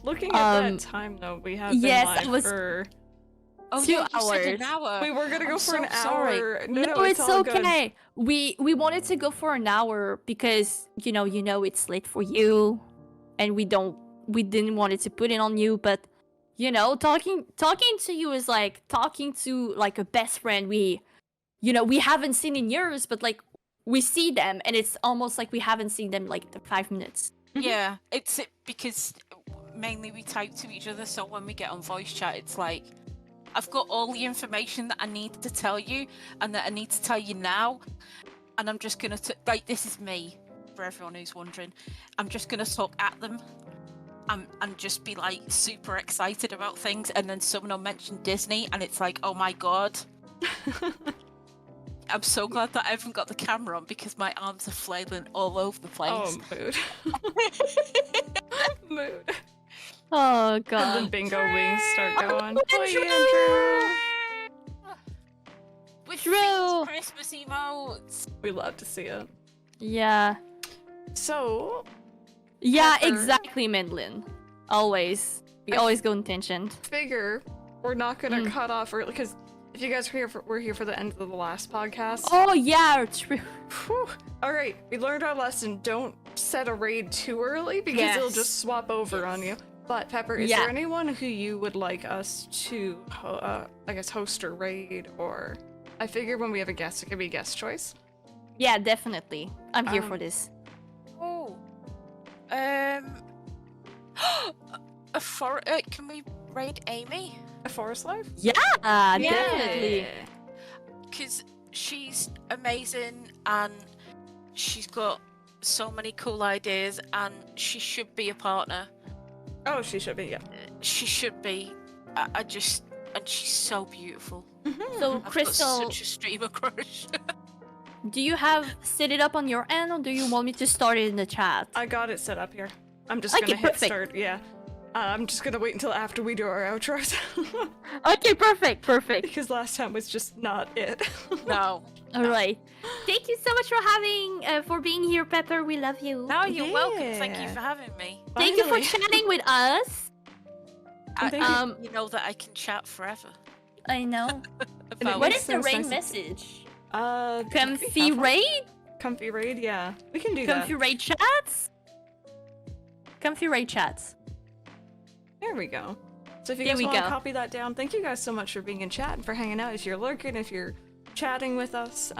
Speaker 1: Looking at that time though, we have been
Speaker 2: yes,
Speaker 1: live
Speaker 2: it was-
Speaker 1: for.
Speaker 3: Oh,
Speaker 2: 2
Speaker 3: yeah, you said
Speaker 2: hours.
Speaker 3: an hour.
Speaker 1: We were gonna go
Speaker 3: I'm
Speaker 1: for an
Speaker 3: so sorry.
Speaker 1: hour.
Speaker 2: No, it's
Speaker 1: all good.
Speaker 2: okay. We wanted to go for an hour because you know it's late for you, and we didn't want it to put it on you, but you know, talking to you is like talking to like a best friend we haven't seen in years, but like we see them and it's almost like we haven't seen them like the 5 minutes.
Speaker 3: Yeah, it's because mainly we type to each other, so when we get on voice chat, it's like I've got all the information that I need to tell you and that I need to tell you now, and I'm just gonna like, this is me for everyone who's wondering. I'm just gonna talk at them and just be like super excited about things, and then someone will mention Disney and it's like, oh my god. I'm so glad that I haven't got the camera on because my arms are flailing all over the place.
Speaker 1: Oh, mood. Mood.
Speaker 2: Oh
Speaker 1: And the
Speaker 2: god.
Speaker 1: bingo wings start going.
Speaker 2: Andrew!
Speaker 3: With
Speaker 2: True.
Speaker 3: themed Christmas emotes.
Speaker 1: We love to see it.
Speaker 2: Yeah.
Speaker 1: So,
Speaker 2: Yeah,
Speaker 1: Pepper.
Speaker 2: exactly, Mindlin. Always. We always go in tangent.
Speaker 1: figure we're not gonna cut off early because if you guys were here for the end of the last podcast.
Speaker 2: Oh yeah, true.
Speaker 1: Whew. All right, we learned our lesson. Don't set a raid too early because it'll
Speaker 2: Yes.
Speaker 1: just swap over on you. But Pepper, is
Speaker 2: Yeah.
Speaker 1: there anyone who you would like us to, I guess, host a raid? Or I figure when we have a guest, it could be guest choice.
Speaker 2: Yeah, definitely. I'm here for this.
Speaker 3: Oh. Can we raid Amy?
Speaker 1: A forest life?
Speaker 2: Yeah, definitely.
Speaker 3: Because she's amazing and she's got so many cool ideas and she should be a partner.
Speaker 1: Oh, she should be. Yeah.
Speaker 3: She should be. And she's so beautiful.
Speaker 2: So,
Speaker 3: I've
Speaker 2: Crystal,
Speaker 3: got such a streamer crush.
Speaker 2: do you have set it up on your end, or do you want me to start it in the chat?
Speaker 1: I got it set up here. I'm just
Speaker 2: Okay,
Speaker 1: gonna hit
Speaker 2: perfect.
Speaker 1: start. Yeah. I'm just gonna wait until after we do our outros
Speaker 2: Okay, perfect.
Speaker 1: because last time was just not it.
Speaker 3: No.
Speaker 2: All right. Thank you so much for being here, Pepper. We love you.
Speaker 3: No, you're welcome. Thank you
Speaker 1: Yeah.
Speaker 3: for having me.
Speaker 2: Thank you for
Speaker 1: Finally.
Speaker 2: chatting with us.
Speaker 1: And thank you.
Speaker 3: You know that I can chat forever.
Speaker 2: I know.
Speaker 3: About
Speaker 2: What
Speaker 1: makes
Speaker 2: is the
Speaker 1: sense,
Speaker 2: raid
Speaker 1: nice.
Speaker 2: message?
Speaker 1: Comfy
Speaker 2: Comfy raid?
Speaker 1: Comfy raid, yeah. We can do
Speaker 2: Comfy
Speaker 1: that.
Speaker 2: raid chats? Comfy raid chats.
Speaker 1: There we go. So if you
Speaker 2: There
Speaker 1: guys
Speaker 2: we
Speaker 1: want to
Speaker 2: go.
Speaker 1: copy that down, thank you guys so much for being in chat and for hanging out. If you're lurking, if you're chatting with us,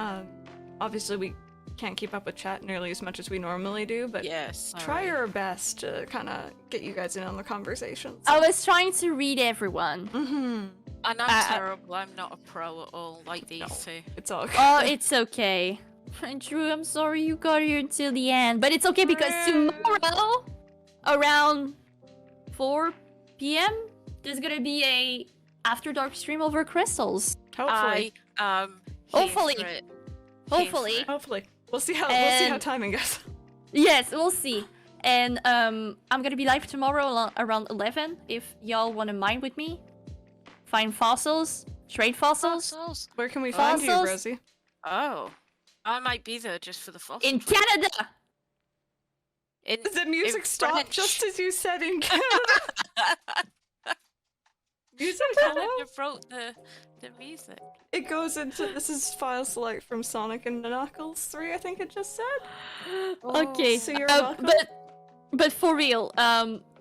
Speaker 1: obviously we can't keep up with chat nearly as much as we normally do, but
Speaker 3: Yes.
Speaker 1: try our best to kind of get you guys in on the conversations.
Speaker 2: I was trying to read everyone.
Speaker 1: Mm-hmm.
Speaker 3: And I'm terrible. I'm not a pro at all, like these two.
Speaker 1: It's all good.
Speaker 2: Oh, it's okay. Drew, I'm sorry you got here until the end, but it's okay because tomorrow, around 4 p.m., there's gonna be a After Dark stream over crystals.
Speaker 1: Hopefully.
Speaker 2: Hopefully.
Speaker 1: We'll see how timing goes.
Speaker 2: Yes, we'll see. And I'm gonna be live tomorrow around 11 if y'all wanna mine with me. Find fossils, trade fossils.
Speaker 1: Where can we find you, Rosie?
Speaker 3: Oh, I might be there just for the fossils.
Speaker 2: In Canada.
Speaker 1: The music stopped just as you said in Canada. Music
Speaker 3: Canada wrote the music.
Speaker 1: It goes into this is file select from Sonic and Knuckles 3. I think it just said.
Speaker 2: Okay,
Speaker 1: so you're welcome.
Speaker 2: but for real,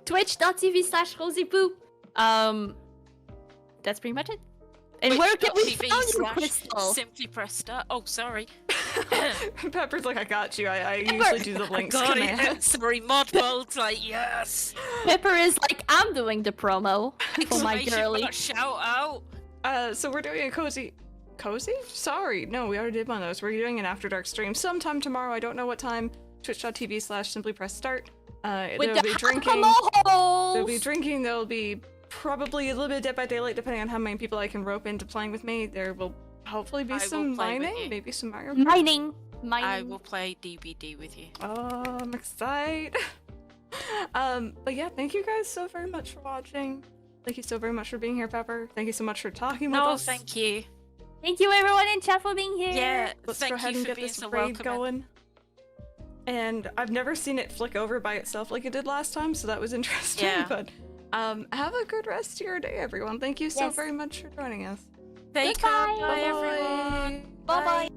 Speaker 2: twitch.tv/Roszipou. That's pretty much it. And where can we find you, Crystal?
Speaker 3: SimplyPressStart. Oh, sorry.
Speaker 1: Pepper's like, I got you. I usually do the links command.
Speaker 3: Sorry, mod mode's like, yes.
Speaker 2: Pepper is like, I'm doing the promo for my girly.
Speaker 3: Shout out.
Speaker 1: So we're doing a cozy? Sorry, no, we already did one of those. We're doing an After Dark stream sometime tomorrow. I don't know what time. Twitch.tv/SimplyPressStart. There'll be drinking. There'll be drinking. There'll be probably a little bit of Dead by Daylight, depending on how many people I can rope into playing with me. There will hopefully be some mining, maybe some Mario.
Speaker 2: Mining.
Speaker 3: I will play DBD with you.
Speaker 1: Oh, I'm excited. But yeah, thank you guys so very much for watching. Thank you so very much for being here, Pepper. Thank you so much for talking with us.
Speaker 3: Thank you.
Speaker 2: Thank you everyone in chat for being here.
Speaker 3: Yeah,
Speaker 1: let's go ahead and get this raid going. And I've never seen it flick over by itself like it did last time, so that was interesting.
Speaker 3: Yeah.
Speaker 1: But have a good rest of your day, everyone. Thank you so very much for joining us.
Speaker 3: Bye, everyone.
Speaker 2: Bye bye.